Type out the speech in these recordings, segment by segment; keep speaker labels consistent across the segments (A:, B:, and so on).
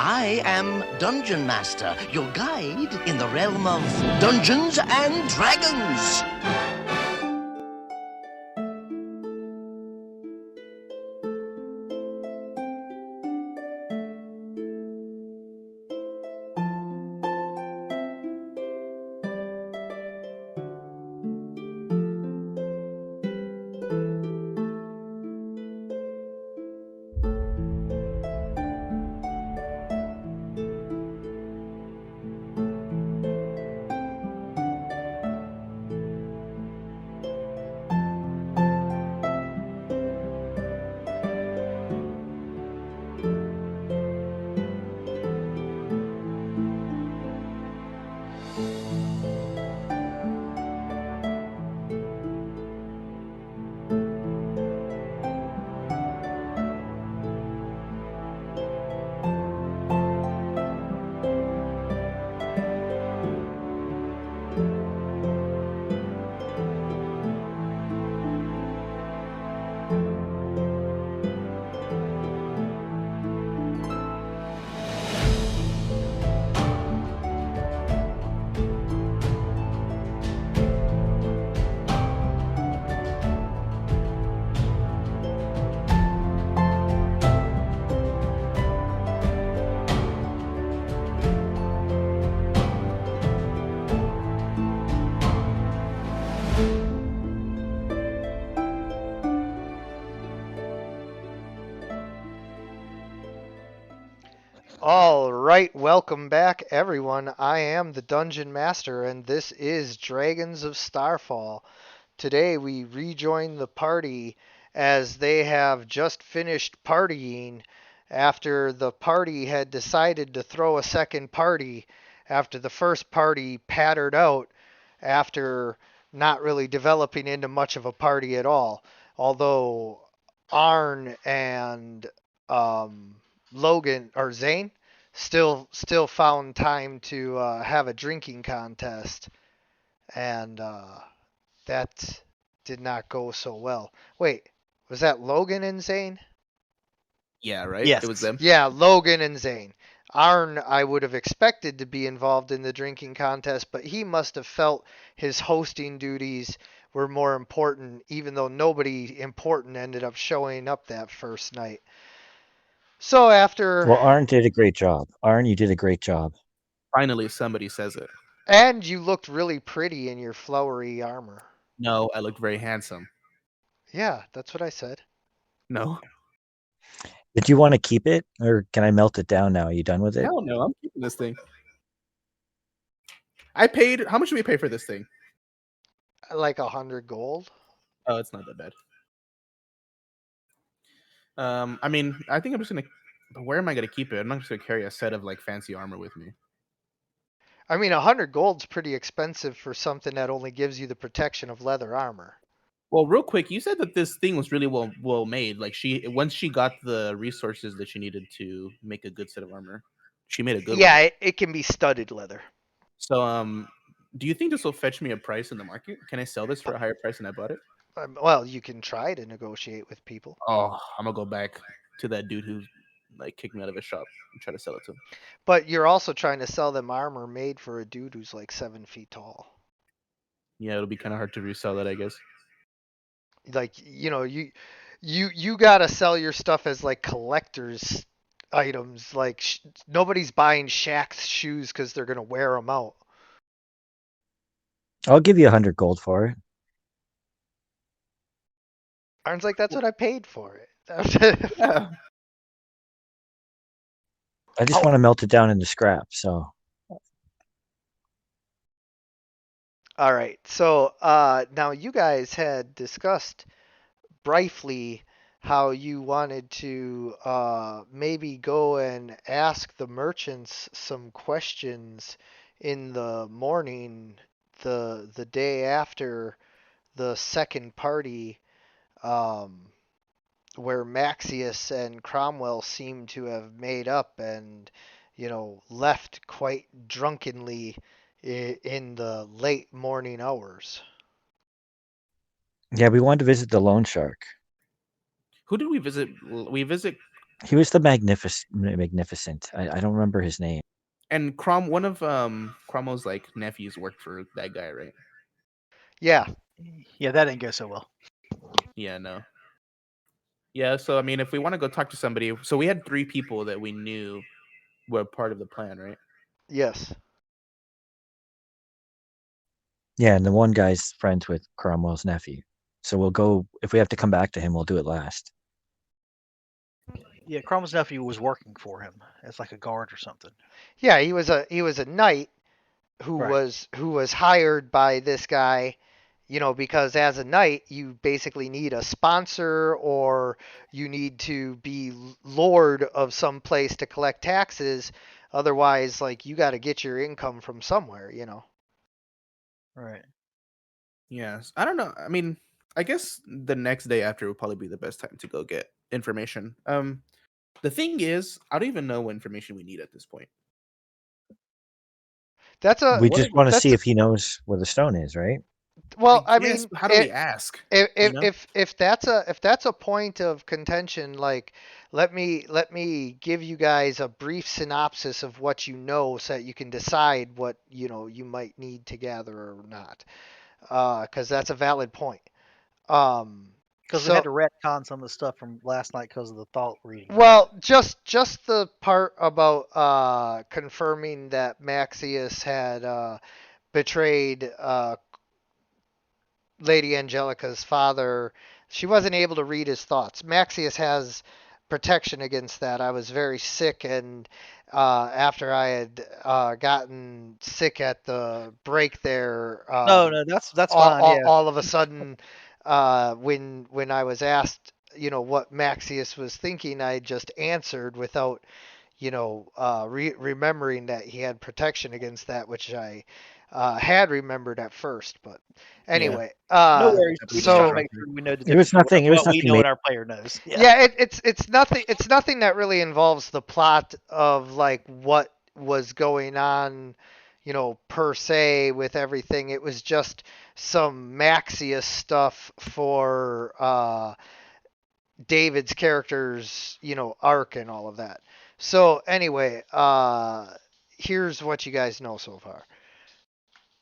A: I am Dungeon Master, your guide in the realm of Dungeons and Dragons.
B: All right, welcome back, everyone. I am the Dungeon Master, and this is Dragons of Starfall. Today, we rejoin the party as they have just finished partying after the party had decided to throw a second party after the first party pattered out after not really developing into much of a party at all. Although Arn and um, Logan or Zane still found time to have a drinking contest, and that did not go so well. Wait, was that Logan and Zane?
C: Yeah, right?
D: Yes.
C: It was them.
B: Yeah, Logan and Zane. Arn, I would have expected to be involved in the drinking contest, but he must have felt his hosting duties were more important, even though nobody important ended up showing up that first night. So after,
D: Well, Arn did a great job. Arn, you did a great job.
C: Finally, somebody says it.
B: and you looked really pretty in your flowery armor.
C: No, I looked very handsome.
B: Yeah, that's what I said.
C: No.
D: Did you want to keep it, or can I melt it down now? Are you done with it?
C: Hell no, I'm keeping this thing. I paid. How much did we pay for this thing?
B: Like 100 gold.
C: Oh, it's not that bad. I mean, I think I'm just gonna. But where am I gonna keep it? I'm not just gonna carry a set of like fancy armor with me.
B: I mean, 100 gold's pretty expensive for something that only gives you the protection of leather armor.
C: Well, real quick, you said that this thing was really well made. Like once she got the resources that she needed to make a good set of armor, she made a good
B: Yeah,
C: one.
B: it can be studded leather.
C: So do you think this will fetch me a price in the market? Can I sell this for a higher price than I bought it?
B: Well, you can try to negotiate with people.
C: Oh, I'm gonna go back to that dude who like kicked me out of his shop and try to sell it to him.
B: But you're also trying to sell them armor made for a dude who's like 7 feet tall.
C: Yeah, it'll be kind of hard to resell that, I guess.
B: Like, you gotta sell your stuff as like collector's items. Like, nobody's buying Shaq's shoes because they're gonna wear them out.
D: I'll give you 100 gold for it.
B: Arn's like, that's what I paid for it.
C: Yeah.
D: I just want to melt it down into scrap. So
B: All right. So now you guys had discussed briefly how you wanted to maybe go and ask the merchants some questions in the morning, the day after the second party, um, where Maxius and Cromwell seem to have made up and left quite drunkenly in the late morning hours.
D: yeah, we wanted to visit the loan shark.
C: Who did we visit? We visit
D: He was the magnificent. I don't remember his name.
C: And one of Cromwell's like nephews worked for that guy, right?
B: Yeah.
E: Yeah, that didn't go so well.
C: Yeah, no. Yeah, so I mean, if we want to go talk to somebody, so we had 3 people that we knew were part of the plan, right?
B: Yes.
D: Yeah, and the one guy's friends with Cromwell's nephew. So we'll go if we have to come back to him, we'll do it last.
E: Yeah, Cromwell's nephew was working for him as like a guard or something.
B: Yeah, he was a knight who
E: Right.
B: was hired by this guy, because as a knight you basically need a sponsor or you need to be lord of some place to collect taxes. Otherwise, like you got to get your income from somewhere.
E: Right.
C: Yes. I don't know. I mean, I guess the next day after would probably be the best time to go get information. The thing is, I don't even know what information we need at this point.
B: That's a
D: We just want to see
B: that's
D: if he knows where the stone is, right?
B: well, I
C: guess,
B: mean,
C: how do we ask?
B: if
C: You
B: if
C: know?
B: if that's a point of contention, like let me give you guys a brief synopsis of what you know, so that you can decide what you might need to gather or not, because that's a valid point. Um,
E: Because we
B: so
E: had to retcon some of the stuff from last night because of the thought reading.
B: well, just the part about confirming that Maxius had betrayed Lady Angelica's father. She wasn't able to read his thoughts. Maxius has protection against that. I was very sick, and after I had gotten sick at the break there,
E: No, that's fine. Yeah.
B: all of a sudden, when I was asked, what Maxius was thinking, I just answered without, remembering that he had protection against that, which I had remembered at first. But
C: Yeah.
B: anyway,
E: No worries. We just try to
B: so
E: make sure we know the
D: It was
E: difference between
D: nothing. It was
E: what we
D: nothing
E: know
D: major.
E: and our player knows. Yeah.
B: yeah, it's nothing that really involves the plot of like what was going on, per se with everything. It was just some Maxius stuff for David's character's, arc and all of that. So anyway, here's what you guys know so far.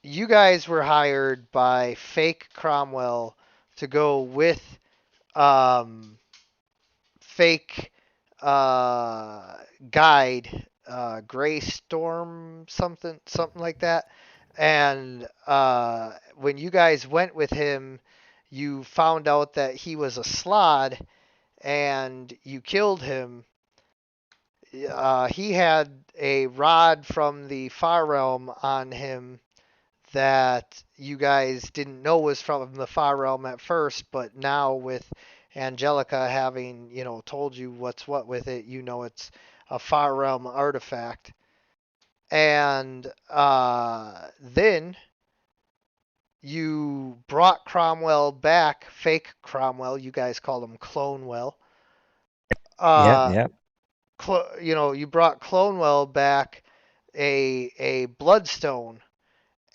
B: You guys were hired by fake Cromwell to go with fake guide, Gray Storm, something like that. And when you guys went with him, you found out that he was a slod, and you killed him. He had a rod from the Far Realm on him that you guys didn't know was from the Far Realm at first, but now with Angelica having, told you what's what with it, it's a Far Realm artifact. And then you brought Cromwell back, fake Cromwell, you guys call him Clonewell.
D: Yeah.
B: You brought Clonewell back a bloodstone,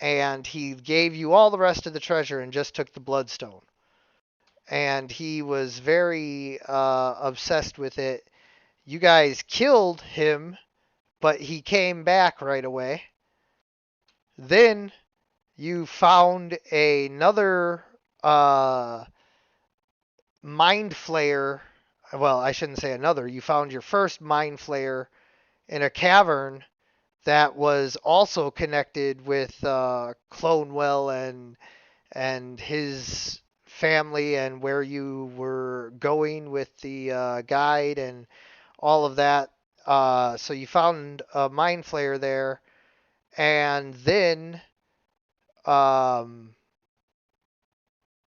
B: and he gave you all the rest of the treasure and just took the bloodstone. And he was very obsessed with it. You guys killed him, but he came back right away. Then you found another mind flayer. Well, I shouldn't say another. You found your first mind flayer in a cavern that was also connected with Clonewell and his family, and where you were going with the guide and all of that. So you found a mind flayer there, and then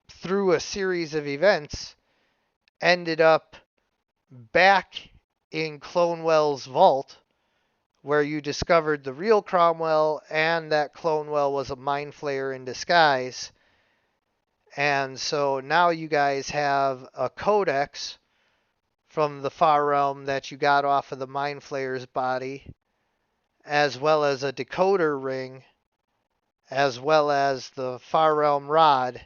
B: through a series of events, ended up back in Clonewell's vault, where you discovered the real Cromwell and that Clonewell was a mind flayer in disguise. And so now you guys have a codex from the Far Realm that you got off of the mind flayer's body, as well as a decoder ring, as well as the Far Realm rod.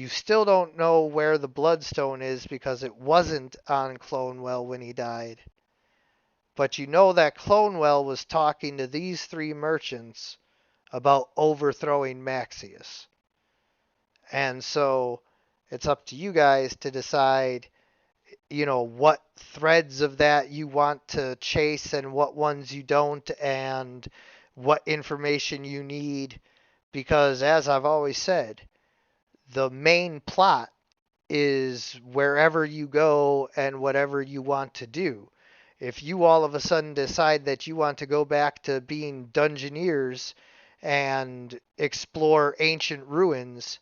B: You still don't know where the Bloodstone is because it wasn't on Clonewell when he died. But you know that Clonewell was talking to these 3 merchants about overthrowing Maxius. And so it's up to you guys to decide, what threads of that you want to chase and what ones you don't, and what information you need. Because as I've always said, the main plot is wherever you go and whatever you want to do. If you all of a sudden decide that you want to go back to being dungeoneers and explore ancient ruins,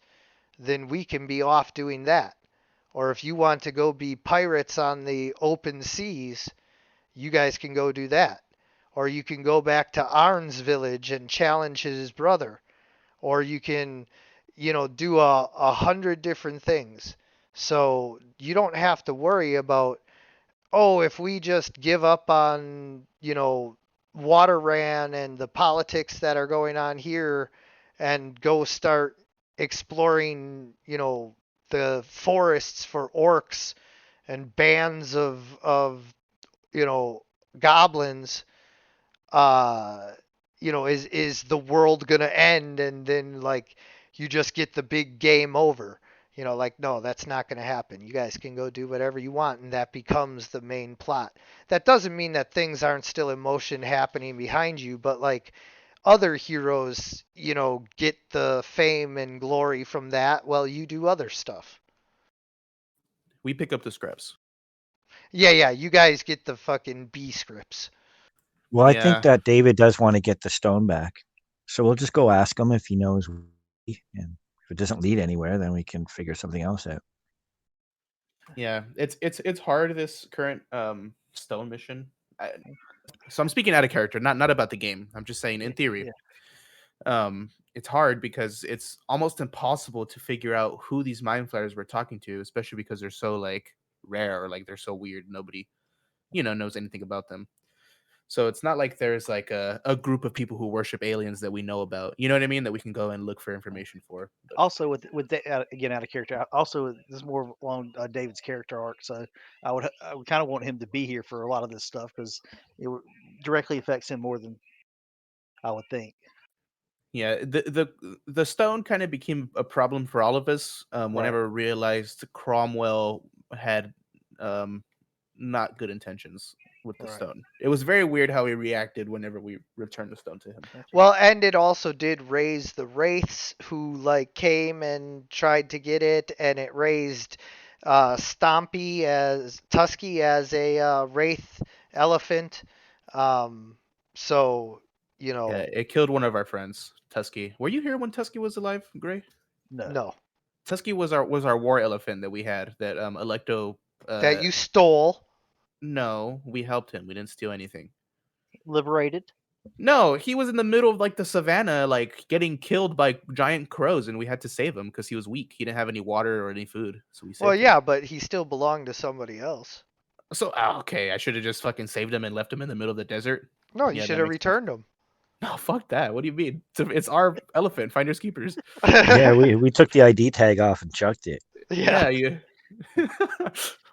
B: then we can be off doing that. Or if you want to go be pirates on the open seas, you guys can go do that. Or you can go back to Arn's village and challenge his brother. Or you can, do 100 different things. So you don't have to worry about, if we just give up on, Waterran and the politics that are going on here and go start exploring, the forests for orcs and bands of goblins, uh, is the world gonna end and then like you just get the big game over? No, that's not gonna happen. You guys can go do whatever you want, and that becomes the main plot. That doesn't mean that things aren't still in motion happening behind you, but like other heroes, get the fame and glory from that while you do other stuff.
C: We pick up the scraps.
B: Yeah, you guys get the fucking B scripts.
D: Well, I
C: Yeah.
D: think that David does want to get the stone back. So we'll just go ask him if he knows. And if it doesn't lead anywhere, then we can figure something else out.
C: Yeah, it's hard, this current stone mission. So I'm speaking out of character, not about the game. I'm just saying in theory.
E: Yeah.
C: It's hard because it's almost impossible to figure out who these mind flayers were talking to, especially because they're so like rare or like they're so weird. Nobody, knows anything about them. So it's not like there's like a group of people who worship aliens that we know about. You know what I mean? That we can go and look for information for. But
E: Also, with again out of character. Also, this is more along David's character arc. So I would kind of want him to be here for a lot of this stuff because it directly affects him more than I would think.
C: yeah, the stone kind of became a problem for all of us whenever we realized Cromwell had not good intentions with the
E: Right.
C: stone. It was very weird how he reacted whenever we returned the stone to him.
B: Well, and it also did raise the wraiths who like came and tried to get it, and it raised Tusky as a wraith elephant. So
C: Yeah, it killed one of our friends, Tusky. Were you here when Tusky was alive, Gray?
B: no,
C: Tusky was our war elephant that we had that Electo.
B: that you stole.
C: No, we helped him. We didn't steal anything.
E: Liberated.
C: No, he was in the middle of like the savannah, like getting killed by giant crows, and we had to save him because he was weak. He didn't have any water or any food, so we saved
B: Well,
C: him.
B: yeah, but he still belonged to somebody else.
C: So okay, I should have just fucking saved him and left him in the middle of the desert.
B: No, you
C: Yeah,
B: should
C: that
B: have
C: makes sense.
B: returned him.
C: No, fuck that. What do you mean? It's our elephant, finders keepers.
D: Yeah, we took the ID tag off and chucked it.
C: Yeah,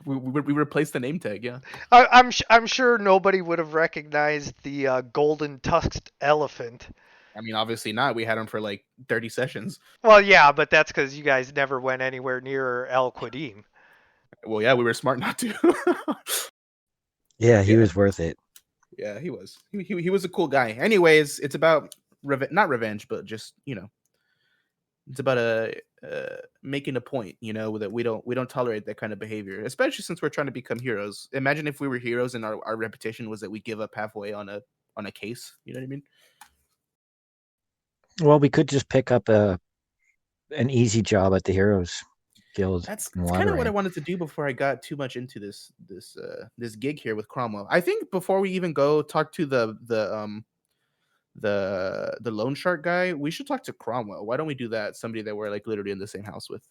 C: we replaced the name tag. Yeah.
B: I'm sure nobody would have recognized the golden tusked elephant.
C: I mean, obviously not. We had him for like 30 sessions.
B: Well, yeah, but that's because you guys never went anywhere near El Qadim.
C: Well, yeah, we were smart not to.
D: Yeah, he
C: Yeah.
D: was worth it.
C: Yeah, he was. He was a cool guy. Anyways, it's about not revenge, but just it's about making a point. That we don't tolerate that kind of behavior, especially since we're trying to become heroes. Imagine if we were heroes and our reputation was that we give up halfway on a case. You know what I mean?
D: Well, we could just pick up an easy job at the Heroes Guild.
C: That's
D: in
C: kind of what I
D: Waterran.
C: wanted to do before I got too much into this gig here with Cromwell. I think before we even go talk to the loan shark guy, we should talk to Cromwell. Why don't we do that? Somebody that we're like literally in the same house with.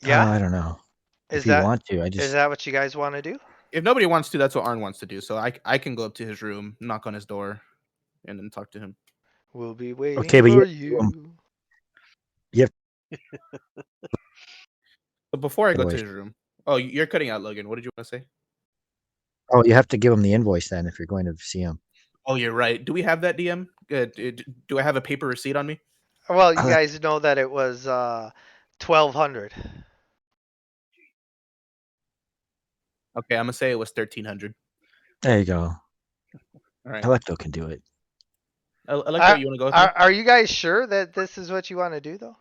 B: Yeah,
D: I don't know.
B: is
D: If you
B: that
D: want to,
B: is that what you guys want to do?
C: If nobody wants to, that's what Arn wants to do. So I can go up to his room, knock on his door, and then talk to him.
B: We'll be waiting
D: Okay, but
B: for
D: you-
B: you.
C: But before I go to
D: Invoice.
C: his room, oh, you're cutting out, Logan. What did you want to say?
D: Oh, you have to give him the invoice then if you're going to see him.
C: Oh, you're right. Do we have that DM? Do I have a paper receipt on me?
B: Well, you guys know that it was 1,200.
C: Okay, I'm gonna say it was 1,300.
D: There you go.
C: All right.
D: Electo can do it.
C: Electro, you want to go with me?
B: Are you guys sure that this is what you want to do, though?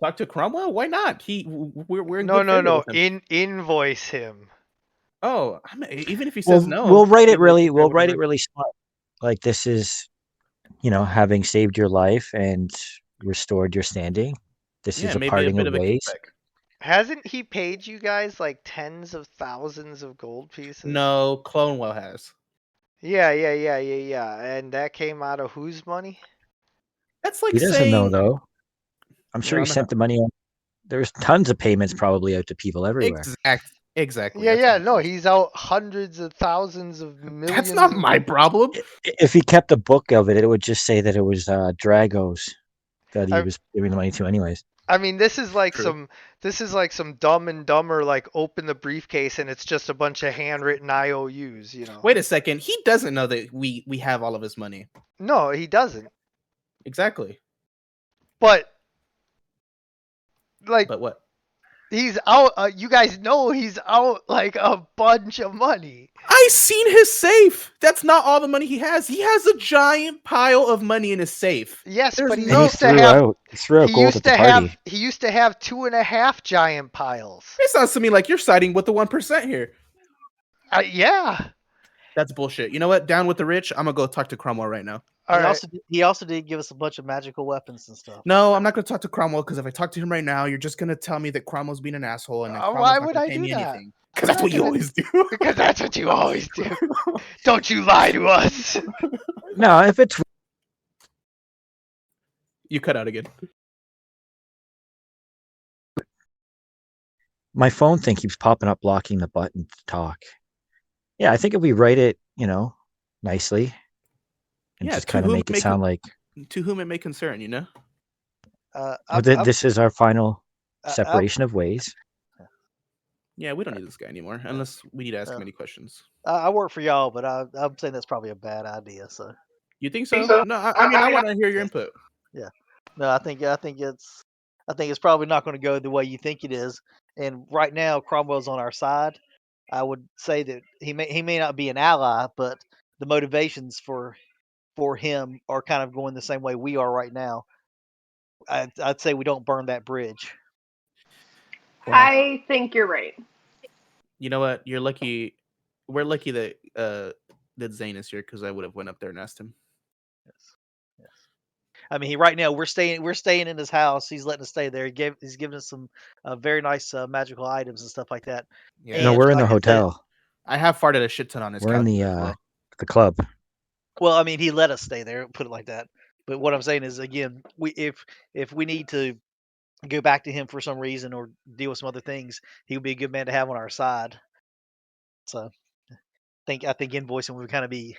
C: Talk to Cromwell? Why not? We're in
B: No,
C: good
B: no,
C: favor
B: no.
C: with him.
B: Invoice him.
C: Oh, even if he says no,
D: we'll write it
C: we'll
D: really.
C: do
D: We'll write it
C: whatever.
D: really smart. Like this is, having saved your life and restored your standing. This
C: Yeah,
D: is a
C: maybe a
D: parting
C: bit
D: of
C: of a
D: ways.
C: kickback.
B: Hasn't he paid you guys like tens of thousands of gold pieces?
C: No, Clonewell has.
B: Yeah. And that came out of whose money?
C: That's like
D: He doesn't know
C: saying
D: though. I'm sure he
C: I'm
D: sent the money on. There's tons of payments probably out to people everywhere.
C: exactly.
B: Yeah,
C: that's what it
B: no,
C: says.
B: he's out hundreds of thousands of millions.
C: That's not my problem.
D: If he kept a book of it, it would just say that it was Dragos that he
B: I-
D: was giving the money to, anyways.
B: I mean, this is like
C: True.
B: some Dumb and Dumber, like open the briefcase and it's just a bunch of handwritten IOUs,
C: Wait a second. He doesn't know that we have all of his money.
B: No, he doesn't.
C: Exactly.
B: But like
C: But what?
B: he's out. You guys know he's out like a bunch of money.
C: I seen his safe. That's not all the money he has. He has a giant pile of money in his safe.
B: Yes,
C: There's
B: but he
C: no-
B: used to have.
D: He threw out
B: He
D: gold
B: used
D: at the
B: to
D: party.
B: have. He used to have 2.5 giant piles.
C: It sounds to me like you're siding with the 1% here.
B: Yeah.
C: That's bullshit. You know what? Down with the rich. I'm gonna go talk to Cromwell right now.
B: All
E: he
B: right.
E: also did give us a bunch of magical weapons and stuff.
C: No, I'm not gonna talk to Cromwell because if I talk to him right now, you're just gonna tell me that Cromwell's being an asshole and then Cromwell's
B: Why
C: not
B: would
C: gonna
B: I
C: pay
B: do
C: me
B: that?
C: anything. Because
B: I'm
C: that's
B: not
C: what you
B: gonna-
C: always do.
B: Because that's what you always do. Don't you lie to us.
D: No, if it's
C: You cut out again.
D: my phone thing keeps popping up, blocking the button to talk. Yeah, I think if we write it, nicely, and
C: Yeah,
D: just
C: to
D: kind of
C: whom
D: make
C: may
D: it sound
C: con-
D: like
C: To whom it may concern, you know.
D: this is our final
E: I'm-
D: separation of ways.
C: Yeah, we don't need this guy anymore unless we need to ask him any questions.
E: I work for y'all, but I'm saying that's probably a bad idea. So
C: You think so? No, I mean I want to hear your input.
E: no, I think it's probably not going to go the way you think it is. And right now, Cromwell's on our side. I would say that he may not be an ally, but the motivations for him are kind of going the same way we are right now. I'd say we don't burn that bridge.
C: Well,
F: I think you're right.
C: you know what? You're lucky. We're lucky that Zane is here because I would have went up there and asked him.
E: Yes. I mean, right now we're staying in his house. He's letting us stay there. He's giving us some very nice magical items and stuff like that.
C: Yeah.
D: No,
E: And
D: we're in the
E: like I said-
D: hotel.
C: I have farted a shit ton on his
D: We're in
C: couch.
D: the
C: as well.
D: the club.
E: Well, I mean, he let us stay there. Put it like that. But what I'm saying is, again, if we need to go back to him for some reason or deal with some other things, he would be a good man to have on our side. So, I think invoicing would kind of be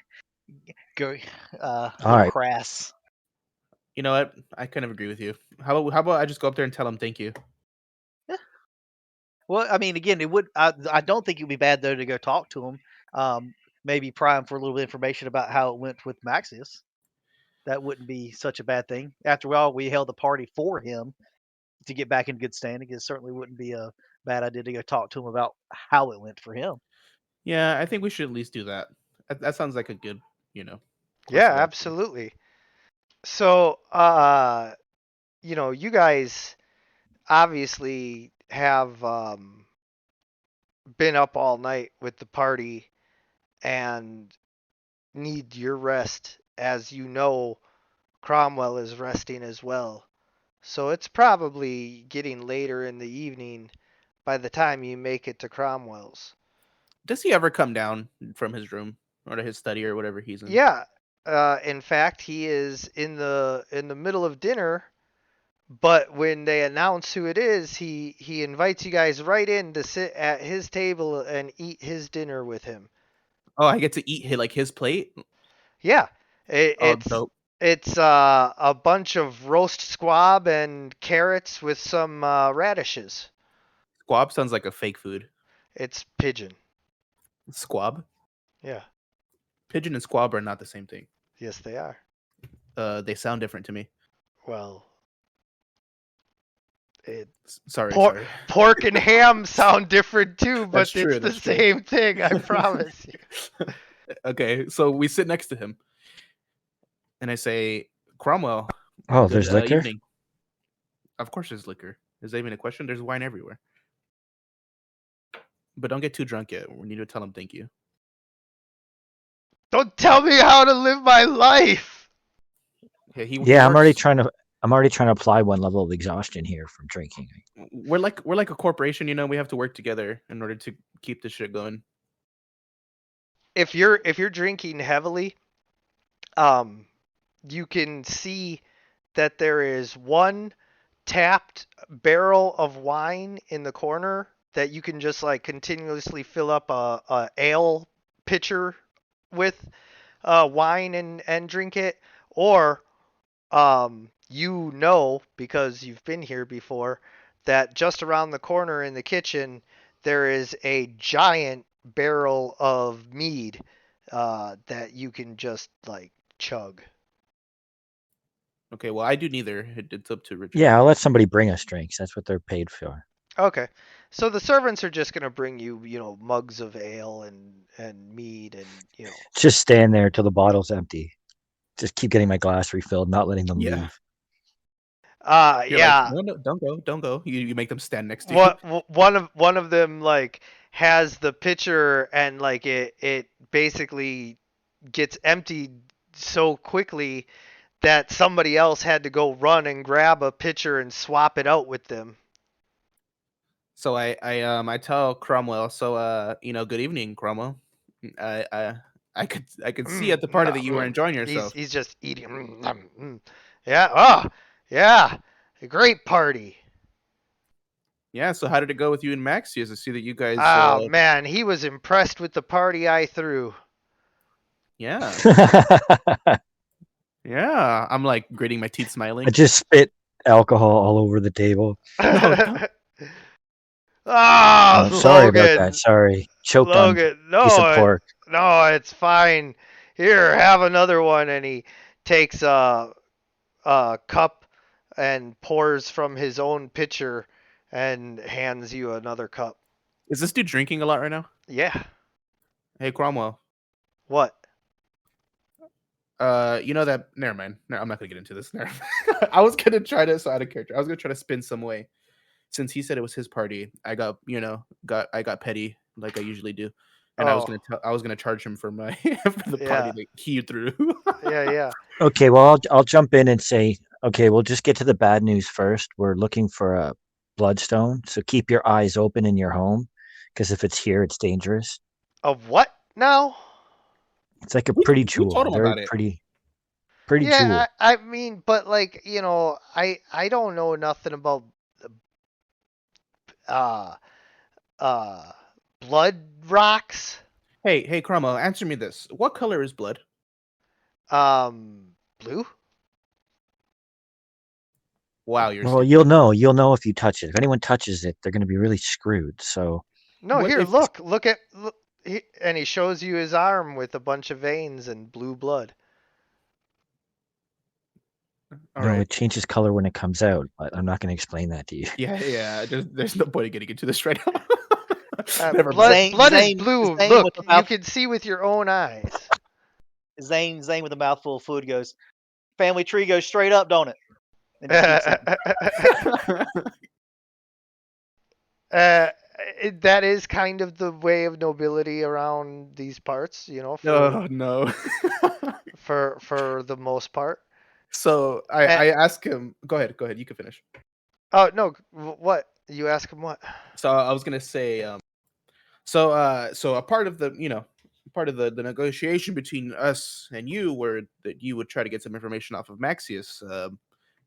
E: go
D: All right.
E: crass.
C: You know what? I kind of agree with you. How about I just go up there and tell him thank you?
E: Well, I mean, again, it would. I don't think it would be bad though to go talk to him. Maybe pry him for a little bit of information about how it went with Maxius. That wouldn't be such a bad thing. After all, we held the party for him to get back in good standing. It certainly wouldn't be a bad idea to go talk to him about how it went for him.
C: Yeah, I think we should at least do that. That sounds like a good,
B: Yeah,
C: course of action.
B: absolutely. So, you guys obviously have been up all night with the party and need your rest, as you know Cromwell is resting as well. So it's probably getting later in the evening by the time you make it to Cromwell's.
C: Does he ever come down from his room or to his study or whatever he's in?
B: Yeah. In fact, he is in the middle of dinner, but when they announce who it is, he invites you guys right in to sit at his table and eat his dinner with him.
C: Oh, I get to eat his plate.
B: Yeah.
C: Oh, dope.
B: It's a bunch of roast squab and carrots with some radishes.
C: Squab sounds like a fake food.
B: It's pigeon.
C: Squab?
B: Yeah.
C: Pigeon and squab are not the same thing.
B: Yes, they are.
C: They sound different to me.
B: Well, it
C: Sorry,
B: pork,
C: sorry.
B: pork and ham sound different too,
C: That's
B: but it's
C: true.
B: the
C: That's true.
B: same thing. I promise you.
C: Okay, so we sit next to him, and I say, Cromwell,
D: Oh,
C: good
D: there's liquor?
C: evening. Of course, there's liquor. Is that even a question? There's wine everywhere. But don't get too drunk yet. We need to tell him thank you.
B: Don't tell me how to live my life.
C: Yeah, he
D: Yeah, I'm already
C: works-
D: trying to apply one level of exhaustion here from drinking.
C: We're like a corporation, you know. We have to work together in order to keep this shit going.
B: If you're drinking heavily, you can see that there is one tapped barrel of wine in the corner that you can just like continuously fill up a ale pitcher with wine and drink it, or you know because you've been here before that just around the corner in the kitchen there is a giant barrel of mead that you can just like chug.
C: Okay, well, I do neither. It's up to Richard.
D: Yeah, I'll let somebody bring us drinks. That's what they're paid for.
B: Okay. So the servants are just gonna bring you, mugs of ale and mead and.
D: Just stand there till the bottle's empty. Just keep getting my glass refilled, not letting them
C: Yeah.
D: leave.
C: You're like,
B: Yeah.
C: no, don't go. You make them stand next to you.
B: One of them like has the pitcher and like it basically gets emptied so quickly that somebody else had to go run and grab a pitcher and swap it out with them.
C: So I tell Cromwell. So good evening, Cromwell. I could see at the party that you were enjoying yourself.
B: He's just eating. Yeah. Oh, yeah. A great party.
C: Yeah. So how did it go with you and Maxius? I see that you guys.
B: Oh man, he was impressed with the party I threw.
C: Yeah. Yeah. I'm like gritting my teeth, smiling.
D: I just spit alcohol all over the table.
B: Oh,
D: sorry
B: Logan.
D: about that. Sorry. Choked
B: Logan,
D: on a piece of pork.
B: no, it's fine. Here, have another one. And he takes a cup and pours from his own pitcher and hands you another cup.
C: Is this dude drinking a lot right now?
B: Yeah.
C: Hey, Cromwell.
B: What?
C: You know that? Never mind. No, I'm not gonna get into this. Never mind. I was gonna try to out of character. I was gonna try to spin some way. Since he said it was his party, I got petty like I usually do, and I was gonna charge him for my for the party that he threw.
B: Yeah.
D: Okay, well, I'll jump in and say, okay, we'll just get to the bad news first. We're looking for a bloodstone, so keep your eyes open in your home, because if it's here, it's dangerous.
B: Of what now?
D: It's like a pretty
C: We
D: jewel,
C: told him
D: very
C: about it.
D: pretty jewel.
B: Yeah, I mean, but like, I don't know nothing about uh blood rocks.
C: Hey, Cromwell, answer me this: what color is blood?
B: Blue?
C: Wow, you're.
D: Well, you'll know if you touch it. If anyone touches it, they're going to be really screwed. So
B: No,
C: What
B: here,
C: if-
B: look and he shows you his arm with a bunch of veins and blue blood.
C: All
D: no,
C: right.
D: it changes color when it comes out, but I'm not going to explain that to you.
C: Yeah. There's no point in getting into this right now.
B: Blood,
C: Never mind.
E: Zane-
B: blood is
E: Zane-
B: blue.
E: Zane
B: Look,
E: with the
B: you
E: mouth-
B: can see with your own eyes.
E: Zane with a mouthful of food goes, family tree goes straight up, don't it? And just keeps eating.
B: That is kind of the way of nobility around these parts,
C: Oh no.
B: for the most part.
C: So I asked him. Go ahead. You can finish.
B: Oh no, what? You ask him what?
C: So I was gonna say. So a part of the the negotiation between us and you were that you would try to get some information off of Maxius.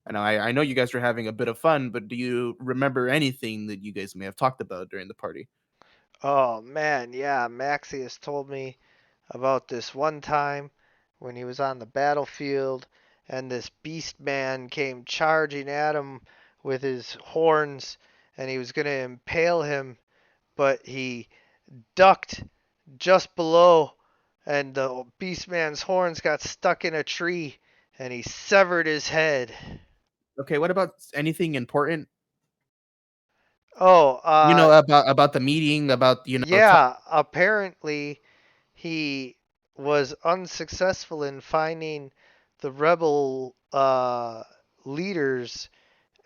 C: And I know you guys were having a bit of fun, but do you remember anything that you guys may have talked about during the party?
B: Oh man, yeah, Maxius told me about this one time when he was on the battlefield and this beast man came charging at him with his horns, and he was going to impale him, but he ducked just below, and the beast man's horns got stuck in a tree, and he severed his head.
C: Okay, what about anything important?
B: Oh,
C: About the meeting, about
B: yeah, apparently he was unsuccessful in finding the rebel leaders,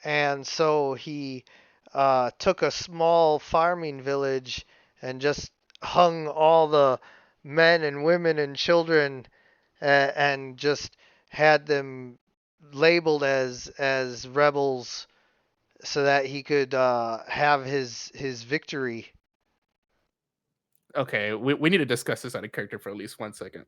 B: and so he took a small farming village and just hung all the men and women and children, and just had them labeled as rebels so that he could have his victory.
C: Okay, we need to discuss this out of character for at least 1 second.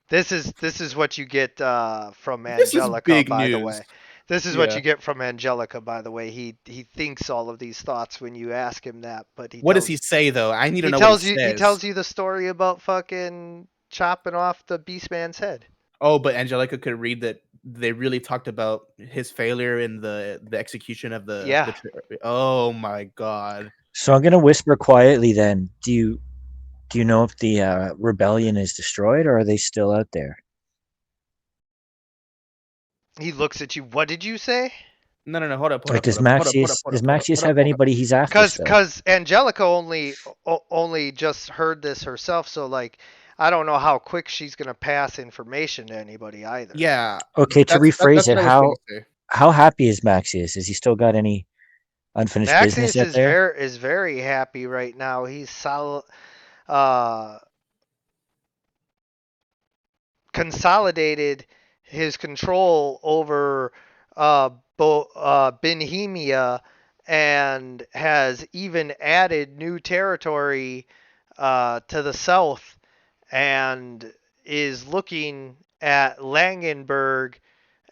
B: This is what you get from
C: This is
B: Angelica,
C: big
B: by the
C: news.
B: way. This is what
C: Yeah.
B: you get from Angelica, by the way. He thinks all of these thoughts when you ask him that, but
C: What does he say though? I need to know what he says.
B: he tells you the story about fucking chopping off the beast man's head.
C: Oh, but Angelica could read that they really talked about his failure in the execution of the
B: Yeah.
C: Oh my god.
D: So I'm gonna whisper quietly. Then, do you know if the rebellion is destroyed, or are they still out there?
B: He looks at you. What did you say?
C: No, hold up.
D: Like, does Maxius have anybody he's after still?
B: Because Angelica only just heard this herself, so like I don't know how quick she's gonna pass information to anybody either.
C: Yeah.
D: Okay, to rephrase it,
C: what I was gonna say.
D: how happy is Maxius? Has he still got any unfinished business
B: Maxius
D: out there?
B: is very happy right now. He's consolidated his control over Benhemia, and has even added new territory to the south, and is looking at Langenberg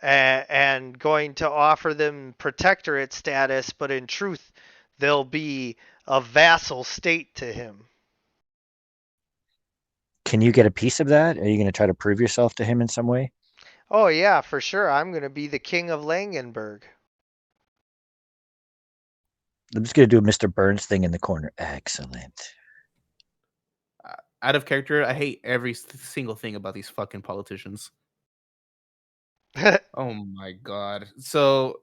B: and going to offer them protectorate status, but in truth, they'll be a vassal state to him.
D: Can you get a piece of that? Are you going to try to prove yourself to him in some way?
B: Oh yeah, for sure. I'm going to be the king of Langenberg.
D: I'm just going to do a Mr. Burns thing in the corner. Excellent.
C: Out of character, I hate every single thing about these fucking politicians. Oh my god. So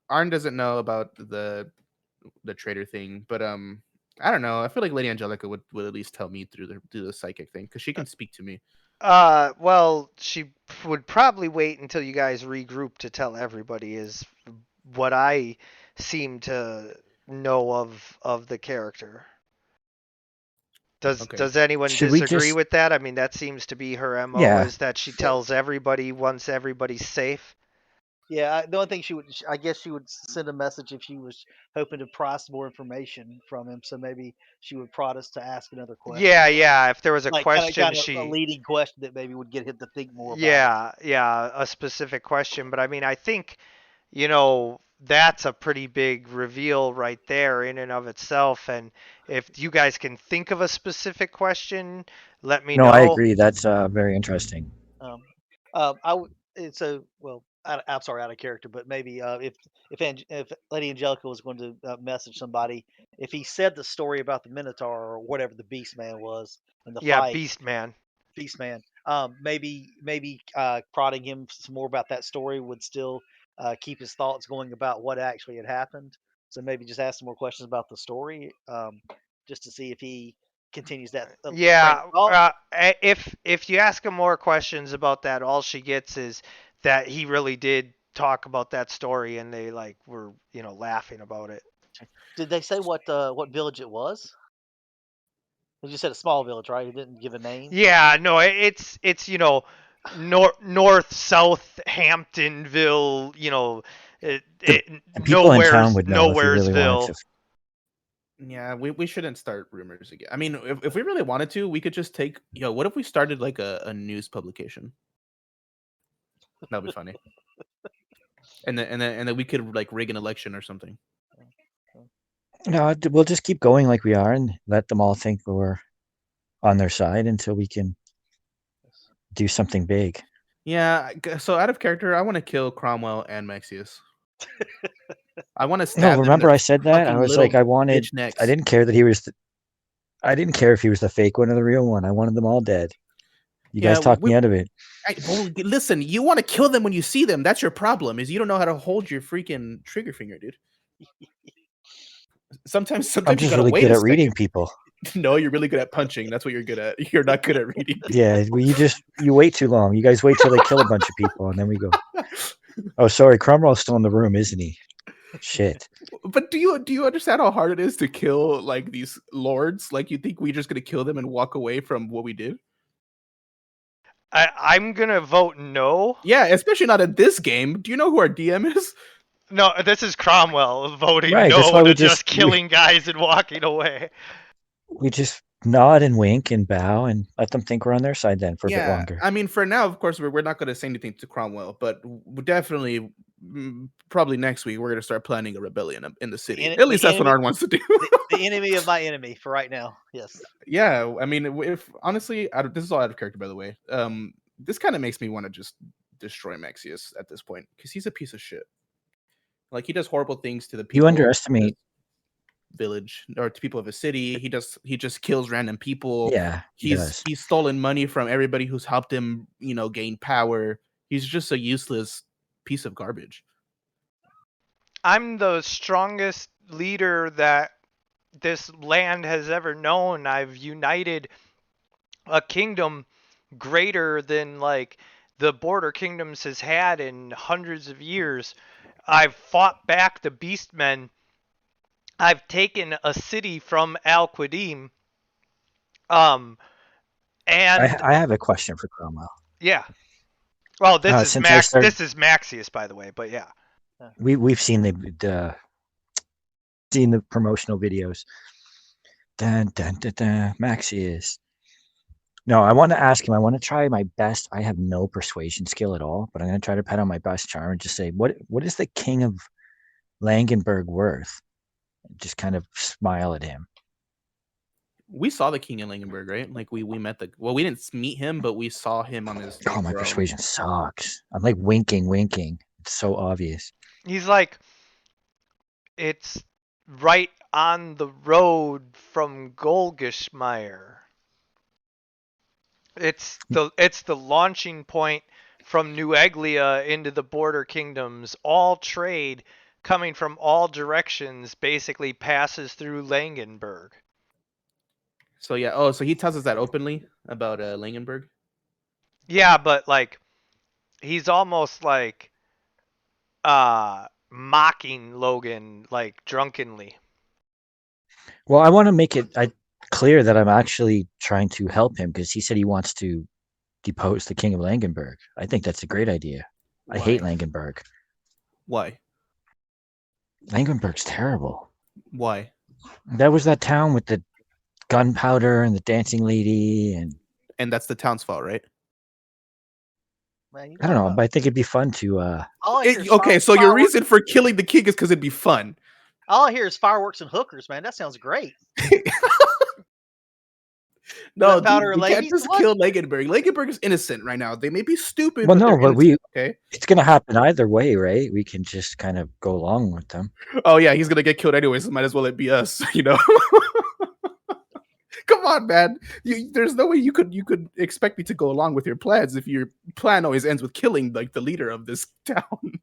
C: Arn doesn't know about the traitor thing, but I don't know. I feel like Lady Angelica would at least tell me through the psychic thing, because she can speak to me.
B: Well, she would probably wait until you guys regroup to tell everybody, is what I seem to know of the character. Does anyone disagree with that? I mean, that seems to be her MO, is that she tells everybody once everybody's safe.
E: Yeah, the only thing I guess she would send a message if she was hoping to pry more information from him. So maybe she would prod us to ask another question.
B: Yeah. If there was a question,
E: a leading question that maybe would get him to think more.
B: Yeah, a specific question. But I mean, I think, that's a pretty big reveal right there in and of itself. And if you guys can think of a specific question, let me know.
D: No, I agree. That's very interesting.
E: I'm sorry, out of character, but maybe if Lady Angelica was going to message somebody, if he said the story about the Minotaur or whatever the Beast Man was in the fight,
B: Beast Man,
E: maybe prodding him some more about that story would still keep his thoughts going about what actually had happened. So maybe just ask some more questions about the story, just to see if he continues that.
B: If you ask him more questions about that, all she gets is that he really did talk about that story, and they were laughing about it.
E: Did they say what village it was? You said a small village, right? It didn't give a name.
B: Yeah, no, it's north south Hamptonville.
D: People in town would know if you really wanted to.
C: Yeah, we shouldn't start rumors again. I mean, if we really wanted to, we could just take. What if we started like a news publication? That'd be funny. and then we could like rig an election or something.
D: No, we'll just keep going like we are and let them all think we're on their side until we can do something big.
C: Yeah. So out of character, I want to kill Cromwell and Maxius. I want to
D: No,
C: stab them in
D: remember
C: their
D: I said that? I
C: fucking
D: was like,
C: little
D: I wanted.
C: bitch necks.
D: I didn't care that he was. I didn't care if he was the fake one or the real one. I wanted them all dead. You
C: Yeah,
D: guys talked me out of it.
C: well, listen, you want to kill them when you see them. That's your problem. Is you don't know how to hold your freaking trigger finger, dude. Sometimes
D: I'm
C: you
D: just
C: gotta
D: really
C: wait
D: good
C: a
D: at reading
C: second.
D: people.
C: No, you're really good at punching. That's what you're good at. You're not good at reading people.
D: Yeah, well, you wait too long. You guys wait till they kill a bunch of people, and then we go. Oh, sorry, Cromwell's still in the room, isn't he? Shit.
C: But do you understand how hard it is to kill like these lords? Like you think we're just gonna kill them and walk away from what we did?
B: I'm gonna vote no.
C: Yeah, especially not in this game. Do you know who our DM is?
B: No, this is Cromwell voting
D: Right, that's
B: no
D: why
B: to
D: we
B: just killing guys and walking away.
D: we just nod and wink and bow and let them think we're on their side then for a bit
C: Yeah,
D: longer.
C: I mean, for now, of course, we're not going to say anything to Cromwell, but definitely, probably next week, we're going to start planning a rebellion in the city. At least that's what Arn wants to do.
E: The enemy of my enemy for right now. Yes.
C: Yeah, I mean, if honestly, this is all out of character, by the way. This kind of makes me want to just destroy Maxius at this point because he's a piece of shit. Like he does horrible things to the people.
D: You underestimate
C: Village or to people of a city. He just kills random people.
D: Yeah,
C: He's stolen money from everybody who's helped him, gain power. He's just a useless piece of garbage.
B: I'm the strongest leader that this land has ever known. I've united a kingdom greater than like the border kingdoms has had in hundreds of years. I've fought back the beastmen. I've taken a city from Al Qadim. And
D: I have a question for Cromwell.
B: yeah. Well, this is
D: Since I started,
B: this is Maxius, by the way, but yeah.
D: we've seen the promotional videos. Dun, dun, dun, dun, Maxius. No, I want to ask him. I want to try my best. I have no persuasion skill at all, but I'm going to try to put on my best charm and just say, what is the king of Langenberg worth? Just kind of smile at him.
C: We saw the king in Langenberg, right? Like we met we didn't meet him, but we saw him on his.
D: Oh, my persuasion sucks. I'm like winking. It's so obvious.
B: He's like, it's right on the road from Golgischmeyer. It's the launching point from New Eglia into the border kingdoms. All trade coming from all directions basically passes through Langenberg.
C: So yeah, so he tells us that openly about Langenberg.
B: Yeah, but like he's almost like mocking Logan like drunkenly.
D: Well, I want to make it clear that I'm actually trying to help him because he said he wants to depose the king of Langenberg. I think that's a great idea.
C: Why?
D: I hate Langenberg.
C: Why?
D: Langenberg's terrible.
C: Why?
D: That was that town with the gunpowder and the dancing lady,
C: and that's the town's fault, right?
E: Man,
D: I don't know, but I think it'd be fun to.
C: Okay, so your reason for killing the king is because it'd be fun.
E: All I hear is fireworks and hookers, man. That sounds great.
C: No, dude, we can't just kill Langenberg. Langenberg is innocent right now. They may be stupid.
D: Well, no, but
C: okay.
D: It's gonna happen either way, right? We can just kind of go along with them.
C: Oh yeah, he's gonna get killed anyway, so might as well it be us, Come on, man. There's no way you could expect me to go along with your plans if your plan always ends with killing like the leader of this town.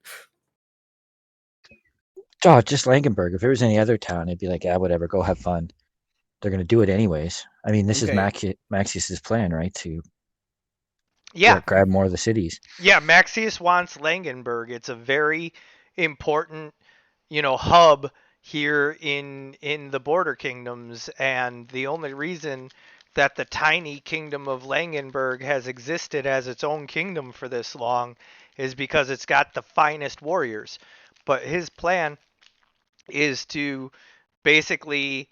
D: Oh, just Langenberg. If it was any other town, it'd be like, whatever, go have fun. They're going to do it anyways. I mean, this is Maxius's plan, right? To grab more of the cities.
B: Yeah, Maxius wants Langenberg. It's a very important, hub here in the border kingdoms, and the only reason that the tiny kingdom of Langenberg has existed as its own kingdom for this long is because it's got the finest warriors. But his plan is to basically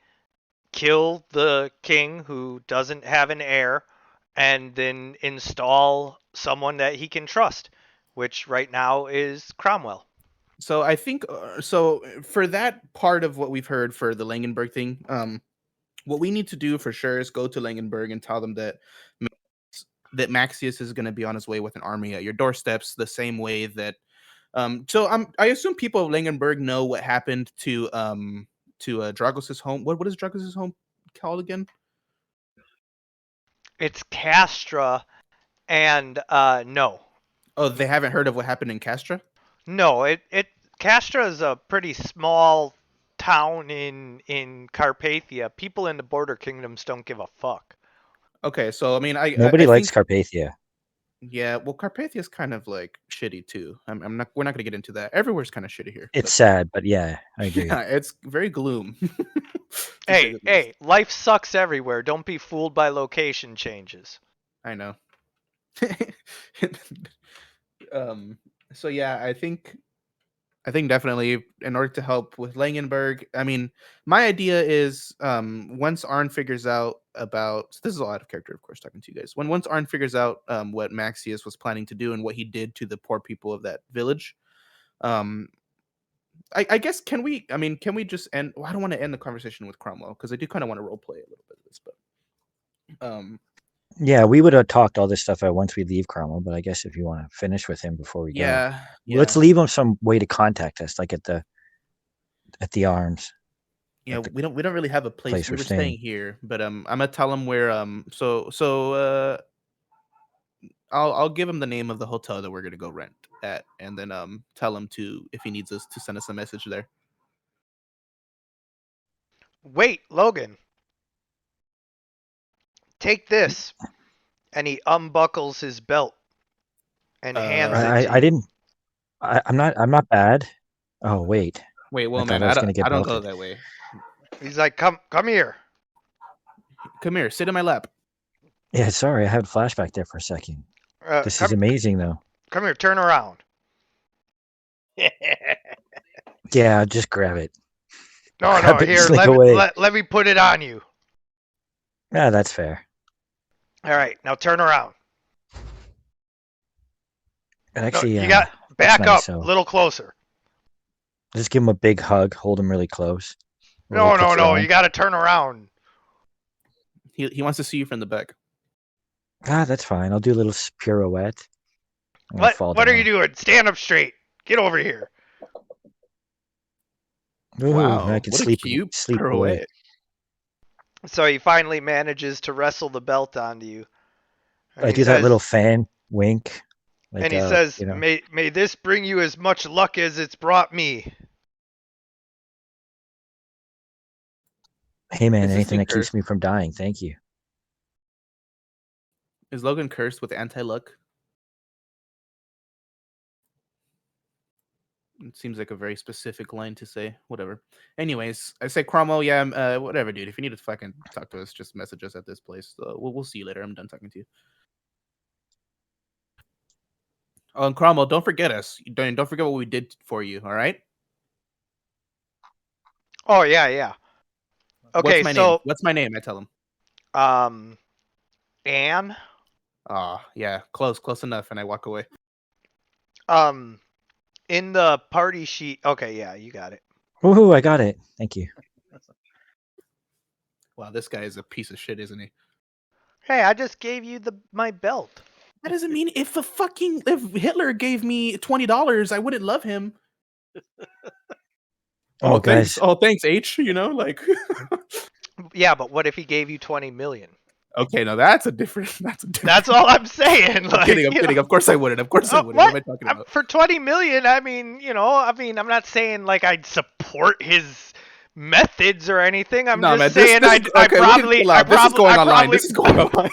B: kill the king who doesn't have an heir and then install someone that he can trust, which right now is Cromwell.
C: So I think so for that part of what we've heard for the Langenberg thing, what we need to do for sure is go to Langenberg and tell them that that Maxius is going to be on his way with an army at your doorsteps, the same way that. I assume people of Langenberg know what happened to Dragos's home. What is Dragos's home called again?
B: It's Castra, and no.
C: Oh, they haven't heard of what happened in Castra?
B: No, Castra is a pretty small town in Carpathia. People in the border kingdoms don't give a fuck.
C: Okay, so I mean,
D: Nobody
C: I
D: likes
C: think,
D: Carpathia.
C: Yeah, well, Carpathia's kind of like shitty too. I'm not. We're not gonna get into that. Everywhere's kind of shitty here.
D: It's sad, but yeah, I agree.
C: Yeah, it's very gloom.
B: Hey, life sucks everywhere. Don't be fooled by location changes.
C: I know. So yeah, I think definitely in order to help with Langenberg, I mean, my idea is once Arn figures out about, this is all out of character, of course, talking to you guys. Once Arn figures out what Maxius was planning to do and what he did to the poor people of that village, I guess can we just end? Well, I don't want to end the conversation with Cromwell because I do kind of want to role play a little bit of this, but
D: Yeah, we would have talked all this stuff out once we leave Cromwell, but I guess if you want to finish with him before we go, let's leave him some way to contact us, like at the arms.
C: Yeah, we don't really have a place. We were staying here, but I'm gonna tell him where. I'll give him the name of the hotel that we're gonna go rent at, and then tell him to, if he needs us, to send us a message there.
B: Wait, Logan. Take this. And he unbuckles his belt and hands it to you.
D: I didn't. I'm not bad. Oh wait.
C: Wait, well, man, I don't go that way.
B: He's like, come here.
C: Come here, sit in my lap.
D: Yeah, sorry, I had a flashback there for a second. This is amazing, though.
B: Come here, turn around.
D: Yeah, just grab it.
B: No, here, let me put it on you.
D: Yeah, that's fair.
B: All right, now turn around.
D: Actually,
B: you got back up a little closer.
D: Just give him a big hug, hold him really close.
B: No, you got to turn around.
C: He wants to see you from the back.
D: Ah, that's fine. I'll do a little pirouette.
B: What are you doing? Stand up straight. Get over here.
D: Ooh,
C: wow,
D: I can sleep away.
B: So he finally manages to wrestle the belt onto you.
D: I do that little fan wink.
B: Like, and he says, may this bring you as much luck as it's brought me.
D: Hey man, anything that keeps me from dying, thank you.
C: Is Logan cursed with anti-luck? It seems like a very specific line to say. Whatever. Anyways, I say Cromwell, yeah, whatever, dude. If you need to fucking talk to us, just message us at this place. We'll see you later. I'm done talking to you. Oh, and Cromwell, don't forget us. Don't forget what we did for you, all right?
B: Oh, yeah. Okay,
C: What's my name? I tell him.
B: Anne?
C: Yeah, close enough, and I walk away.
B: In the party sheet. Okay, yeah, you got it.
D: Woohoo, I got it. Thank you.
C: Wow, this guy is a piece of shit, isn't he?
B: Hey, I just gave you my belt.
C: That doesn't mean if Hitler gave me $20, I wouldn't love him.
D: Oh, guys.
C: Thanks. Oh, thanks, H. You know, like.
B: Yeah, but what if he gave you 20 million?
C: Okay, no, that's a different.
B: That's all I'm saying.
C: I'm kidding. Of course I wouldn't. I wouldn't. What am I talking about?
B: For 20 million, I mean, I'm not saying like I'd support his methods or anything. I'm just saying
C: this is going online. This is going online.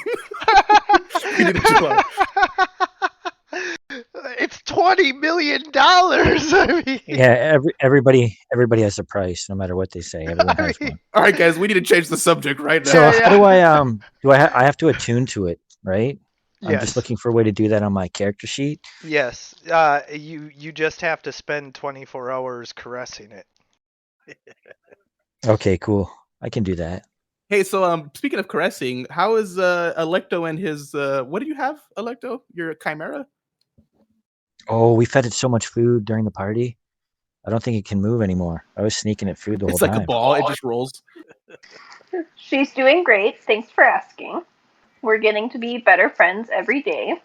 C: You need to chill out.
B: It's $20 million. I mean,
D: yeah, everybody has a price, no matter what they say. Everyone has one.
C: All right, guys, we need to change the subject right now.
D: So how do I have to attune to it, right?
B: Yes.
D: I'm just looking for a way to do that on my character sheet.
B: Yes, you just have to spend 24 hours caressing it.
D: Okay, cool. I can do that.
C: Hey, so speaking of caressing, how is Electo and his what do you have, Electo? Your chimera?
D: Oh, we fed it so much food during the party. I don't think it can move anymore. I was sneaking it food the whole time.
C: It's like a ball. It just rolls.
F: She's doing great. Thanks for asking. We're getting to be better friends every day.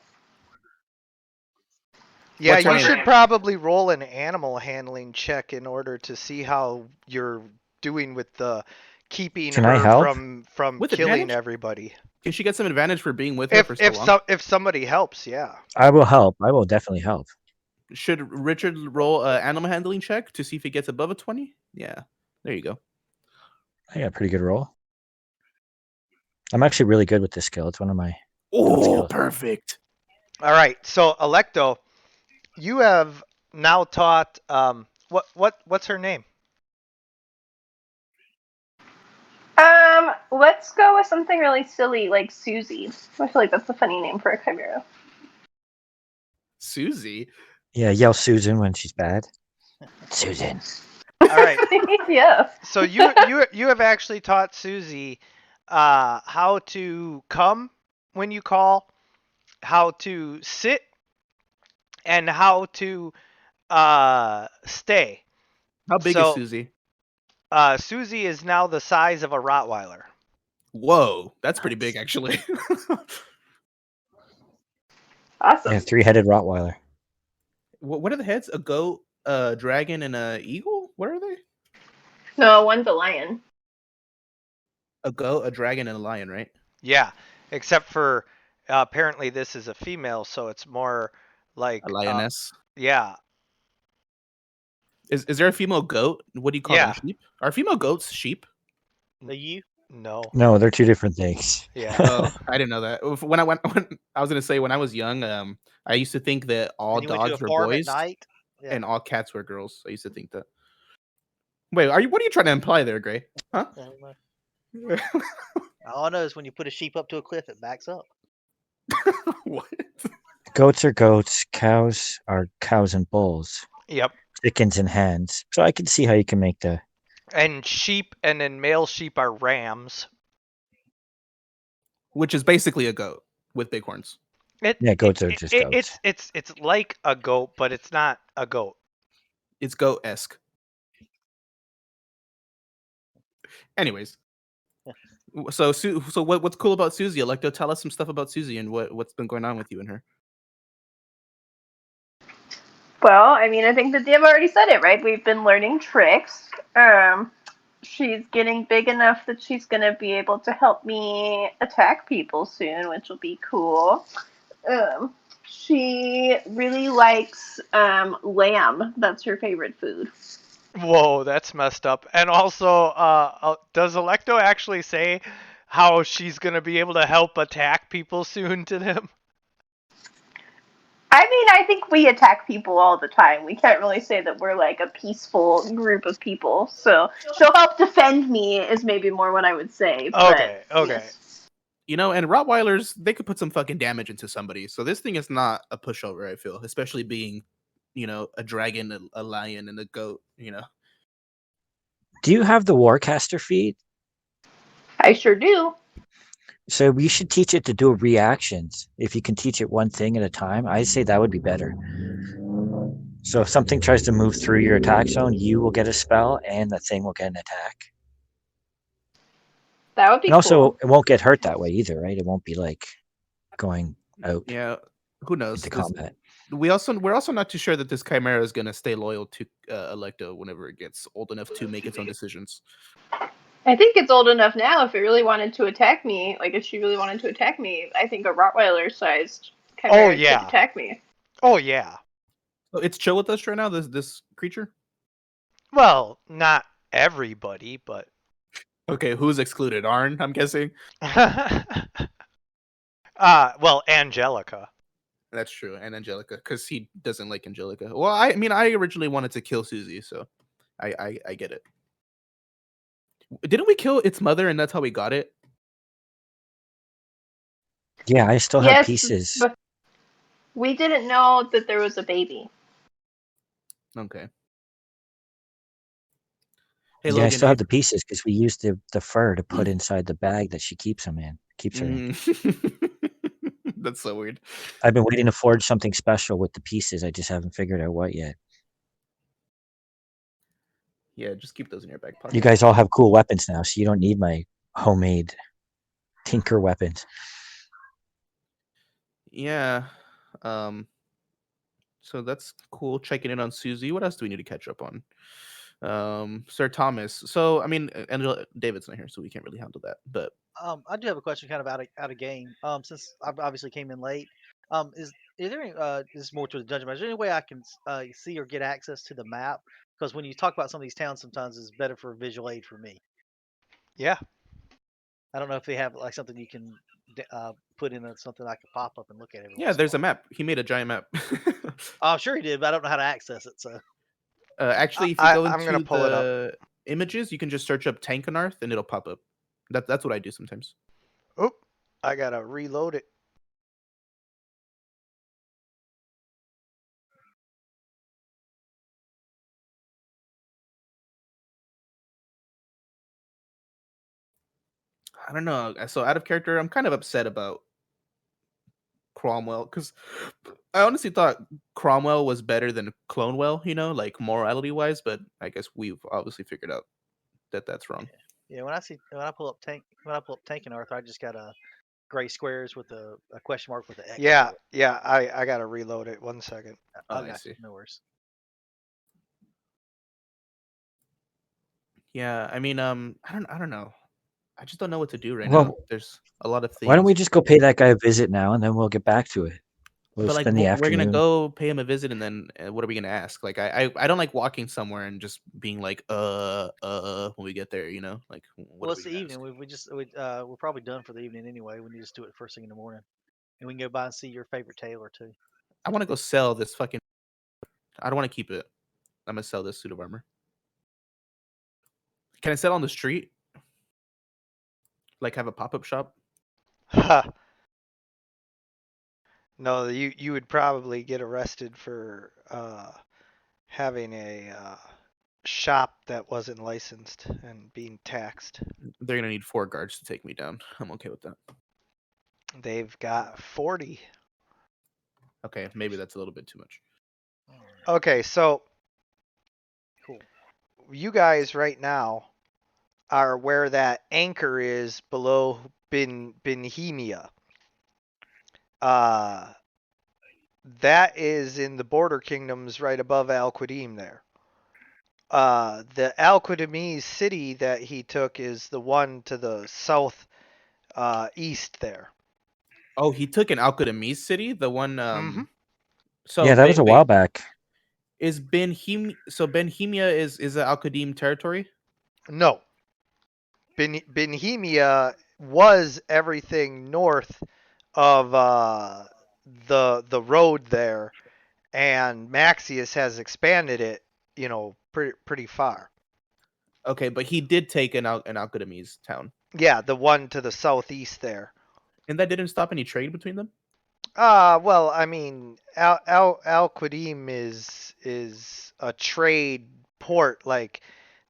B: Yeah,
C: What's her
B: you
C: name?
B: should probably roll an animal handling check in order to see how you're doing with the keeping
D: Can I
B: her
D: help?
B: from
C: With
B: killing
C: advantage?
B: everybody.
C: Can she get some advantage for being with her for so long?
B: If somebody helps, yeah.
D: I will help. I will definitely help.
C: Should Richard roll an animal handling check to see if he gets above a 20? Yeah, there you go.
D: I got a pretty good roll. I'm actually really good with this skill. It's one of my
C: Oh,
D: skills.
C: perfect.
B: All right, so Electo, you have now taught what's her name?
F: Let's go with something really silly like Susie. I feel like that's a funny name for a chimera.
C: Susie.
D: Yeah, yell Susan when she's bad. Susan.
B: All right.
F: Yeah.
B: So you have actually taught Susie how to come when you call, how to sit, and how to stay.
C: How big is Susie?
B: Susie is now the size of a Rottweiler.
C: Whoa, that's pretty big, actually.
F: Awesome.
D: Yeah, 3-headed Rottweiler.
C: What are the heads? A goat, a dragon, and a eagle? What are they?
F: No, one's a lion.
C: A goat, a dragon, and a lion, right?
B: Yeah, except for apparently this is a female, so it's more like
C: A lioness.
B: yeah.
C: Is there a female goat? What do you call
B: Yeah.
C: them? Sheep? Are female goats sheep?
E: The you?
B: No.
D: No, they're two different things.
B: Yeah.
C: Oh, I didn't know that. When I was gonna say when I was young, I used to think that all
E: When you went to a
C: dogs were
E: farm
C: boys
E: at night? Yeah.
C: and all cats were girls. I used to think that. Wait, what are you trying to imply there, Gray? Huh?
E: I don't know. All I know is when you put a sheep up to a cliff, it backs up.
C: What?
D: Goats are goats. Cows are cows and bulls.
B: Yep.
D: Chickens and hens. So I can see how you can make the.
B: And sheep, and then male sheep are rams.
C: Which is basically a goat with big horns.
D: Yeah, goats are just goats.
B: It's like a goat, but it's not a goat.
C: It's goat-esque. Anyways, so what's cool about Susie? Electo, tell us some stuff about Susie and what's been going on with you and her.
F: Well, I mean, I think the Div already said it, right? We've been learning tricks. She's getting big enough that she's going to be able to help me attack people soon, which will be cool. She really likes lamb. That's her favorite food.
B: Whoa, that's messed up. And also, does Electo actually say how she's gonna be able to help attack people soon to them?
F: I mean, I think we attack people all the time. We can't really say that we're like a peaceful group of people. So she'll help defend me is maybe more what I would say.
B: Okay.
F: Yes.
C: You know, and Rottweilers, they could put some fucking damage into somebody. So this thing is not a pushover, I feel, especially being, a dragon, a lion, and a goat,
D: Do you have the Warcaster feed?
F: I sure do.
D: So we should teach it to do reactions. If you can teach it one thing at a time, I say that would be better. So if something tries to move through your attack zone, you will get a spell and the thing will get an attack.
F: That would be
D: And also,
F: cool.
D: it won't get hurt that way either, right? It won't be like going out
C: Yeah, who knows?
D: into combat.
C: We're also not too sure that this chimera is going to stay loyal to Electo whenever it gets old enough to make its own decisions.
F: I think it's old enough now. If it really wanted to attack me, like if she really wanted to attack me, I think a Rottweiler-sized chimera could attack me.
B: Oh yeah.
C: So it's chill with us right now. This creature.
B: Well, not everybody, but
C: Okay, who's excluded? Arn, I'm guessing.
B: well, Angelica.
C: That's true, and Angelica, because he doesn't like Angelica. Well, I mean, I originally wanted to kill Susie, so I get it. Didn't we kill its mother, and that's how we got it?
D: Yeah, I still have pieces.
F: But we didn't know that there was a baby.
C: Okay.
D: Hey, yeah, Logan, I still have the pieces because we used the fur to put inside the bag that she keeps them in. Keeps her in.
C: That's so weird.
D: I've been waiting to forge something special with the pieces. I just haven't figured out what yet.
C: Yeah, just keep those in your back pocket.
D: You guys all have cool weapons now, so you don't need my homemade tinker weapons.
C: Yeah. Um. So that's cool. Checking in on Susie. What else do we need to catch up on? Sir Thomas. So I mean, Angela David's not here, so we can't really handle that. But
E: I do have a question, kind of out of game. Since I obviously came in late, is there any, this is more to the dungeon master? Is there any way I can see or get access to the map? Because when you talk about some of these towns, sometimes it's better for visual aid for me.
B: Yeah.
E: I don't know if they have like something you can put in something I can pop up and look at every
C: yeah,
E: once in a
C: there's a
E: while.
C: map. He made a giant map.
E: Oh, sure he did, but I don't know how to access it. So
C: Actually, if you go
B: I'm gonna
C: into
B: pull it up.
C: the images, you can just search up Tankanarth and it'll pop up. That's what I do sometimes.
B: Oop, I gotta reload it.
C: I don't know. So out of character, I'm kind of upset about Cromwell because I honestly thought Cromwell was better than Clonewell, like morality wise, but I guess we've obviously figured out that that's wrong.
E: yeah, when I pull up Tank and Arthur, I just got a gray squares with a question mark with an X.
B: Yeah, yeah. I gotta reload it. 1 second.
C: Oh,
E: I
C: I
E: got
C: see.
E: you. No worries.
C: Yeah, I mean, I don't know. I just don't know what to do right now.
D: Well,
C: There's a lot of
D: why don't we
C: things.
D: just go pay that guy a visit now, and then we'll get back to it. We'll
C: But like,
D: spend the
C: we're gonna
D: afternoon.
C: go pay him a visit, and then what are we gonna ask? Like, I don't like walking somewhere and just being like, when we get there, like, what
E: Well,
C: are
E: it's
C: we
E: the
C: gonna
E: evening.
C: ask?
E: We're probably done for the evening anyway. We need to do it first thing in the morning, and we can go by and see your favorite tailor too.
C: I want to go sell this fucking. I don't want to keep it. I'm gonna sell this suit of armor. Can I sell on the street? Like, have a pop up shop?
B: Ha. No, you would probably get arrested for having a shop that wasn't licensed and being taxed.
C: They're gonna need 4 guards to take me down. I'm okay with that.
B: They've got 40.
C: Okay, maybe that's a little bit too much.
B: Okay, so
E: Cool.
B: you guys right now are where that anchor is below Benhemia. That is in the border kingdoms right above Al Qadim there. The Al Qadimese city that he took is the one to the south east there.
C: Oh, he took an Al-Qadamese city, the one.
B: Mhm.
C: So
D: Yeah, that was a while back.
C: Is Benhemia is the Al-Qadim territory?
B: No. Benhemia was everything north of the road there, and Maxius has expanded it, pretty far.
C: Okay, but he did take an Al-Qadamese town,
B: Yeah, the one to the southeast there.
C: and that didn't stop any trade between them.
B: Well, I mean, Al Qadim is a trade port. Like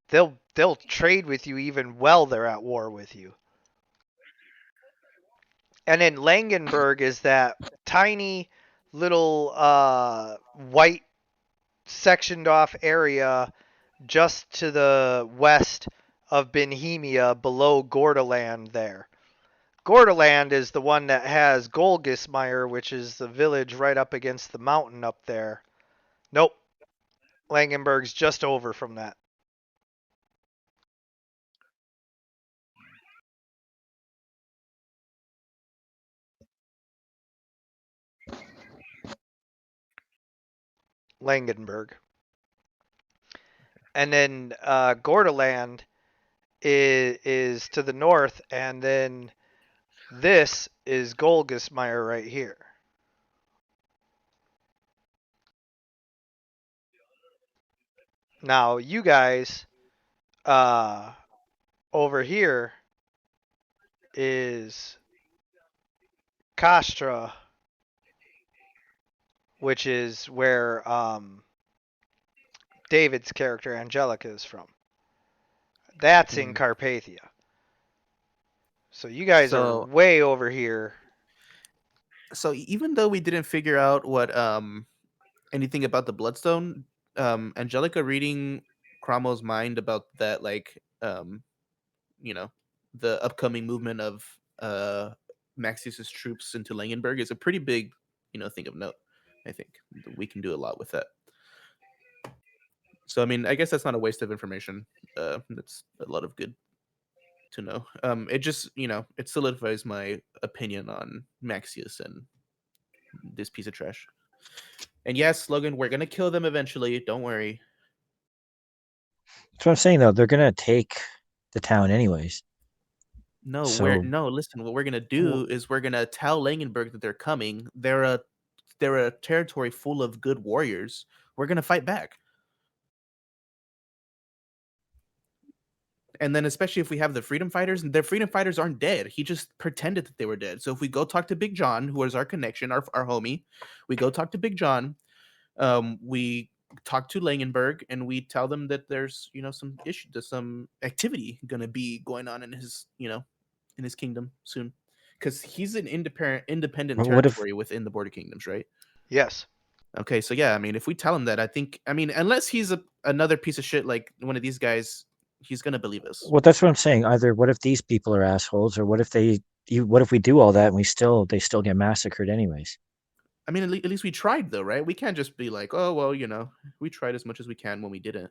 B: they'll trade with you even while they're at war with you. And then Langenberg is that tiny little white sectioned off area just to the west of Benhemia below Gordaland there. Gordaland is the one that has Golgismire, which is the village right up against the mountain up there. Nope. Langenberg's just over from that. Langenberg. And then Gordaland is to the north, and then this is Golgismire right here. Now, you guys over here is Kastra, which is where David's character Angelica is from. That's in Carpathia. So you guys are
C: So
B: way over here.
C: so even though we didn't figure out what anything about the Bloodstone, Angelica reading Cromwell's mind about that, like, you know, the upcoming movement of Maxius's troops into Langenberg is a pretty big, thing of note. I think we can do a lot with that. So I mean, I guess that's not a waste of information. That's a lot of good to know. It just it solidifies my opinion on Maxius and this piece of trash. And yes, Logan, we're gonna kill them eventually. Don't worry.
D: That's what I'm saying, though. They're gonna take the town anyways.
C: No,
D: So
C: listen. What we're gonna do is we're gonna tell Langenberg that they're coming. They're a territory full of good warriors. We're gonna fight back. And then especially if we have the freedom fighters, and their freedom fighters aren't dead. He just pretended that they were dead. So if we go talk to Big John, who is our connection, our homie, we go talk to Big John. We talk to Langenberg, and we tell them that there's some issue, there's some activity gonna be going on in his in his kingdom soon, because he's an independent
D: but what if
C: territory within the border kingdoms, right?
B: Yes.
C: Okay, so yeah, I mean, if we tell him that, I mean, unless he's another piece of shit like one of these guys, he's gonna believe us.
D: well, that's what I'm saying. Either what if these people are assholes, or what if what if we do all that and they still get massacred anyways?
C: I mean, at least we tried, though, right? We can't just be like, oh well, we tried as much as we can when we didn't.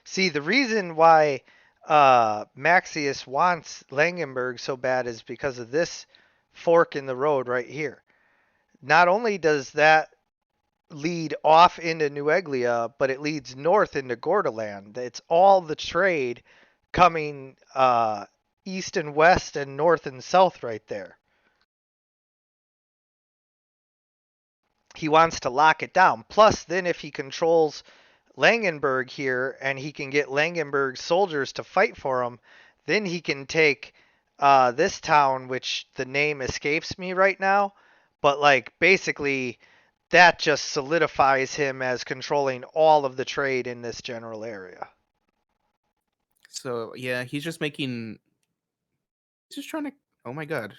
B: See, the reason why Maxius wants Langenberg so bad is because of this fork in the road right here. Not only does that lead off into New Eglia, but it leads north into Gordaland. It's all the trade coming east and west and north and south right there. He wants to lock it down. Plus, then if he controls Langenberg here and he can get Langenberg's soldiers to fight for him, then he can take this town, which the name escapes me right now, but like basically that just solidifies him as controlling all of the trade in this general area.
C: So yeah, he's just trying to. Oh my god,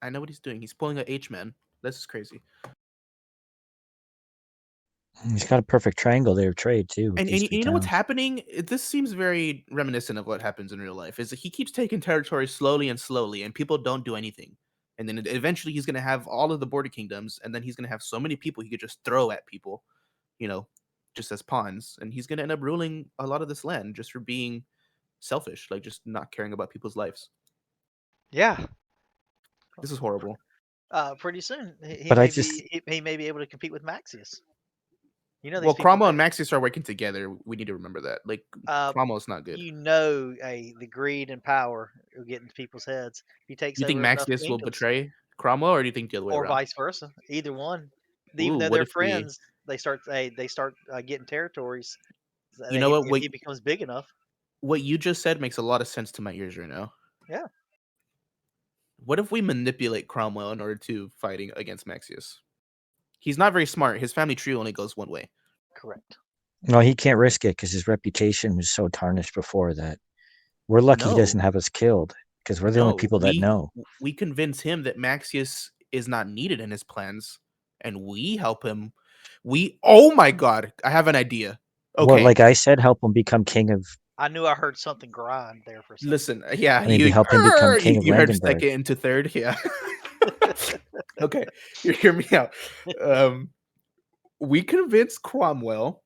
C: I know what he's doing. He's pulling a H-man. This is crazy.
D: He's got a perfect triangle there of trade too. With
C: And,
D: these
C: and
D: three
C: you know what's
D: towns.
C: happening? This seems very reminiscent of what happens in real life. Is that he keeps taking territory slowly and slowly, and people don't do anything. And then eventually he's going to have all of the border kingdoms, and then he's going to have so many people he could just throw at people, just as pawns. And he's going to end up ruling a lot of this land just for being selfish, like just not caring about people's lives.
B: Yeah.
C: This is horrible.
E: Pretty soon he
D: But I
E: may
D: just
E: he may be able to compete with Maxius. These
C: Well,
E: people.
C: Cromwell and Maxius are working together. We need to remember that. Like, Cromwell's not good.
E: The greed and power will get into people's heads. He takes
C: You think
E: over enough
C: Maxius will
E: kingdoms,
C: betray Cromwell, or do you think the other way
E: or
C: around?
E: vice versa. Either one.
C: Ooh,
E: Even though
C: what
E: they're
C: if we?
E: friends, they start getting territories.
C: You know what?
E: If he becomes big enough.
C: What you just said makes a lot of sense to my ears right now.
E: Yeah.
C: What if we manipulate Cromwell in order to fighting against Maxius? He's not very smart. His family tree only goes one way.
E: Correct.
D: no, he can't risk it because his reputation was so tarnished before that. We're lucky he doesn't
C: No,
D: have us killed because we're the only
C: no.
D: people that know.
C: We convince him that Maxius is not needed in his plans, and we help him. Oh my god! I have an idea.
D: Well,
C: Okay,
D: like I said, help him become king of.
E: I knew I heard something grind there for a second.
C: listen. Yeah,
D: I mean, help him become king of
C: you heard
D: Langenberg.
C: second into third. Yeah. Okay, you hear me out. We convinced Cromwell.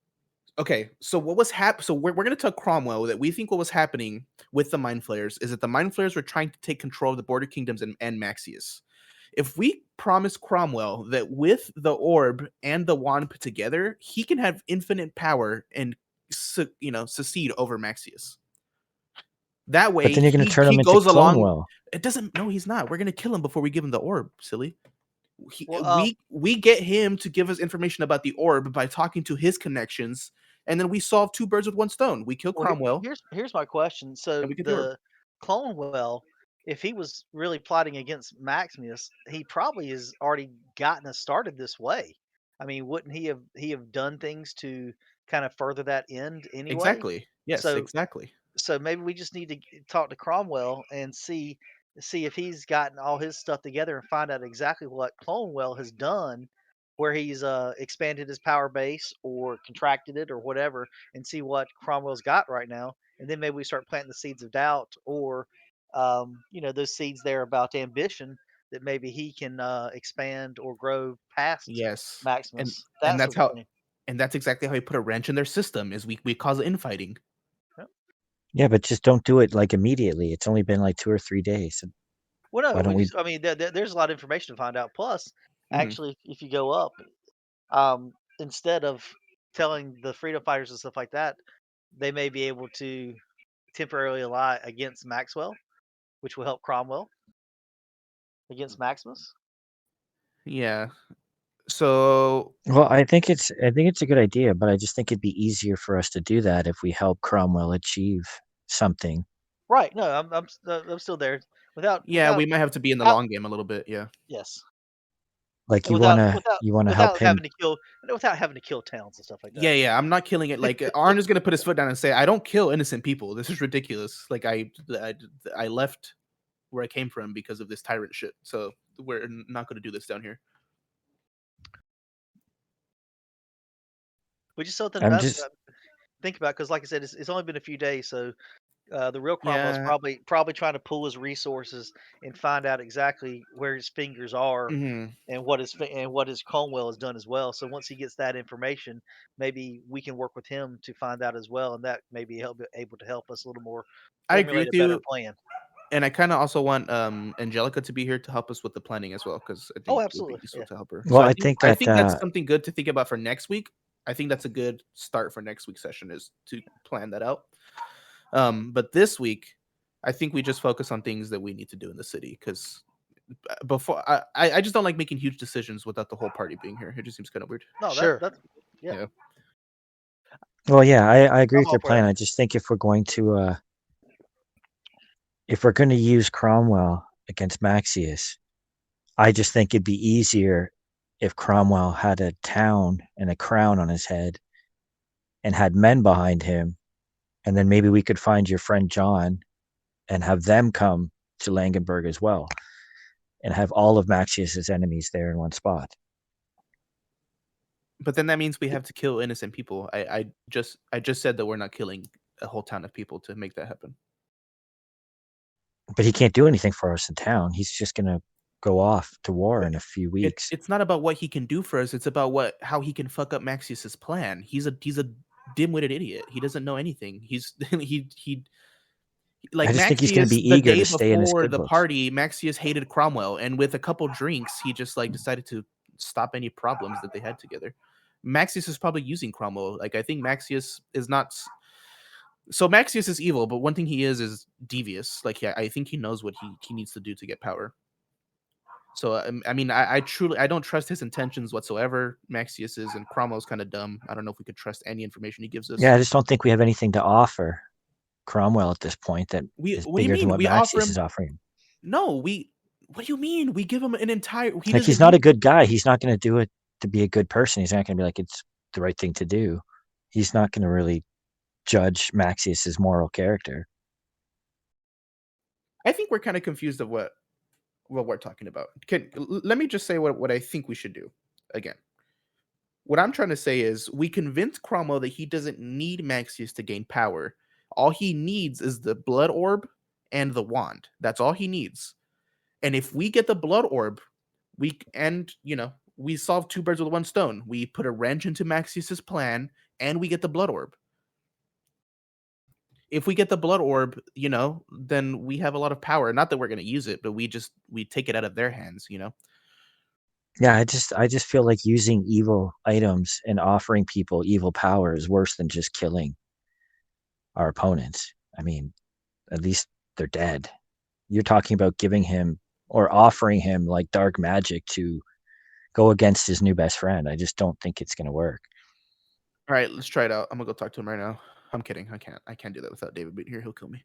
C: Okay, so what was So we're going to tell Cromwell that we think what was happening with the Mind Flayers is that the Mind Flayers were trying to take control of the border kingdoms and Maxius. If we promise Cromwell that with the orb and the wand put together, he can have infinite power and succeed over Maxius. That way,
D: But then you're going to turn him
C: he
D: into
C: goes along.
D: Clonewell.
C: It doesn't. No, he's not. We're going to kill him before we give him the orb. Silly. We get him to give us information about the orb by talking to his connections, and then we solve two birds with one stone. We kill Cromwell.
E: Here's my question. So
C: And we get the orb.
E: the Clonewell, if he was really plotting against Maximus, he probably has already gotten us started this way. I mean, wouldn't he have done things to kind of further that end anyway?
C: Exactly. Yes,
E: So
C: exactly.
E: so maybe we just need to talk to Cromwell and see if he's gotten all his stuff together and find out exactly what Clonewell has done where he's expanded his power base or contracted it or whatever, and see what Cromwell's got right now, and then maybe we start planting the seeds of doubt, or those seeds there about ambition that maybe he can expand or grow past
C: Yes, and
E: Maximus,
C: and
E: that
C: that's
E: sort of
C: how
E: thing.
C: and that's exactly how we put a wrench in their system. Is we cause infighting.
E: Yep.
D: Yeah, but just don't do it like immediately. It's only been like 2 or 3 days.
E: Well,
D: Why
E: no,
D: don't we?
E: I mean, there's a lot of information to find out. Plus,
C: Mhm.
E: actually, if you go up, instead of telling the freedom fighters and stuff like that, they may be able to temporarily ally against Maxwell, which will help Cromwell against Maximus.
C: Yeah. So
D: Well, I think it's a good idea, but I just think it'd be easier for us to do that if we help Cromwell achieve something.
E: Right? No, I'm still there. Without
C: yeah,
E: without
C: we might have to be in the
E: out,
C: long game a little bit. Yeah.
E: yes,
D: Like
E: and
D: you
E: without
D: wanna
E: without
D: you wanna help
E: without
D: him.
E: having to kill without having to kill towns and stuff like that.
C: Yeah, I'm not killing it. Like Arn is gonna put his foot down and say, "I don't kill innocent people. This is ridiculous. Like I left where I came from because of this tyrant shit. So we're not gonna do this down here."
E: Which is something
D: I'm
E: about
D: just
E: think about, because, like I said, it's only been a few days, so the real Cromwell's
C: Yeah.
E: probably trying to pool his resources and find out exactly where his fingers are,
C: hmm
E: and what his Cromwell has done as well. So once he gets that information, maybe we can work with him to find out as well, and that may be able to help us a little more
C: I agree
E: formulate
C: with
E: a better
C: you,
E: plan.
C: and I kind of also want Angelica to be here to help us with the planning as well, because I
E: Oh,
C: think it would be
E: absolutely,
C: useful
E: yeah.
C: to help her.
D: well,
C: So I
D: I
C: think
D: think
C: I
D: that
C: think that's something good to think about for next week. I think that's a good start for next week's session, is to plan that out. But this week, I think we just focus on things that we need to do in the city, because before I just don't like making huge decisions without the whole party being here. It just seems kind of weird.
E: No,
B: Sure.
E: that's yeah.
C: Yeah.
D: well, yeah, I agree
E: I'm
D: with
E: all
D: your
E: for that.
D: plan. I just think if we're going to use Cromwell against Maxius, I just think it'd be easier if Cromwell had a town and a crown on his head and had men behind him, and then maybe we could find your friend John and have them come to Langenberg as well, and have all of Maxius's enemies there in one spot.
C: But then that means we have to kill innocent people. I just said that we're not killing a whole town of people to make that happen.
D: But he can't do anything for us in town. He's just going to go off to war
C: But
D: in a few
C: it,
D: weeks.
C: it's not about what he can do for us. It's about how he can fuck up Maxius's plan. He's a dim-witted idiot. He doesn't know anything. He's he
D: I
C: like
D: just think he's going to
C: Maxius,
D: be
C: the
D: eager
C: day
D: to stay in his
C: before
D: good
C: the
D: books.
C: party, Maxius hated Cromwell, and with a couple drinks, he just like decided to stop any problems that they had together. Maxius is probably using Cromwell. Like I think Maxius is not. So Maxius is evil, but one thing he is devious. Like yeah, I think he knows what he needs to do to get power. So I mean, I truly I don't trust his intentions whatsoever. Maxius is, and Cromwell's kind of dumb. I don't know if we could trust any information he gives us.
D: Yeah, I just don't think we have anything to offer Cromwell at this point that
C: We
D: is
C: what do you
D: bigger than
C: mean?
D: what
C: We offer
D: Maxius
C: him
D: is offering.
C: no. What do you mean? We give him an entire. He
D: Like,
C: doesn't
D: he's not a
C: need.
D: good guy. He's not going to do it to be a good person. He's not going to be like, it's the right thing to do. He's not going to really judge Maxius's moral character.
C: I think we're kind of confused of what we're talking about. Let me just say what I think we should do again. What I'm trying to say is we convince Cromwell that he doesn't need Maxius to gain power. All he needs is the blood orb and the wand. That's all he needs. And if we get the blood orb, we solve two birds with one stone. We put a wrench into Maxius's plan, and we get the blood orb. If we get the blood orb, then we have a lot of power. Not that we're going to use it, but we take it out of their hands.
D: Yeah, I just feel like using evil items and offering people evil power is worse than just killing our opponents. I mean, at least they're dead. You're talking about giving him or offering him like dark magic to go against his new best friend. I just don't think it's going to work.
C: All right, let's try it out. I'm gonna go talk to him right now. I'm kidding. I can't do that without David being here. He'll kill me.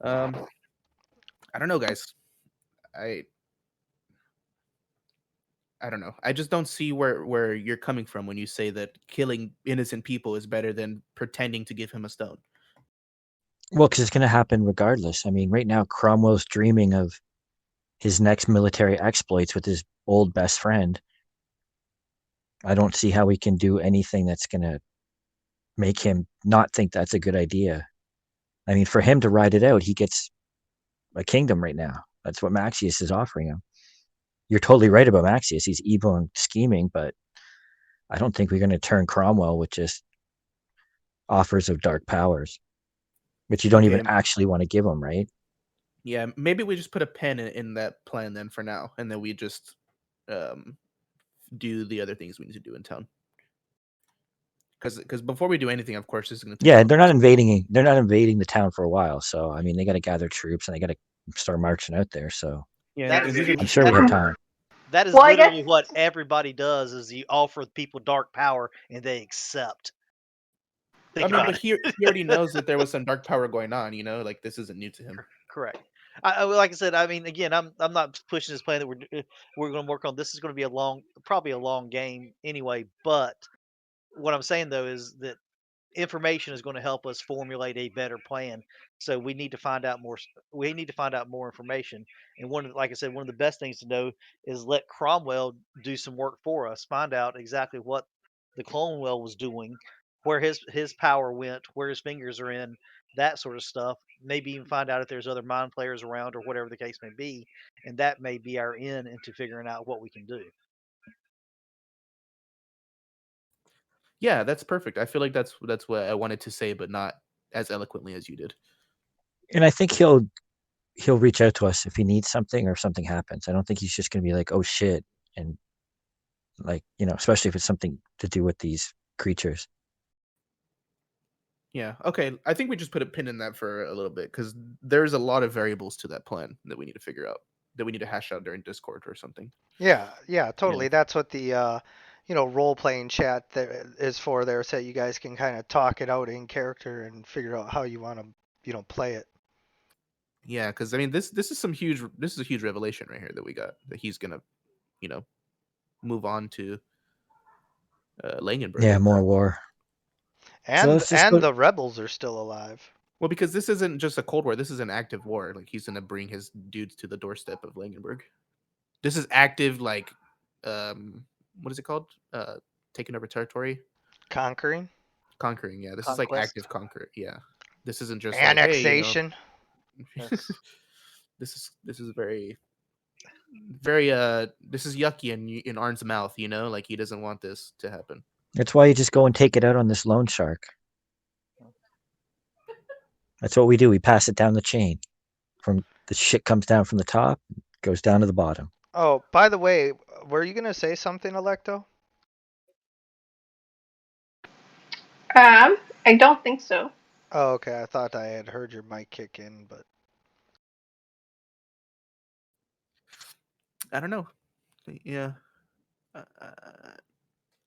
C: I don't know, guys. I don't know. I just don't see where you're coming from when you say that killing innocent people is better than pretending to give him a stone.
D: Well, because it's going to happen regardless. I mean, right now Cromwell's dreaming of his next military exploits with his old best friend. I don't see how we can do anything that's going to make him not think that's a good idea. I mean, for him to ride it out, he gets a kingdom right now. That's what Maxius is offering him. You're totally right about Maxius. He's evil and scheming, but I don't think we're going to turn Cromwell with just offers of dark powers, which you don't
C: Okay.
D: even actually want to give him, right?
C: Yeah, maybe we just put a pin in that plan then for now, and then we just do the other things we need to do in town. Because before we do anything, of course, this is going to take.
D: Yeah, they're not invading. They're not invading the town for a while. So I mean, they got to gather troops and they got to start marching out there. So
C: Yeah,
E: That
C: and
E: is-
C: these are
D: I'm sure we have time.
E: That is
F: Well, I
E: literally
F: guess-
E: what everybody does: is you offer people dark power and they accept. Think
C: I mean,
E: about
C: but
E: it.
C: he already knows that there was some dark power going on. You know, like this isn't new to him.
E: Correct. Like I said, I mean, again, I'm not pushing this plan that we're going to work on. This is going to be probably a long game anyway. But what I'm saying though is that information is going to help us formulate a better plan. So we need to find out more. We need to find out more information. And like I said, one of the best things to know is let Cromwell do some work for us. Find out exactly what the Clonewell was doing, where his power went, where his fingers are in, that sort of stuff. Maybe even find out if there's other mind players around or whatever the case may be, and that may be our in into figuring out what we can do.
C: Yeah, that's perfect. I feel like that's what I wanted to say, but not as eloquently as you did.
D: And I think he'll reach out to us if he needs something or if something happens. I don't think he's just going to be like, oh shit, and like especially if it's something to do with these creatures.
C: Yeah. Okay. I think we just put a pin in that for a little bit because there's a lot of variables to that plan that we need to figure out, that we need to hash out during Discord or something.
B: Yeah, totally. That's what the role playing chat there is for there, so you guys can kind of talk it out in character and figure out how you want to play it.
C: Yeah, because I mean, this is a huge revelation right here that we got, that he's gonna, move on to Langenberg.
D: Yeah, more war.
B: And
D: let's just put-
B: the rebels are still alive.
C: Well, because this isn't just a Cold War. This is an active war. Like he's gonna bring his dudes to the doorstep of Langenberg. This is active, like, what is it called? Taking over territory.
B: Conquering.
C: Yeah, this is like
E: Conquest.
C: active conquer. Yeah, this isn't just
B: Annexation.
C: Like, hey, this is very this is yucky in Arn's mouth. Like he doesn't want this to happen.
D: That's why you just go and take it out on this loan shark. That's what we do. We pass it down the chain. From the shit comes down from the top, goes down to the bottom.
B: Oh, by the way, were you gonna say something, Electo?
F: I don't think so.
B: Oh, okay. I thought I had heard your mic kick in, but
C: I don't know. Yeah,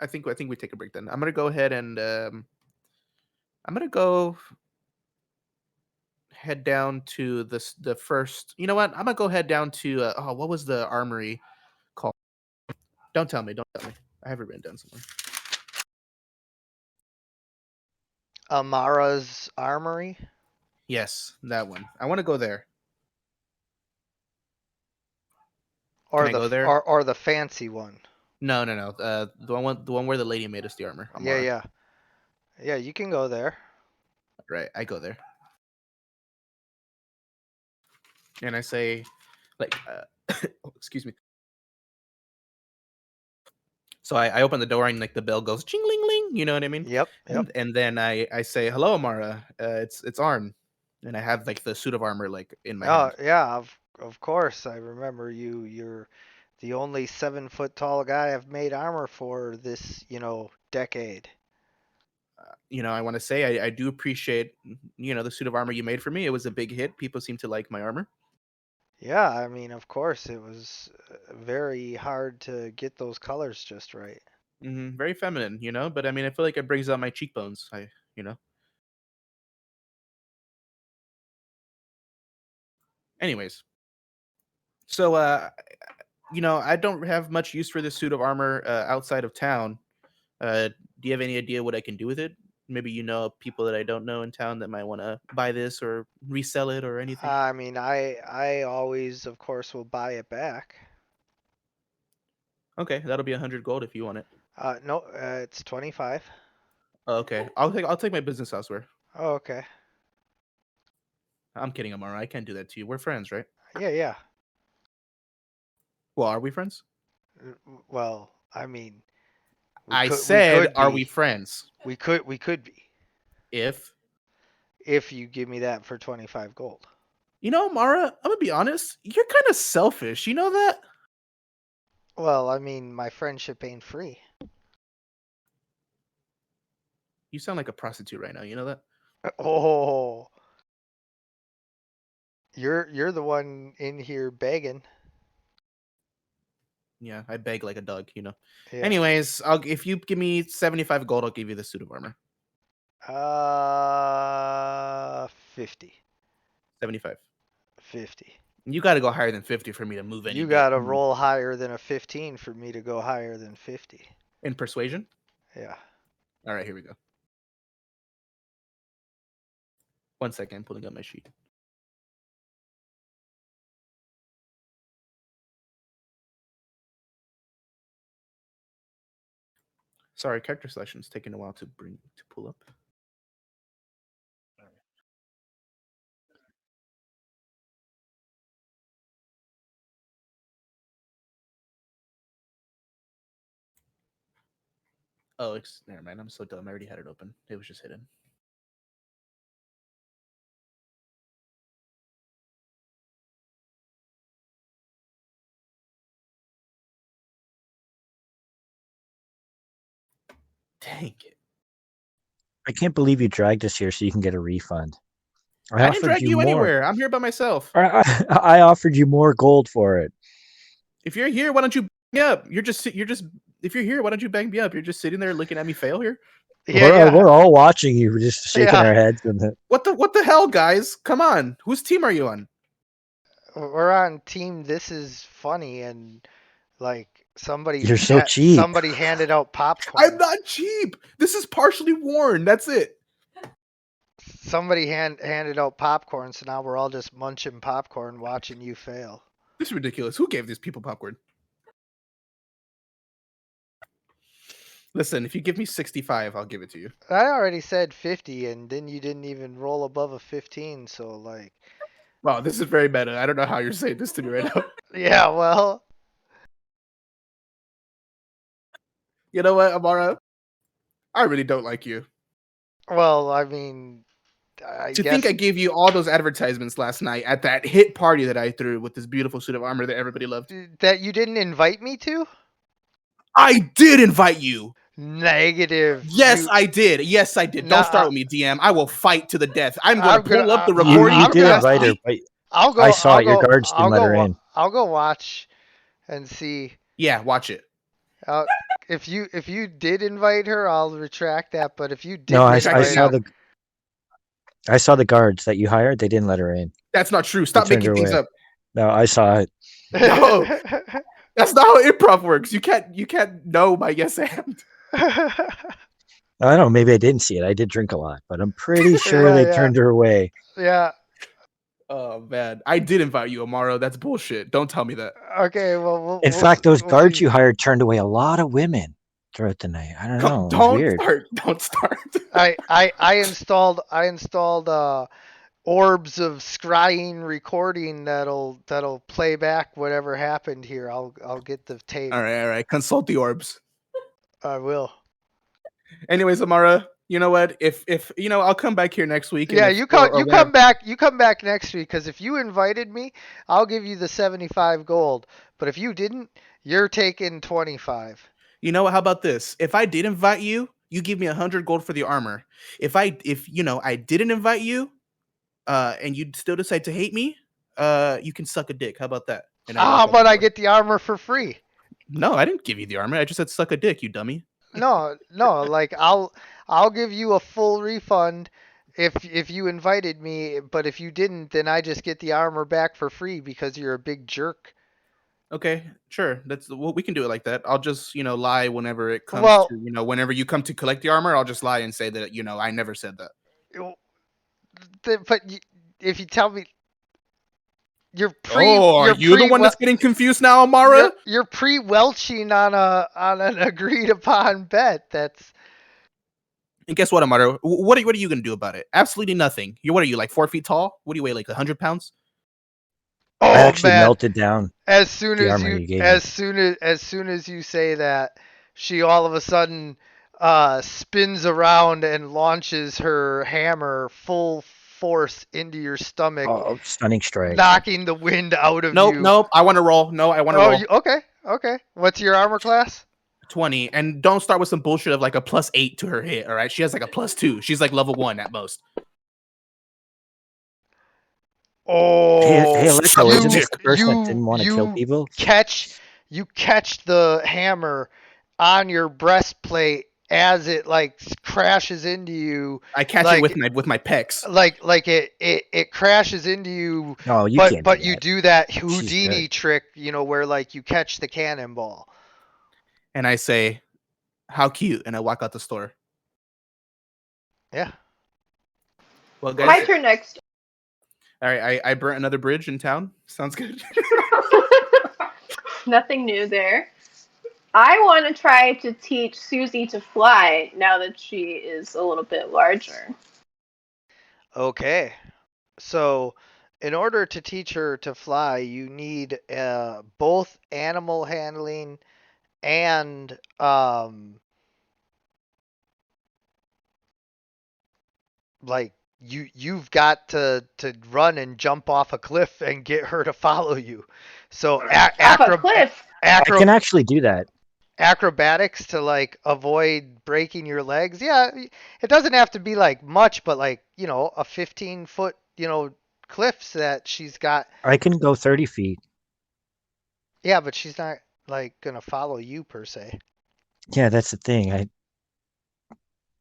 C: I think we take a break then. I'm gonna go ahead and I'm gonna go head down to the first. You know what? I'm gonna go head down to what was the armory called? Don't tell me. I have it written down somewhere.
B: Amara's Armory.
C: Yes, that one. I want to go there.
B: Or
C: Can I go there?
B: or the fancy one.
C: No. The one where the lady made us the armor. Amara.
B: Yeah, you can go there.
C: Right, I go there. And I say, like, excuse me. So I open the door and like the bell goes ching ling ling. You know what I mean?
B: Yep.
C: And then I say, hello, Amara. It's Arn. And I have like the suit of armor like in my hand.
B: Yeah, of course. I remember you. You're the only 7 foot tall guy I've made armor for this, decade.
C: I want to say I do appreciate, the suit of armor you made for me. It was a big hit. People seem to like my armor.
B: Yeah, I mean, of course, it was very hard to get those colors just right.
C: Very feminine, but I mean, I feel like it brings out my cheekbones. Anyways, so I don't have much use for this suit of armor outside of town. Do you have any idea what I can do with it? maybe you know people that I don't know in town that might want to buy this or resell it or anything.
B: I mean, I always, of course, will buy it back.
C: Okay, that'll be 100 gold if you want it.
B: No, it's 25.
C: Oh, okay, I'll take my business elsewhere.
B: Oh, okay.
C: I'm kidding, Amara. I can't do that to you. We're friends, right?
B: Yeah.
C: Well, are we friends?
B: Well, I mean,
C: I
B: we
C: said,
B: could
C: are
B: be.
C: we friends?
B: We could be
C: If
B: if you give me that for 25 gold.
C: you know, Amara, I'm gonna be honest. You're kind of selfish. You know that?
B: Well, I mean, my friendship ain't free.
C: You sound like a prostitute right now. You know that?
B: Oh, you're the one in here begging.
C: Yeah, I beg like a dog. You know.
B: Yeah.
C: Anyways, if you give me 75 gold, I'll give you the suit of armor.
B: 50.
C: 75.
B: 50.
C: You got to go higher than 50 for me to move any
B: You
C: bit.
B: gotta roll higher than a 15 for me to go higher than 50.
C: In persuasion.
B: Yeah.
C: All right, here we go. 1 second, I'm pulling up my sheet. Sorry, character selection's taking a while to pull up. Oh, never mind. I'm so dumb. I already had it open. It was just hidden. Dang it.
D: I can't believe you dragged us here so you can get a refund.
C: I didn't drag you anywhere. I'm here by myself.
D: I offered you more gold for it.
C: If you're here, why don't you bang me up? If you're here, why don't you bang me up? You're just sitting there looking at me fail here.
D: We're all watching you. We're just shaking our heads.
C: What the hell, guys? Come on. Whose team are you on?
B: We're on team This Is Funny, and like somebody
D: You're so cheap.
B: Somebody handed out popcorn.
C: I'm not cheap. This is partially worn. That's it.
B: Somebody handed out popcorn, so now we're all just munching popcorn watching you fail.
C: This is ridiculous. Who gave these people popcorn? Listen, if you give me 65, I'll give it to you.
B: I already said 50, and then you didn't even roll above a 15, so like...
C: Wow, this is very meta. I don't know how you're saying this to me right now.
B: Yeah, well...
C: You know what, Amara? I really don't like you.
B: Well, I mean...
C: To think I gave you all those advertisements last night at that hit party that I threw with this beautiful suit of armor that everybody loved.
B: That you didn't invite me to?
C: I did invite you.
B: Negative.
C: Yes, I did. Yes, I did. Don't start with me, DM. I will fight to the death. I'm going to pull up the recording.
D: You did invite her, but I saw it. Your guards didn't let her in.
B: I'll go watch and see.
C: Yeah, watch it.
B: If you did invite her, I'll retract that. But if you did,
D: no, I saw the guards that you hired. They didn't let her in.
C: That's not true. Stop making things up.
D: No, I saw it.
C: No, that's not how improv works. You can't know my yes and.
D: I don't know. Maybe I didn't see it. I did drink a lot, but I'm pretty sure they turned her away.
B: Yeah.
C: Oh man, I did invite you, Amaro. That's bullshit. Don't tell me that.
B: Okay, well.
D: In fact, those guards you hired turned away a lot of women throughout the night. I don't know.
C: Don't start.
B: I installed orbs of scrying recording that'll play back whatever happened here. I'll get the tape.
C: All right. Consult the orbs.
B: I will.
C: Anyways, Amara, you know what? If I'll come back here next week.
B: Yeah, you come back next week, because if you invited me, I'll give you the 75 gold. But if you didn't, you're taking 25.
C: You know what? How about this? If I did invite you, you give me 100 gold for the armor. If I didn't invite you, and you still decide to hate me, you can suck a dick. How about that?
B: How about I get the armor for free?
C: No, I didn't give you the armor. I just said suck a dick, you dummy.
B: No, like I'll give you a full refund if you invited me, but if you didn't, then I just get the armor back for free because you're a big jerk.
C: Okay, sure. That's well, we can do it like that. I'll just lie whenever it comes
B: Well,
C: to whenever you come to collect the armor. I'll just lie and say that I never said that.
B: but if you tell me you're
C: Oh, are
B: you're
C: you the one that's getting confused now, Amara?
B: you're pre-welching on an agreed upon bet. That's
C: And guess what, Amara? What are you gonna do about it? Absolutely nothing. What are you, like 4 feet tall? What do you weigh, like 100 pounds?
B: oh
D: I actually
B: man.
D: melted down
B: As soon
D: the
B: as
D: armor
B: you
D: you gave me.
B: as soon as you say that, she all of a sudden spins around and launches her hammer full force into your stomach,
D: Oh, stunning strike.
B: knocking the wind out of
C: Nope,
B: you.
C: nope. I want to roll. No, I want to
B: Oh,
C: roll.
B: okay. What's your armor class?
C: 20, and don't start with some bullshit of like a +8 to her hit. All right, she has like a +2. She's like level 1 at most.
B: Oh,
D: Hey Alexa, wasn't this the person that
B: you
D: didn't want to kill people?
B: catch the hammer on your breastplate as it like crashes into you.
C: I catch
B: like,
C: it with my pecs.
B: Like it crashes into you.
D: No, you
B: but
D: can't.
B: But
D: do
B: you
D: that.
B: do that
D: She's
B: Houdini
D: good.
B: trick, where like you catch the cannonball.
C: And I say, "How cute!" And I walk out the store.
B: Yeah.
C: Well, guys,
F: My turn next.
C: all right. I burnt another bridge in town. Sounds good.
F: Nothing new there. I want to try to teach Susie to fly now that she is a little bit larger.
B: Okay. So, in order to teach her to fly, you need both animal handling and like you've got to run and jump off a cliff and get her to follow you. So
F: Off a cliff.
D: I can actually do that.
B: Acrobatics to like avoid breaking your legs. Yeah, it doesn't have to be like much, but like a 15-foot cliffs that she's got.
D: I can go 30 feet.
B: Yeah, but she's not like gonna follow you per se.
D: Yeah, that's the thing. I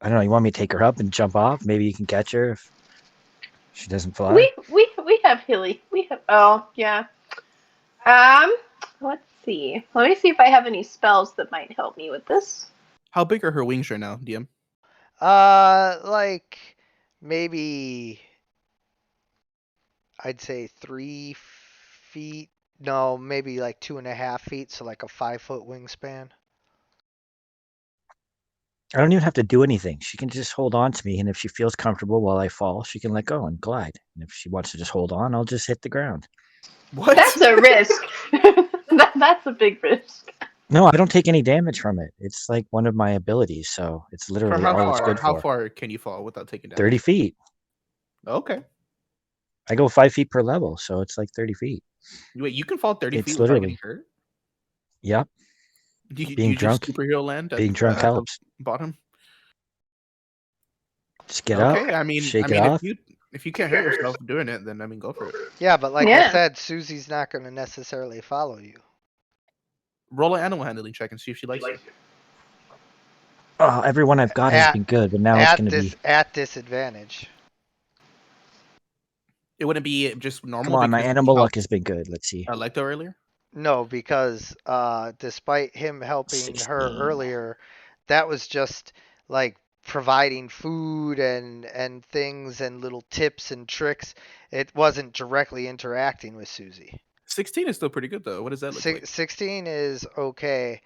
D: don't know. You want me to take her up and jump off? Maybe you can catch her if she doesn't fly.
F: We have Hilly. We have yeah. Let's see. Let me see if I have any spells that might help me with this.
C: How big are her wings right now, DM?
B: Like maybe I'd say 3 feet. No, maybe like 2.5 feet. So like a 5-foot wingspan.
D: I don't even have to do anything. She can just hold on to me, and if she feels comfortable while I fall, she can let go and glide. And if she wants to just hold on, I'll just hit the ground.
C: What?
F: That's a risk. That's a big risk.
D: No, I don't take any damage from it. It's like one of my abilities, so it's literally all it's good
C: How
D: for.
C: far can you fall without taking damage?
D: 30 feet.
C: Okay.
D: I go 5 feet per level, so it's like 30 feet.
C: Wait, you can fall 30
D: It's
C: feet without
D: literally-
C: getting hurt?
D: Yep.
C: Do you
D: Being drunk-
C: just superhero land?
D: Being drunk helps.
C: Bottom.
D: Just get up,
C: Okay, I mean,
D: shake it off.
C: if you can't hurt yourself doing it, then go for it.
B: Yeah, but like I
F: Yeah.
B: said, Susie's not going to necessarily follow you.
C: Roll an animal handling check and see if she likes it.
D: Oh, everyone I've got has been good, but now it's going to be.
B: At disadvantage.
C: It wouldn't be just normal.
D: Come on, my
C: because
D: animal
C: you
D: luck has been good. Let's see.
C: helped Alecto earlier.
B: No, because despite him helping her
D: 16.
B: earlier, that was just like providing food and things and little tips and tricks. It wasn't directly interacting with Susie.
C: 16 is still pretty good though. What does that look like?
B: 16 is okay,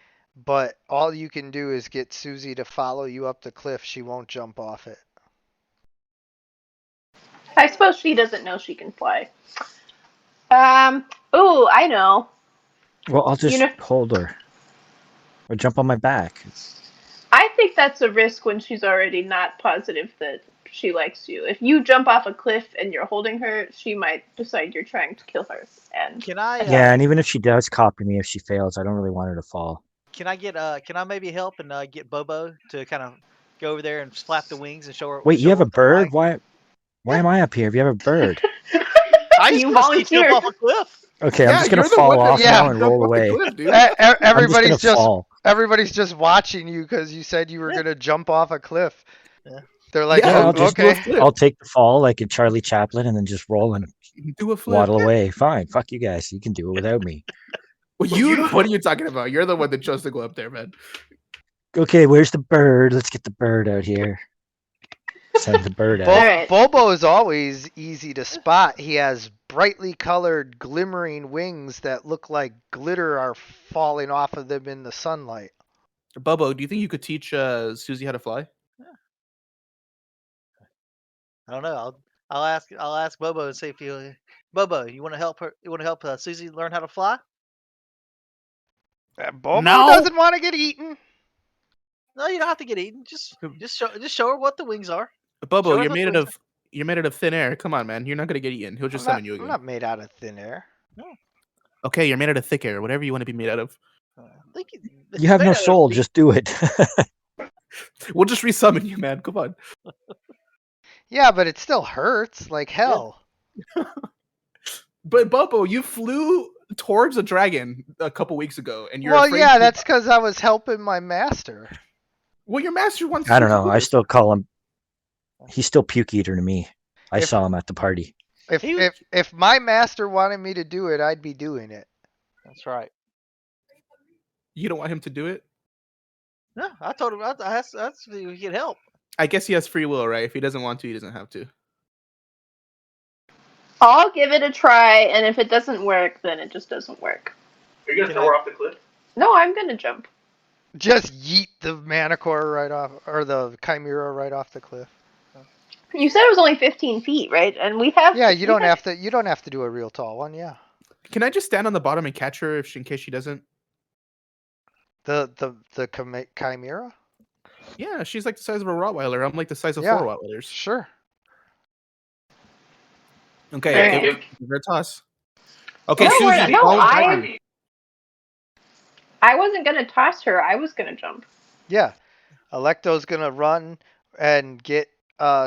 B: but all you can do is get Susie to follow you up the cliff. She won't jump off it.
F: I suppose she doesn't know she can fly. Ooh, I know.
D: Well, I'll just hold her. Or jump on my back.
F: I think that's a risk when she's already not positive that she likes you. If you jump off a cliff and you're holding her, she might decide you're trying to kill her. And
E: Can I?
D: Yeah, and even if she does copy me, if she fails, I don't really want her to fall.
E: Can I get? Can I maybe help and get Bobo to kind of go over there and flap the wings and show her?
D: Wait,
E: show
D: you have
E: her
D: a bird? Why am I up here if you have a bird?
E: I just
F: You
E: want to see you jump
F: volunteered.
E: off a cliff.
D: Okay, I'm just going to fall off now and roll away.
B: Everybody's just
D: fall.
B: everybody's just watching you because you said you were gonna jump off a cliff.
E: Yeah.
B: They're like,
C: Yeah,
B: oh,
C: I'll just
B: okay.
D: I'll take the fall like a Charlie Chaplin and then just roll and
C: Do a flip.
D: waddle away. Fine, fuck you guys. You can do it without me.
C: What are you talking about? You're the one that chose to go up there, man.
D: Okay, where's the bird? Let's get the bird out here. Send the bird out.
F: Alright.
B: Bobo is always easy to spot. He has brightly colored, glimmering wings that look like glitter are falling off of them in the sunlight.
C: Bubbo, do you think you could teach Susie how to fly?
E: I don't know. I'll ask Bobo and see if you Bobo, you want to help her? You want to help Susie learn how to fly?
B: Bobo
C: No.
B: doesn't want to get eaten.
E: No, you don't have to get eaten. Just show her what the wings are.
C: Bubbo,
E: Show us
C: you're
E: what
C: made
E: the
C: out of thin air. Come on, man. You're not gonna get eaten. He'll just summon you
B: I'm
C: again.
B: not made out of thin air.
C: Okay, you're made out of thick air. Whatever you want to be made out of.
D: You have no soul. Just do it.
C: We'll just resummon you, man. Come on.
B: Yeah, but it still hurts like hell.
C: But Bubbo, you flew towards a dragon a couple weeks ago, and you're
B: Well,
C: afraid
B: yeah,
C: to-
B: that's because I was helping my master.
C: Well, your master wants.
D: I don't
C: you to
D: know.
C: do
D: I
C: this.
D: still call him. He's still puke eater to me. I
B: If-
D: saw him at the party.
B: If my master wanted me to do it, I'd be doing it.
E: That's right.
C: You don't want him to do it.
E: No, I told him that's we can help.
C: I guess he has free will, right? If he doesn't want to, he doesn't have to.
F: I'll give it a try, and if it doesn't work, then it just doesn't work.
C: Are you gonna throw her off the cliff?
F: No, I'm gonna jump.
B: Just yeet the Manicore right off, or the Chimera right off the cliff.
F: You said it was only 15 feet, right? And we have.
B: Yeah, you don't have to. You don't have to do a real tall one. Yeah.
C: Can I just stand on the bottom and catch her in case she doesn't?
B: The Chimera.
C: Yeah, she's like the size of a Rottweiler. I'm like the size of
B: Yeah.
C: 4 Rottweilers.
B: Sure.
C: Okay,
F: Alright.
C: give her a toss. Okay,
F: No,
C: Susie.
F: no,
C: follow behind me.
F: I wasn't gonna toss her. I was gonna jump.
B: Yeah. Electo's gonna run and get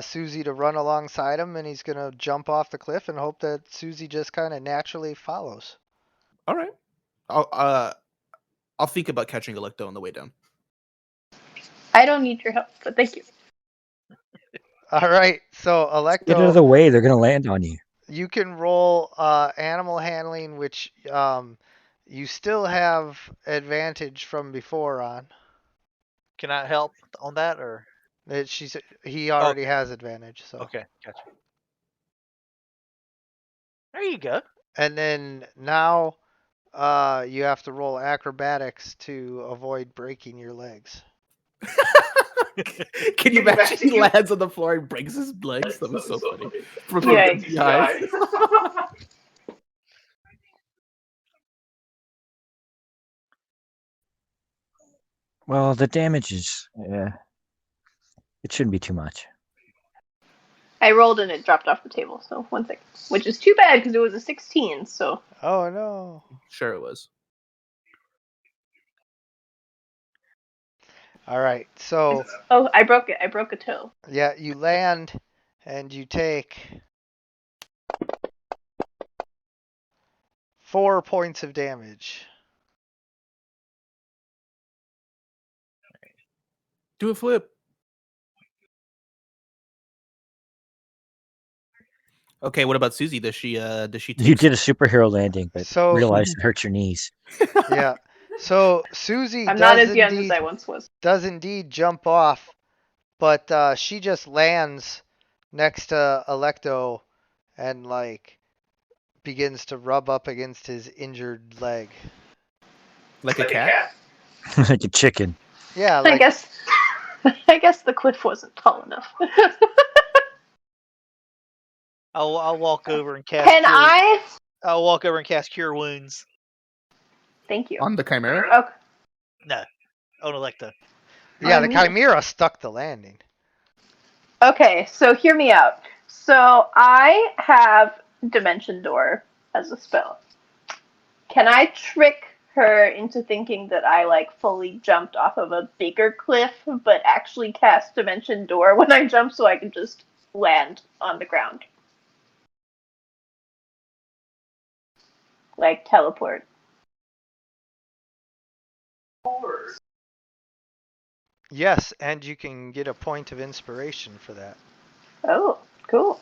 B: Susie to run alongside him, and he's gonna jump off the cliff and hope that Susie just kind of naturally follows.
C: All right. I'll think about catching Electo on the way down.
F: I don't need your help, but thank you.
B: All right. So
D: Get out of the
B: Electo,
D: way. They're gonna land on you.
B: you can roll animal handling, which you still have advantage from before on.
E: Can I help on that or?
B: He already has advantage. So.
E: Okay, gotcha. There you go.
B: And then now you have to roll acrobatics to avoid breaking your legs.
C: Can you imagine he lands on the floor and breaks his legs? That was so funny. From
F: Yikes.
C: the eyes.
D: Well, the damage is. It shouldn't be too much.
F: I rolled and it dropped off the table, so 1 second. Which is too bad because it was a 16, so.
B: Oh no.
C: Sure it was.
B: All right. So
F: Oh, I broke it. I broke a toe.
B: yeah, you land and you take 4 points of damage.
C: Do a flip. Okay, what about Susie? Does she take
D: You did a superhero landing, but
B: So-
D: realized it hurt your knees.
B: Yeah. So Susie
F: I'm not
B: does
F: as young
B: indeed,
F: as I once was.
B: does indeed jump off, but she just lands next to Electo and like begins to rub up against his injured leg.
C: like a cat?
D: Like a chicken.
B: Yeah,
F: I
B: like
F: guess the cliff wasn't tall enough.
E: I'll walk over and cast.
F: Can
E: cure,
F: I?
E: I'll walk over and cast Cure Wounds
F: Thank you.
C: On the Chimera?
F: Okay.
E: on Electa.
B: yeah, the
F: me.
B: Chimera stuck the landing.
F: Okay, so hear me out. So I have Dimension Door as a spell. Can I trick her into thinking that I like fully jumped off of a bigger cliff, but actually cast Dimension Door when I jump so I can just land on the ground? Like teleport.
B: Yes, and you can get a point of inspiration for that.
F: Oh, cool.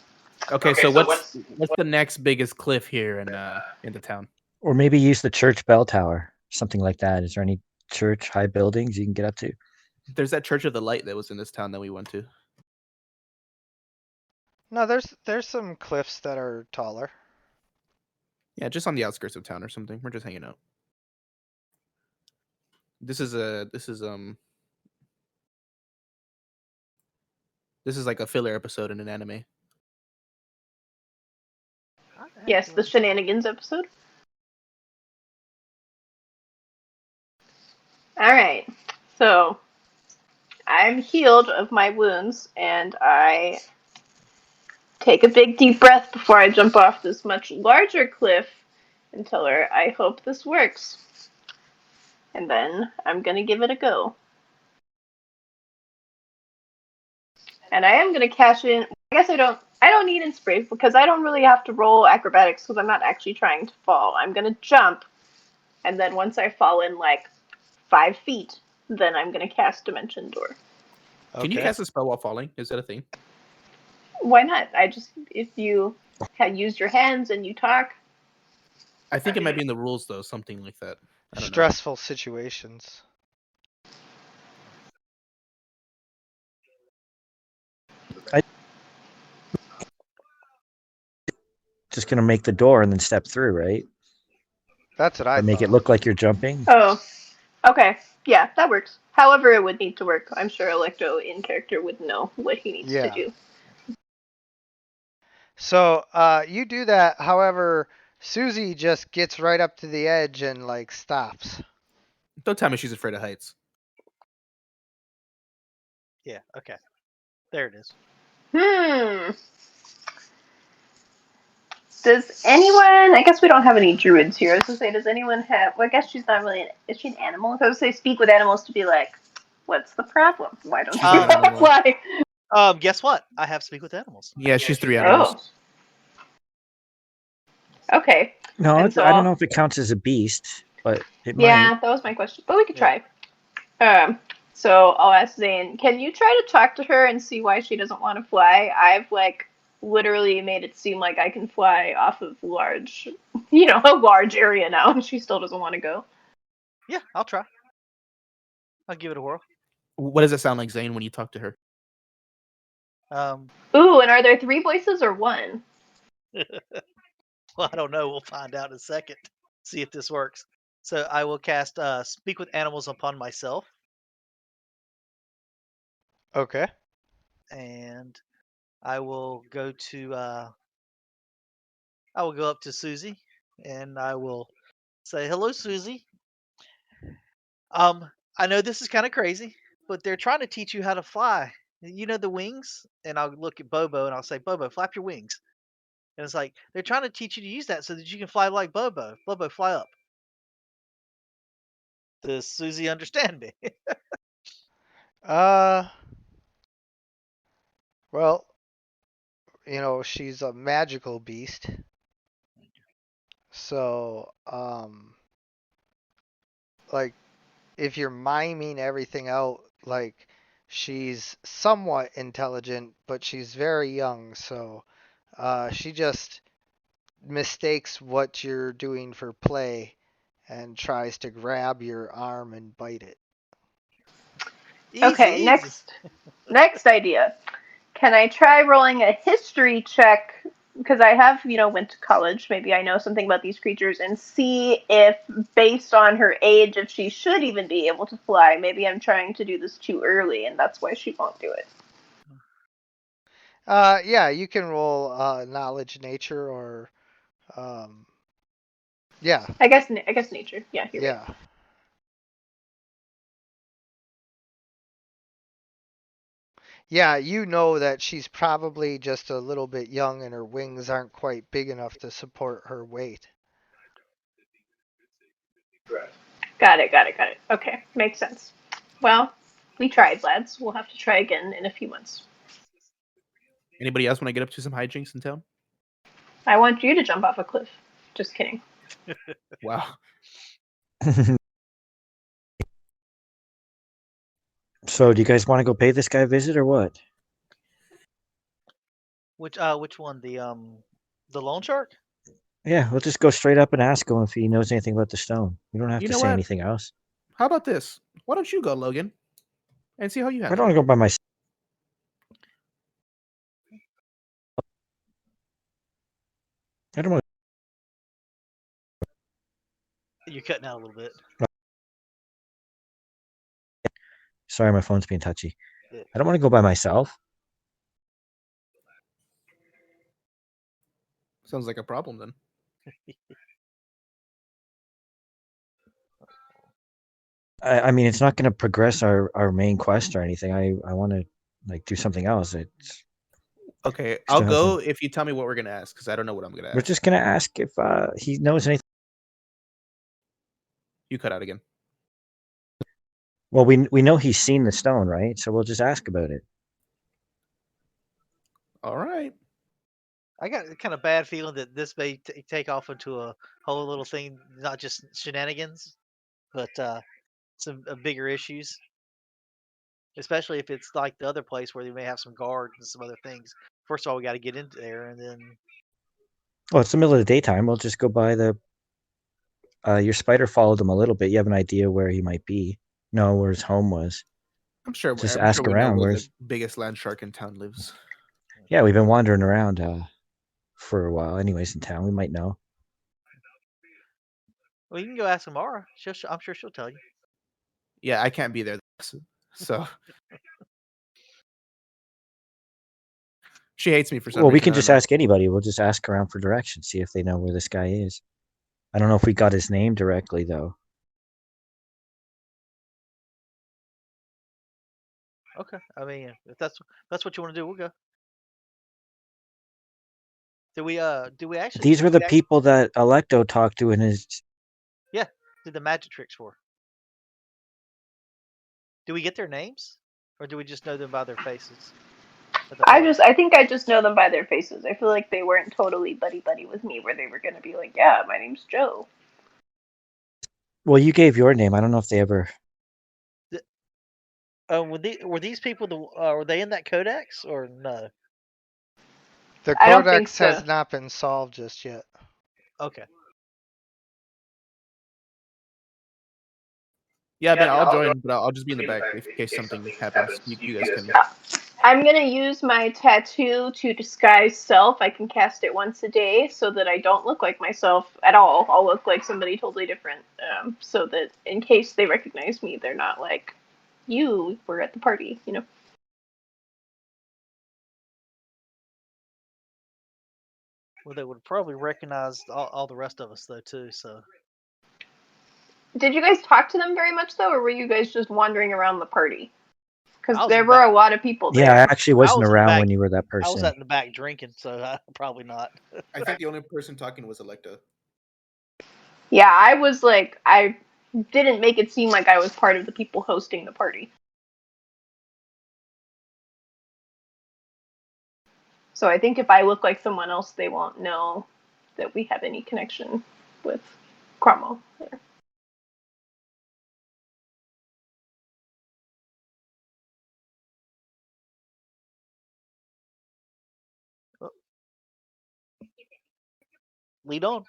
C: Okay, so what's the next biggest cliff here in the town?
D: Or maybe use the church bell tower, something like that. Is there any church high buildings you can get up to?
C: There's that Church of the Light that was in this town that we went to.
B: No, there's some cliffs that are taller.
C: Yeah, just on the outskirts of town or something. We're just hanging out. This is like a filler episode in an anime.
F: Yes, the shenanigans episode. Alright, so I'm healed of my wounds, and I take a big deep breath before I jump off this much larger cliff and tell her I hope this works. And then I'm gonna give it a go. And I am gonna cash in. I guess I don't need inspiration because I don't really have to roll acrobatics because I'm not actually trying to fall. I'm gonna jump, and then once I fall in like 5 feet, then I'm gonna cast Dimension Door.
C: Can you cast a spell while falling? Is that a thing?
F: Why not? If you had used your hands and you talk.
C: I think it might be in the rules though, something like that. I don't know.
B: Stressful situations.
D: Just gonna make the door and then step through, right?
B: That's what I
D: Or make
B: thought.
D: it look like you're jumping.
F: Oh, okay. Yeah, that works. However it would need to work. I'm sure Electro in character would know what he needs to do.
B: So you do that. However, Susie just gets right up to the edge and like stops.
C: Don't tell me she's afraid of heights.
E: Yeah. Okay. There it is.
F: Does anyone? I guess we don't have any druids here. I was gonna say, does anyone have? Well, I guess she's not really. Is she an animal? I was gonna say, speak with animals to be like, what's the problem? Why don't you
C: not an animal.
F: fly?
E: Guess what? I have Speak with Animals.
C: Yeah, she's 3 animals.
F: Oh. Okay.
D: No,
F: And so
D: I don't know if it counts as a beast, but it
F: Yeah,
D: might.
F: that was my question. But we could try. So I'll ask Zane, can you try to talk to her and see why she doesn't want to fly? I've literally made it seem like I can fly off of a large area now, and she still doesn't want to go.
E: Yeah, I'll try. I'll give it a whirl.
C: What does it sound like, Zane, when you talk to her?
F: Ooh, and are there 3 voices or 1?
E: Well, I don't know. We'll find out in a second. See if this works. So I will cast Speak with Animals upon myself.
B: Okay.
E: And I will go to I will go up to Susie and I will say, "Hello, Susie. I know this is kind of crazy, but they're trying to teach you how to fly. You know the wings?" And I'll look at Bobo and I'll say, "Bobo, flap your wings." And it's like they're trying to teach you to use that so that you can fly like Bobo. Bobo, fly up. Does Susie understand me?
B: Well, she's a magical beast. So, if you're miming everything out, she's somewhat intelligent, but she's very young, so she just mistakes what you're doing for play and tries to grab your arm and bite it.
F: Okay,
E: Easy.
F: next idea. Can I try rolling a history check? Because I have, went to college. Maybe I know something about these creatures, and see if, based on her age, if she should even be able to fly. Maybe I'm trying to do this too early, and that's why she won't do it.
B: Yeah, you can roll knowledge nature or yeah.
F: I guess nature. Yeah, you're
B: Yeah.
F: right.
B: Yeah, you know that she's probably just a little bit young and her wings aren't quite big enough to support her weight.
F: Got it. Okay, makes sense. Well, we tried, lads. We'll have to try again in a few months.
C: Anybody else want to get up to some hijinks in town?
F: I want you to jump off a cliff. Just kidding.
C: Wow.
D: So, do you guys want to go pay this guy a visit or what?
E: Which one? The loan shark?
D: Yeah, we'll just go straight up and ask him if he knows anything about the stone. We don't have
C: You
D: to
C: know
D: say
C: what?
D: anything else.
C: How about this? Why don't you go, Logan, and see how you
D: I
C: handle
D: don't want to go by myself. I don't want.
E: You're cutting out a little bit.
D: Sorry, my phone's being touchy.
E: Yeah.
D: I don't want to go by myself.
C: Sounds like a problem then.
D: I mean, it's not going to progress our main quest or anything. I want to like do something else. It's
C: Okay, I'll
D: still have
C: go
D: some.
C: if you tell me what we're gonna ask, because I don't know what I'm gonna
D: We're
C: ask.
D: just going to ask if he knows anything.
C: You cut out again.
D: Well, we know he's seen the stone, right? So we'll just ask about it.
C: All right.
E: I got a kind of bad feeling that this may take off into a whole little thing, not just shenanigans, but some bigger issues. Especially if it's like the other place where they may have some guards and some other things. First of all, we got to get into there, and then
D: Well, it's the middle of the daytime. We'll just go by the. Your spider followed him a little bit. You have an idea where he might be. No, where his home was.
C: I'm sure.
D: Just
C: I'm sure
D: ask
C: we know
D: around.
C: where the
D: Where's?
C: biggest land shark in town lives.
D: Yeah, we've been wandering around for a while, anyways, in town. We might know.
E: well, you can go ask Amara. I'm sure she'll tell you.
C: Yeah, I can't be there, so she hates me for some
D: Well, we
C: reason.
D: can
C: I don't
D: just
C: know.
D: ask anybody. We'll just ask around for directions, see if they know where this guy is. I don't know if we got his name directly though.
E: Okay, I mean, if that's what you want to do, we'll go. Do we actually
D: These were the people that Electo talked to in his.
E: did the magic tricks for? Do we get their names, or do we just know them by their faces? At the party?
F: I think I just know them by their faces. I feel like they weren't totally buddy buddy with me, where they were gonna be like, yeah, my name's Joe.
D: Well, you gave your name. I don't know if they ever.
E: Were these people were they in that codex or no?
B: The
F: I don't think
B: codex
F: so.
B: has not been solved just yet.
E: Okay.
C: Yeah, I mean, I'll join, but I'll just be in the back in case something happens. You guys can.
F: I'm gonna use my tattoo to disguise self. I can cast it once a day so that I don't look like myself at all. I'll look like somebody totally different. So that in case they recognize me, they're not like, you were at the party, you know.
E: Well, they would probably recognize all the rest of us though too. So
F: Did you guys talk to them very much though, or were you guys just wandering around the party?
E: I
F: Because
E: was
F: there
E: in the
F: were
E: back.
F: a lot of people
D: Yeah, I
F: there.
D: actually
E: I
D: wasn't
E: was in the
D: around
E: back.
D: when you were that
E: I was
D: person.
E: out in the back drinking, so probably not.
C: I think the only person talking was Electa.
F: Yeah, I was like, I didn't make it seem like I was part of the people hosting the party. So I think if I look like someone else, they won't know that we have any connection with Cromwell. There.
E: Lead on.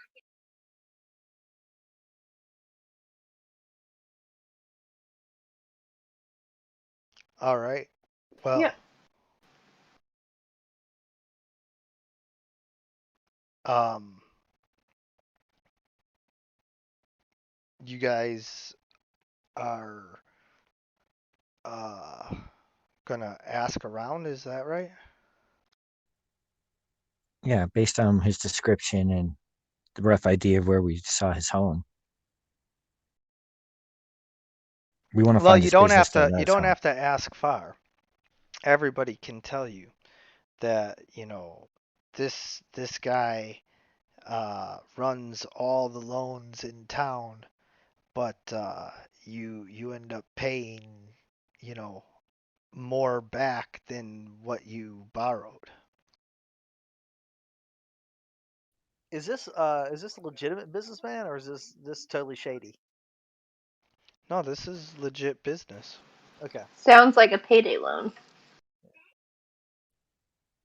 B: All right. Well,
F: Yeah.
B: um, you guys are gonna ask around, is that right?
D: Yeah, based on his description and the rough idea of where we saw his home. We want to
B: Well,
D: find his business though.
B: you
D: That's
B: don't
D: all.
B: have to ask far. Everybody can tell you that, this guy runs all the loans in town, but you end up paying, more back than what you borrowed.
E: Is this a legitimate businessman or is this totally shady?
B: No, this is legit business.
E: Okay.
F: Sounds like a payday loan.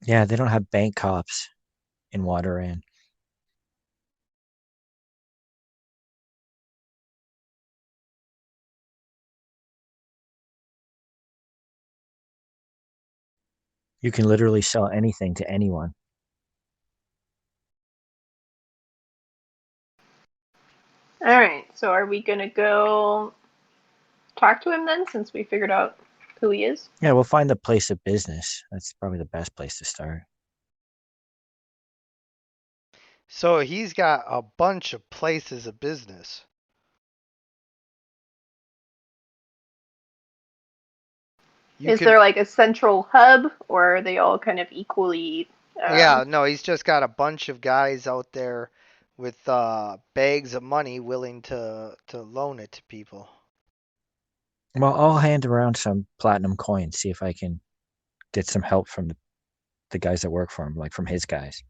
D: Yeah, they don't have bank cops in Water Inn. You can literally sell anything to anyone.
F: All right. So are we gonna go talk to him then, since we figured out who he is?
D: Yeah, we'll find the place of business. That's probably the best place to start.
B: So he's got a bunch of places of business.
F: Is there like a central hub, or are they all kind of equally?
B: Yeah, no, he's just got a bunch of guys out there with bags of money willing to loan it to people.
D: Well, I'll hand around some platinum coins, see if I can get some help from the guys that work for him, like from his guys.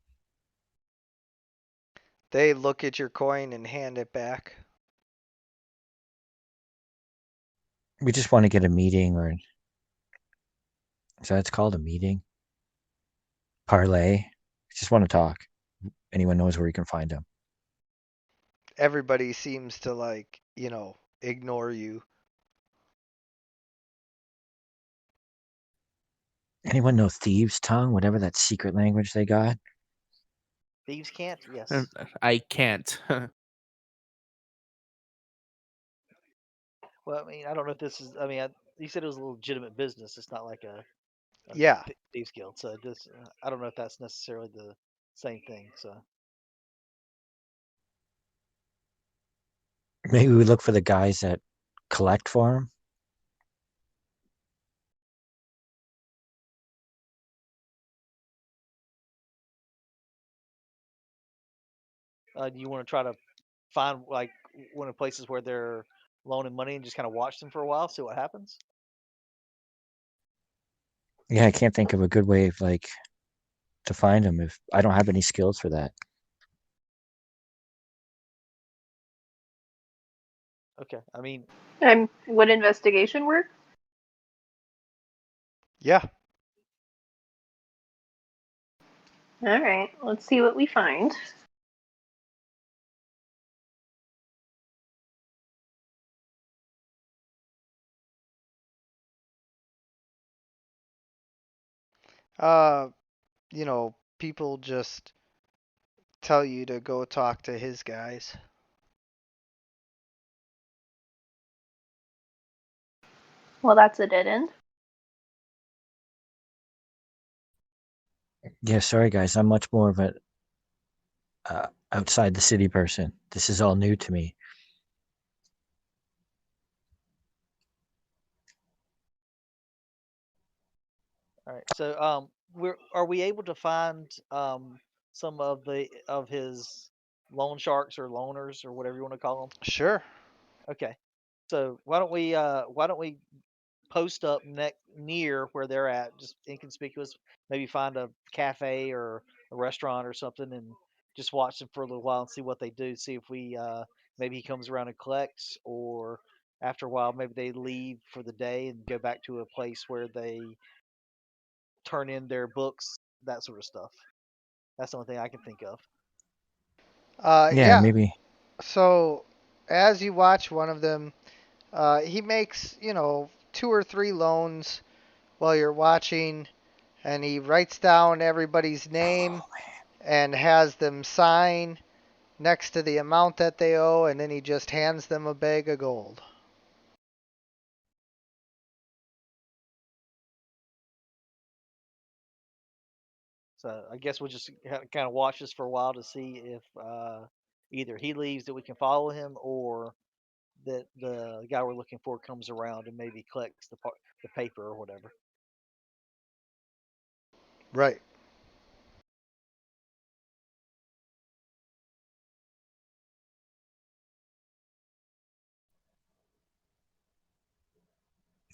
B: They look at your coin and hand it back.
D: We just want to get a meeting, or is that it's called, a meeting? Parlay. Just want to talk. Anyone knows where you can find him?
B: Everybody seems to ignore you.
D: Anyone know thieves' tongue, whatever that secret language they got?
E: Thieves can't. Yes.
C: I can't.
E: Well, I mean, I don't know if this is. I mean, you said it was a legitimate business. It's not like a
B: Yeah.
E: thieves guild. So this, I don't know if that's necessarily the same thing. So
D: Maybe we look for the guys that collect for him.
E: do you want to try to find like one of the places where they're loaning money and just kind of watch them for a while, see what happens?
D: Yeah, I can't think of a good way of to find him if I don't have any skills for that.
E: Okay. I mean,
F: And would investigation work?
B: Yeah.
F: All right. Let's see what we find.
B: People just tell you to go talk to his guys.
F: Well, that's a dead end.
D: Yeah, sorry guys, I'm much more of a outside the city person. This is all new to me.
E: all right. So are we able to find some of his loan sharks or loaners or whatever you want to call them?
B: Sure.
E: Okay. So why don't we post up near where they're at, just inconspicuous. Maybe find a cafe or a restaurant or something, and just watch them for a little while and see what they do. See if we maybe he comes around and collects, or after a while maybe they leave for the day and go back to a place where they turn in their books, that sort of stuff. That's the only thing I can think of.
D: Yeah,
B: Yeah.
D: maybe.
B: So as you watch one of them, he makes, 2 or 3 loans while you're watching, and he writes down everybody's name and has them sign next to the amount that they owe, and then he just hands them a bag of gold.
E: So I guess we'll just kind of watch this for a while to see if either he leaves that we can follow him, or that the guy we're looking for comes around and maybe collects the paper or whatever.
B: Right.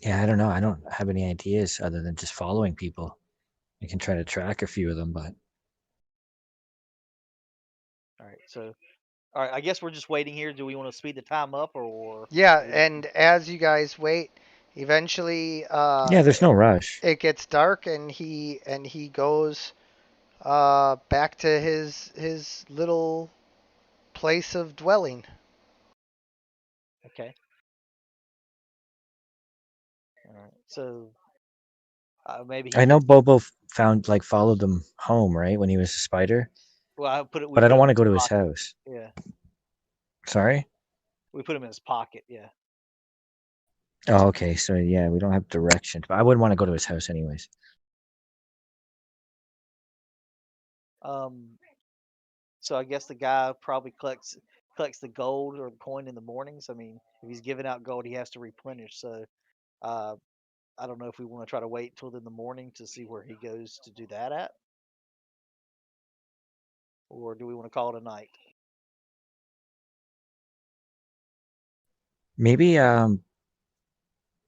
D: Yeah, I don't know. I don't have any ideas other than just following people. I can try to track a few of them, but
E: All right. So, all right. I guess we're just waiting here. Do we want to speed the time up, or
B: Yeah,
E: do we?
B: and as you guys wait, eventually
D: yeah, there's no rush.
B: it gets dark, and he goes back to his little place of dwelling.
E: Okay. All right. So Maybe he
D: I know
E: gets.
D: Bobo followed them home, right, when he was a spider.
E: Well, we
D: But I
E: put
D: don't
E: him
D: want
E: in
D: to go
E: his
D: to his
E: pocket.
D: house.
E: Yeah,
D: Sorry.
E: we put him in his pocket. Yeah.
D: Oh, okay. So yeah, we don't have directions, but I wouldn't want to go to his house anyways.
E: So I guess the guy probably collects the gold or the coin in the mornings. I mean, if he's giving out gold, he has to replenish. So uh, I don't know if we want to try to wait till in the morning to see where he goes to do that at, or do we want to call it a night?
D: Maybe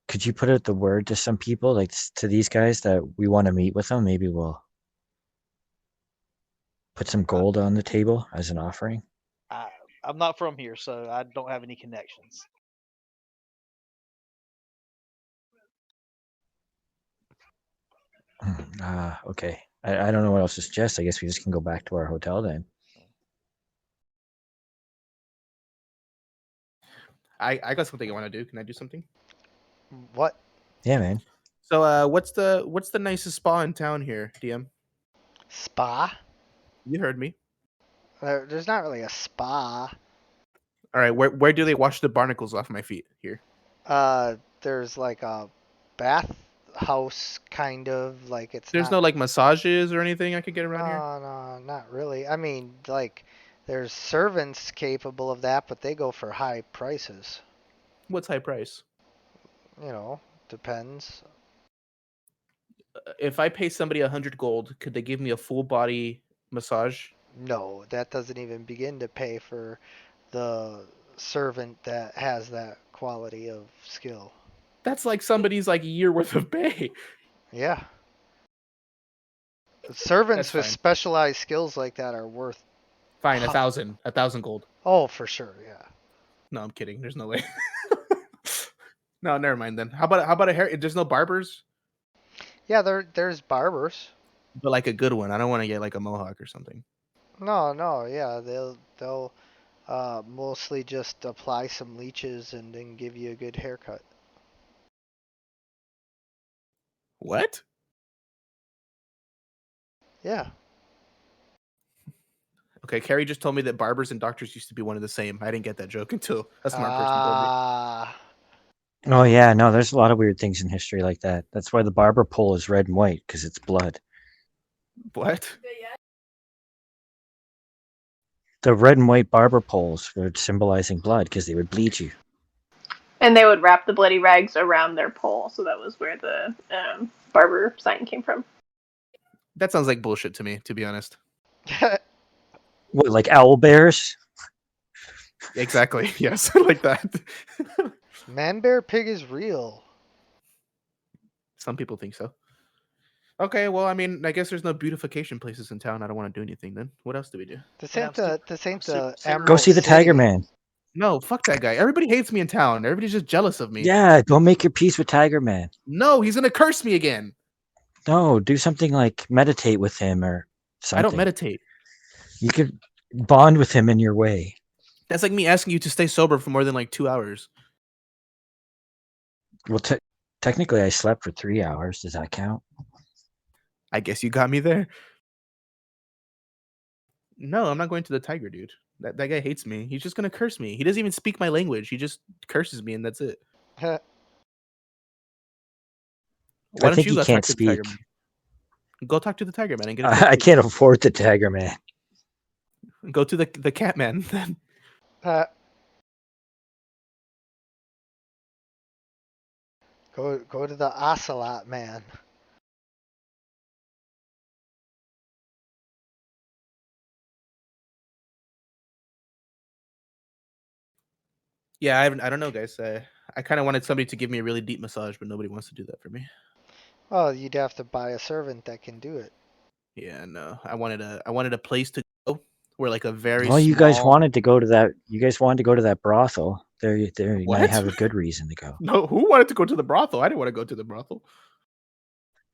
D: could you put out the word to some people, like to these guys, that we want to meet with them? Maybe we'll put some
E: I,
D: gold on the table as an offering.
E: I I'm not from here, so I don't have any connections.
D: Okay. I don't know what else to suggest. I guess we just can go back to our hotel then.
C: I got something I want to do. Can I do something?
B: What?
D: Yeah, man.
C: So what's the nicest spa in town here, DM?
B: Spa?
C: You heard me.
B: There's not really a spa.
C: All right, where do they wash the barnacles off my feet here?
B: There's like a bath house kind of, like it's
C: There's
B: not.
C: no like massages or anything I could get around here.
B: No, not really. I mean, like there's servants capable of that, but they go for high prices.
C: What's high price?
B: Depends.
C: If I pay somebody 100 gold, could they give me a full body massage?
B: No, that doesn't even begin to pay for the servant that has that quality of skill.
C: That's like somebody's like year worth of pay.
B: Yeah.
C: That's
B: Servants with
C: fine.
B: specialized skills like that are worth.
C: Fine, 1,000 gold.
B: Oh, for sure, yeah.
C: No, I'm kidding. There's no way. No, never mind then. How about a hair? There's no barbers,
B: Yeah, there's barbers.
C: but like a good one. I don't want to get like a mohawk or something.
B: No, yeah, they'll mostly just apply some leeches and then give you a good haircut.
C: What?
B: Yeah.
C: Okay, Carrie just told me that barbers and doctors used to be one of the same. I didn't get that joke until a smart person told me.
D: Oh yeah, no, there's a lot of weird things in history like that. That's why the barber pole is red and white, because it's blood.
C: What?
D: The red and white barber poles were symbolizing blood because they would bleed you.
F: And they would wrap the bloody rags around their pole, so that was where the barber sign came from.
C: That sounds like bullshit to me, to be honest.
D: What, like owl bears?
C: Exactly. Yes, like that.
B: Man Bear Pig is real.
C: Some people think so. Okay, well, I mean, I guess there's no beautification places in town. I don't want to do anything then. What else do we do?
B: This
E: Man,
B: ain't the
E: super
B: Emerald
D: Go see the
B: City.
D: Tiger Man.
C: No, fuck that guy. Everybody hates me in town. Everybody's just jealous of me.
D: Yeah, go make your peace with Tiger Man.
C: No, he's gonna curse me again.
D: No, do something like meditate with him or something.
C: I don't meditate.
D: You could bond with him in your way.
C: That's like me asking you to stay sober for more than like 2 hours.
D: Well, technically, I slept for 3 hours. Does that count?
C: I guess you got me there. No, I'm not going to the tiger, dude. That guy hates me. He's just gonna curse me. He doesn't even speak my language. He just curses me, and that's it. Why
D: I
C: don't
D: think
C: you
D: he
C: go
D: can't
C: talk to the tiger
D: speak.
C: man? Go talk to the tiger man and get.
D: I can't afford the Tiger Man.
C: Go to the cat man then.
B: Go to the Ocelot Man.
C: Yeah, I don't know, guys. I kind of wanted somebody to give me a really deep massage, but nobody wants to do that for me.
B: Well, you'd have to buy a servant that can do it.
C: Yeah, no. I wanted a place to go where like a very
D: Well, you
C: small...
D: guys wanted to go to that. You guys wanted to go to that brothel. There you
C: What?
D: might have a good reason to go.
C: No, who wanted to go to the brothel? I didn't want to go to the brothel.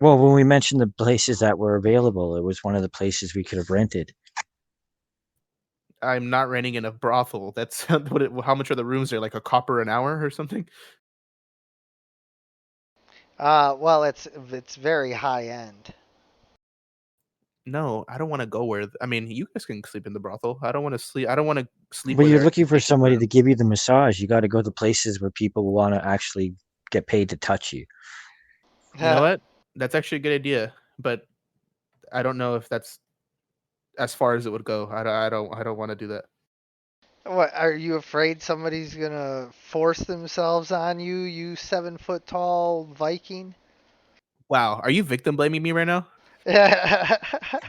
D: Well, when we mentioned the places that were available, it was one of the places we could have rented.
C: I'm not renting in a brothel. That's how much are the rooms there? Like a copper an hour or something?
B: Well, it's very high end.
C: No, I don't want to go where. I mean, you guys can sleep in the brothel. I don't want to sleep. I don't want to sleep.
D: Well,
C: with
D: you're
C: her.
D: looking for
C: Take your
D: somebody
C: room.
D: to give you the massage. You got to go to places where people want to actually get paid to touch you.
C: You know what? That's actually a good idea, but I don't know if that's as far as it would go. I don't want to do that.
B: What, are you afraid somebody's gonna force themselves on you, you 7 foot tall Viking?
C: Wow, are you victim blaming me right now?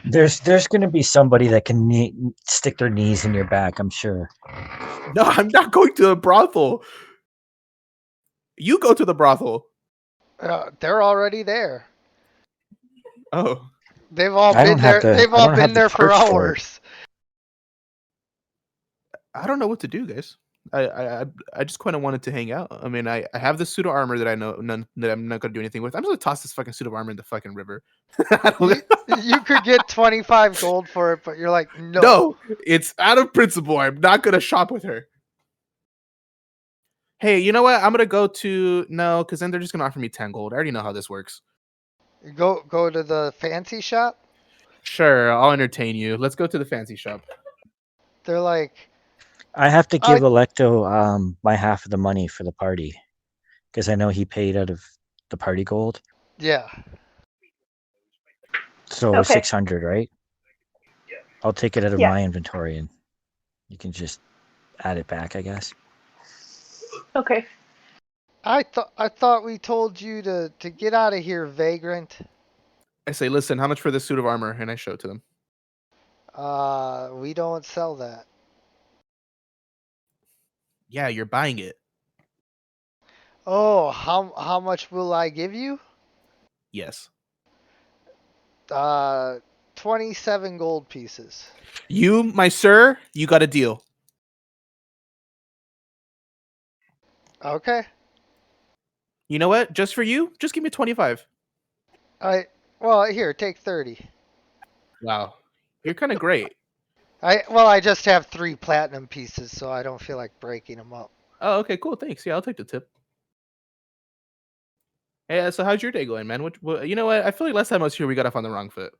D: There's going to be somebody that can stick their knees in your back. I'm sure.
C: No, I'm not going to the brothel. You go to the brothel.
B: They're already there.
C: Oh,
B: They've all
D: I don't
B: been
D: have
B: there.
D: the
B: They've
D: I
B: all
D: don't have
B: been
D: the
B: there for
D: parts for it.
B: hours.
C: I don't know what to do, guys. I just kind of wanted to hang out. I mean, I have this suit of armor that I know that I'm not gonna do anything with. I'm just gonna toss this fucking suit of armor in the fucking river. I don't-
B: You could get 25 gold for it, but you're like, no.
C: No, it's out of principle. I'm not gonna shop with her. Hey, you know what? I'm gonna go to no, because then they're just gonna offer me 10 gold. I already know how this works.
B: Go to the fancy shop.
C: Sure, I'll entertain you. Let's go to the fancy shop.
B: They're like,
D: I have to
B: I-
D: give Electo my half of the money for the party because I know he paid out of the party gold.
B: yeah.
D: So
F: Okay.
D: 600, right? I'll take it out of
F: Yeah.
D: my inventory and you can just add it back, I guess.
F: Okay.
B: I thought we told you to get out of here, vagrant.
C: I say, listen, how much for this suit of armor? And I show it to them.
B: We don't sell that.
C: Yeah, you're buying it.
B: Oh, how much will I give you?
C: Yes.
B: 27 gold pieces.
C: You, my sir, you got a deal.
B: Okay.
C: You know what? Just for you, just give me 25.
B: Well, here, take 30.
C: Wow. You're kind of great.
B: I just have 3 platinum pieces, so I don't feel like breaking them up.
C: Oh, okay, cool. Thanks. Yeah, I'll take the tip. Hey, so how's your day going, man? You know what? I feel like last time I was here, we got off on the wrong foot.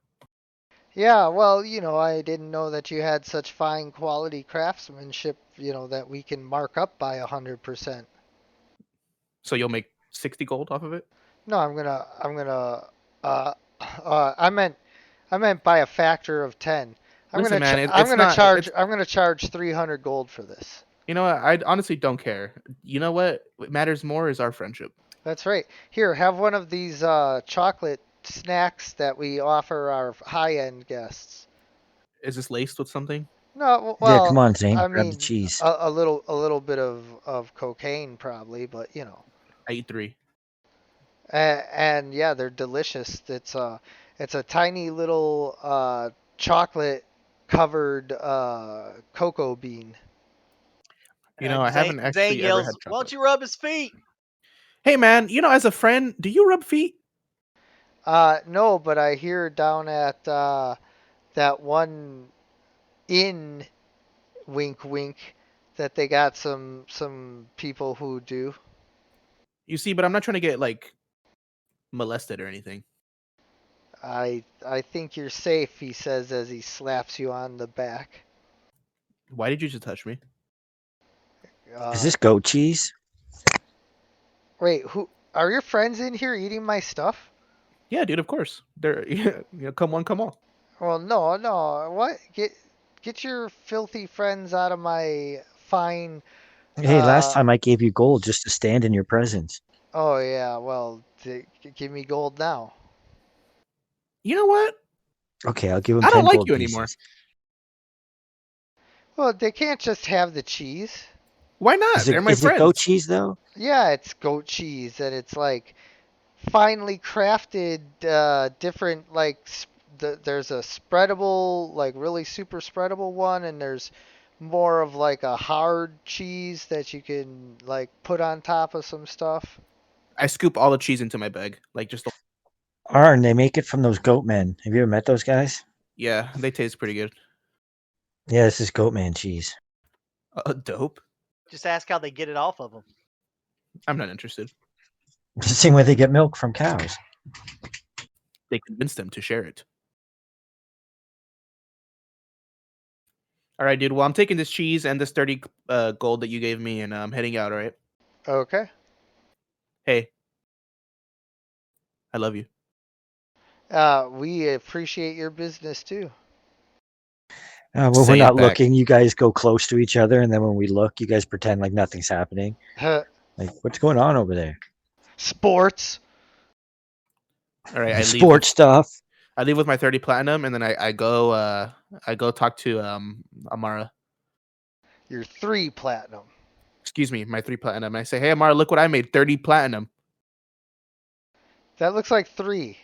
B: Yeah, well, I didn't know that you had such fine quality craftsmanship, that we can mark up by 100%.
C: So you'll make 60 gold off of it?
B: No, uh, I meant by a factor of 10.
C: Listen, man,
B: I'm
C: it's
B: gonna
C: not.
B: charge, I'm gonna charge 300 gold for this.
C: You know what? I honestly don't care. You know what? What matters more is our friendship.
B: That's right. Here, have one of these chocolate snacks that we offer our high-end guests.
C: Is this laced with something?
B: No,
D: Yeah, come
B: well,
D: on, Zane.
B: I
D: Grab the
B: mean,
D: cheese.
B: a little bit of cocaine probably, but
C: I eat 3.
B: and yeah, they're delicious. It's a tiny little chocolate covered cocoa bean.
C: You know, I haven't
E: Zane
C: actually ever
E: yells,
C: had
E: "Why don't
C: chocolate.
E: you rub his feet?"
C: Hey, man, as a friend, do you rub feet?
B: No, but I hear down at that one inn, wink wink, that they got some people who do.
C: You see, but I'm not trying to get like molested or anything.
B: I think you're safe, he says as he slaps you on the back.
C: Why did you just touch me?
D: Is this goat cheese?
B: Wait, who are your friends in here eating my stuff?
C: Yeah, dude, of course. They're come on, come on.
B: Well, no. What? Get your filthy friends out of my fine.
D: Hey, last time I gave you gold just to stand in your presence.
B: Oh yeah, well, give me gold now.
C: You know what?
D: Okay, I'll give him
C: I
D: 10
C: don't like
D: gold
C: you
D: pieces.
C: anymore.
B: Well, they can't just have the cheese.
C: Why not? They're my
D: Is
C: friends.
D: it goat cheese though?
B: Yeah, it's goat cheese, and it's like finely crafted, different there's a spreadable, like really super spreadable one, and there's more of like a hard cheese that you can like put on top of some stuff.
C: I scoop all the cheese into my bag, like just.
D: Arn, they make it from those goat men. Have you ever met those guys?
C: Yeah, they taste pretty good.
D: Yeah, this is goat man cheese.
C: Dope.
E: Just ask how they get it off of them.
C: I'm not interested.
D: It's the same way they get milk from cows.
C: They convinced them to share it. All right, dude. Well, I'm taking this cheese and this 30 gold that you gave me, and I'm heading out. All right.
B: Okay.
C: Hey, I love you.
B: We appreciate your business too.
D: When we're
C: Say it
D: not
C: back.
D: looking, you guys go close to each other, and then when we look, you guys pretend like nothing's happening. Like, what's going on over there?
B: Sports.
C: All right, I leave.
D: Sports stuff.
C: I leave with my 30 platinum, and then I go talk to Amara.
B: Your 3 platinum.
C: Excuse me, my 3 platinum. And I say, hey Amara, look what I made, 30 platinum.
B: That looks like 3.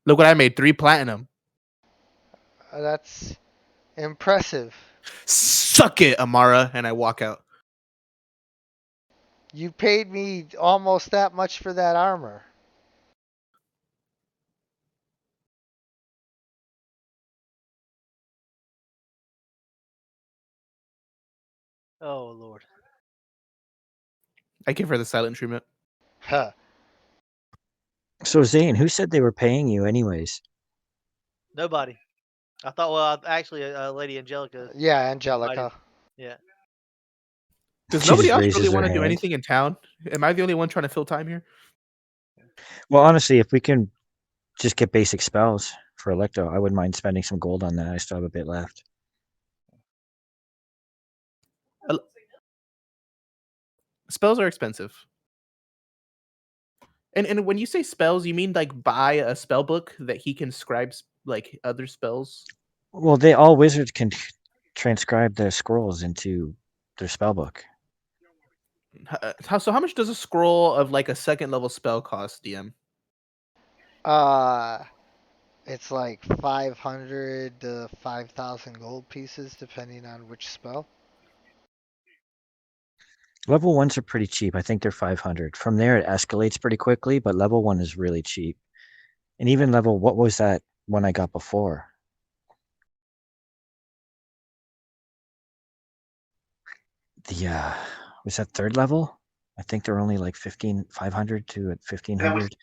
C: Look what I made, 3 platinum.
B: That's impressive.
C: Suck it, Amara. And I walk out.
B: You paid me almost that much for that armor.
E: Oh Lord.
C: I give her the silent treatment.
B: Huh.
D: So Zane, who said they were paying you anyways?
E: Nobody. I thought. Well, actually, Lady Angelica.
B: Yeah, Angelica.
E: Yeah.
C: Does
D: She
C: nobody
D: just
C: else
D: raises
C: really
D: her
C: want to do
D: hand.
C: anything in town? Am I the only one trying to fill time here?
D: Well, honestly, if we can just get basic spells for Electo, I wouldn't mind spending some gold on that. I still have a bit left.
C: Spells are expensive. And when you say spells, you mean like buy a spell book that he can scribe like other spells?
D: Well, all wizards can transcribe their scrolls into their spell book.
C: So how much does a scroll of like a 2nd level spell cost, DM?
B: It's like 500 to 5,000 gold pieces, depending on which spell.
D: Level 1s are pretty cheap. I think they're 500. From there, it escalates pretty quickly, but level 1 is really cheap. And even what was that one I got before? Was that 3rd level? I think they're only like 500 to 1,500.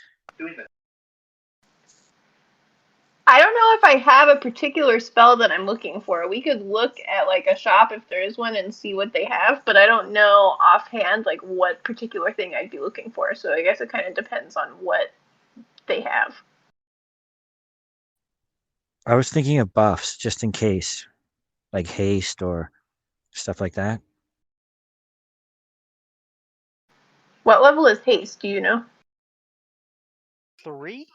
F: I don't know if I have a particular spell that I'm looking for. We could look at like a shop if there is one and see what they have, but I don't know offhand like what particular thing I'd be looking for. So I guess it kind of depends on what they have.
D: I was thinking of buffs just in case, like haste or stuff like that.
F: What level is haste? Do you know?
E: 3.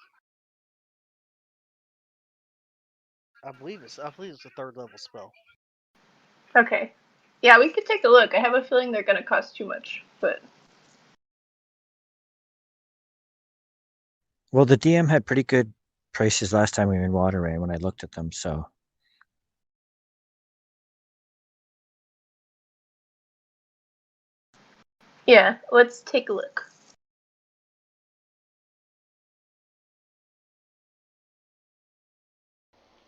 E: I believe it's a 3rd level spell.
F: Okay. Yeah, we could take a look. I have a feeling they're going to cost too much, but
D: Well, the DM had pretty good prices last time we were in Waterway when I looked at them, so.
F: yeah, let's take a look.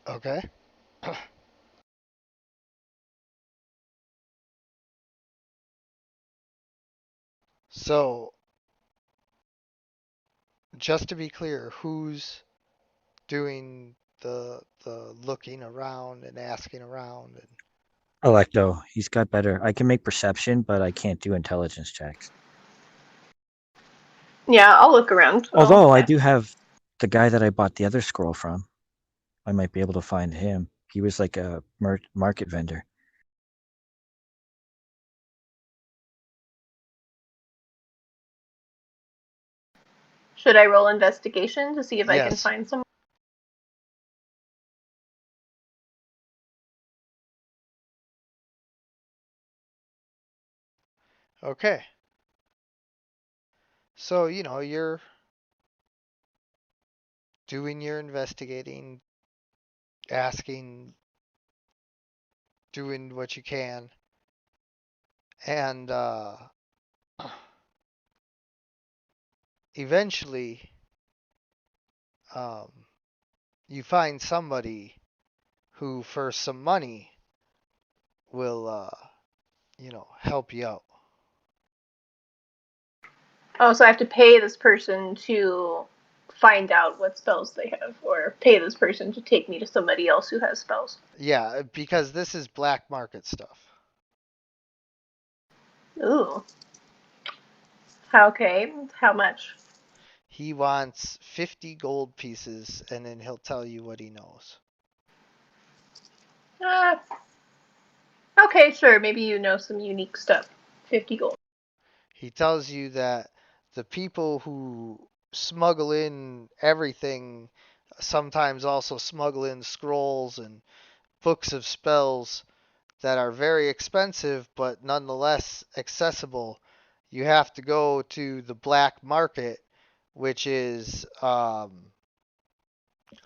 B: Okay. So, just to be clear, who's doing the looking around and asking around? And
D: Electo, he's got better. I can make perception, but I can't do intelligence checks.
F: Yeah, I'll look around.
D: Although I do have the guy that I bought the other scroll from. I might be able to find him. He was like a market vendor.
F: Should I roll investigation to see if I can
B: yes.
F: find someone?
B: Okay. So, you're doing your investigating, asking, doing what you can. And eventually you find somebody who for some money will help you out.
F: Oh, so I have to pay this person to find out what spells they have, or pay this person to take me to somebody else who has spells.
B: Yeah, because this is black market stuff.
F: Ooh. Okay. How much?
B: He wants 50 gold pieces, and then he'll tell you what he knows.
F: Okay, sure. Maybe you know some unique stuff. 50 gold.
B: He tells you that the people who smuggle in everything sometimes also smuggle in scrolls and books of spells that are very expensive but nonetheless accessible. You have to go to the black market, which is a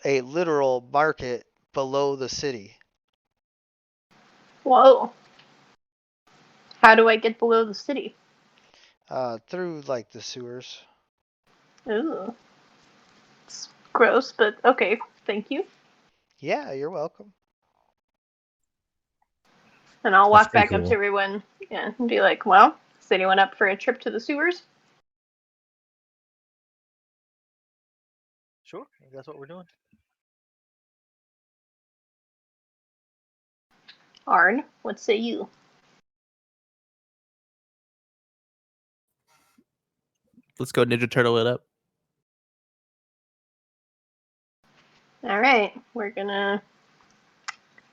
B: literal market below the city.
F: Whoa. How do I get below the city?
B: Through like the sewers.
F: Ooh. It's gross, but okay. Thank you.
B: Yeah, you're welcome.
F: And I'll
D: That's
F: walk
D: pretty
F: back up to
D: cool.
F: everyone and be like, well, is anyone up for a trip to the sewers?
E: Sure, if that's what we're doing.
F: Arn, what say you?
C: Let's go Ninja Turtle it up.
F: All right, we're gonna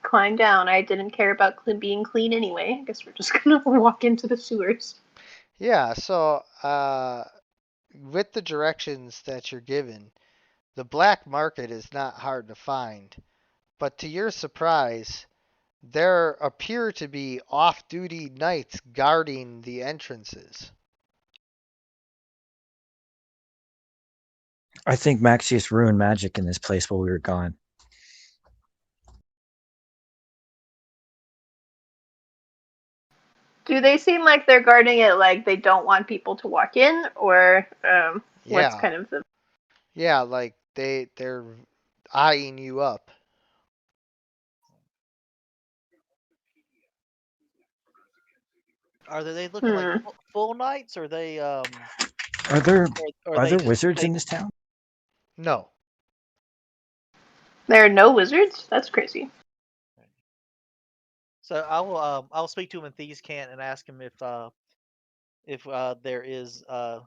F: climb down. I didn't care about being clean anyway. I guess we're just gonna walk into the sewers.
B: Yeah, so with the directions that you're given, the black market is not hard to find. But to your surprise, there appear to be off-duty knights guarding the entrances.
D: I think Maxius ruined magic in this place while we were gone.
F: Do they seem like they're guarding it like they don't want people to walk in, or what's
B: Yeah,
F: kind of the?
B: yeah, like they're eyeing you up.
E: Are they looking like
F: Hmm.
E: full knights? Or are they
D: Are there
E: or
D: are
E: they
D: there
E: just
D: wizards in this town?
B: No.
F: There are no wizards. That's crazy.
E: So I'll speak to him in Thieves' Cant and ask him if there is a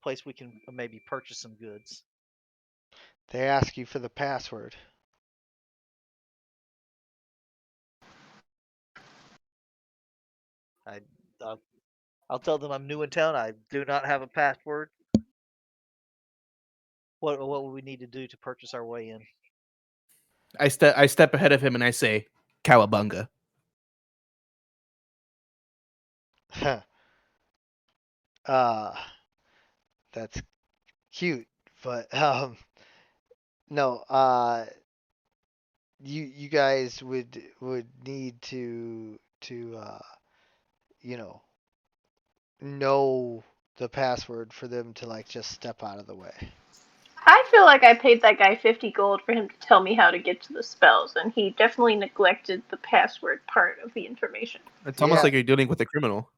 E: place we can maybe purchase some goods.
B: They ask you for the password.
E: I I'll tell them I'm new in town. I do not have a password. What would we need to do to purchase our way in?
C: I step ahead of him and I say, "Cowabunga."
B: uh, that's cute, but no. You guys would need to you know the password for them to like just step out of the way.
F: I feel like I paid that guy 50 gold for him to tell me how to get to the spells, and he definitely neglected the password part of the information.
C: It's almost
B: Yeah.
C: like you're dealing with a criminal.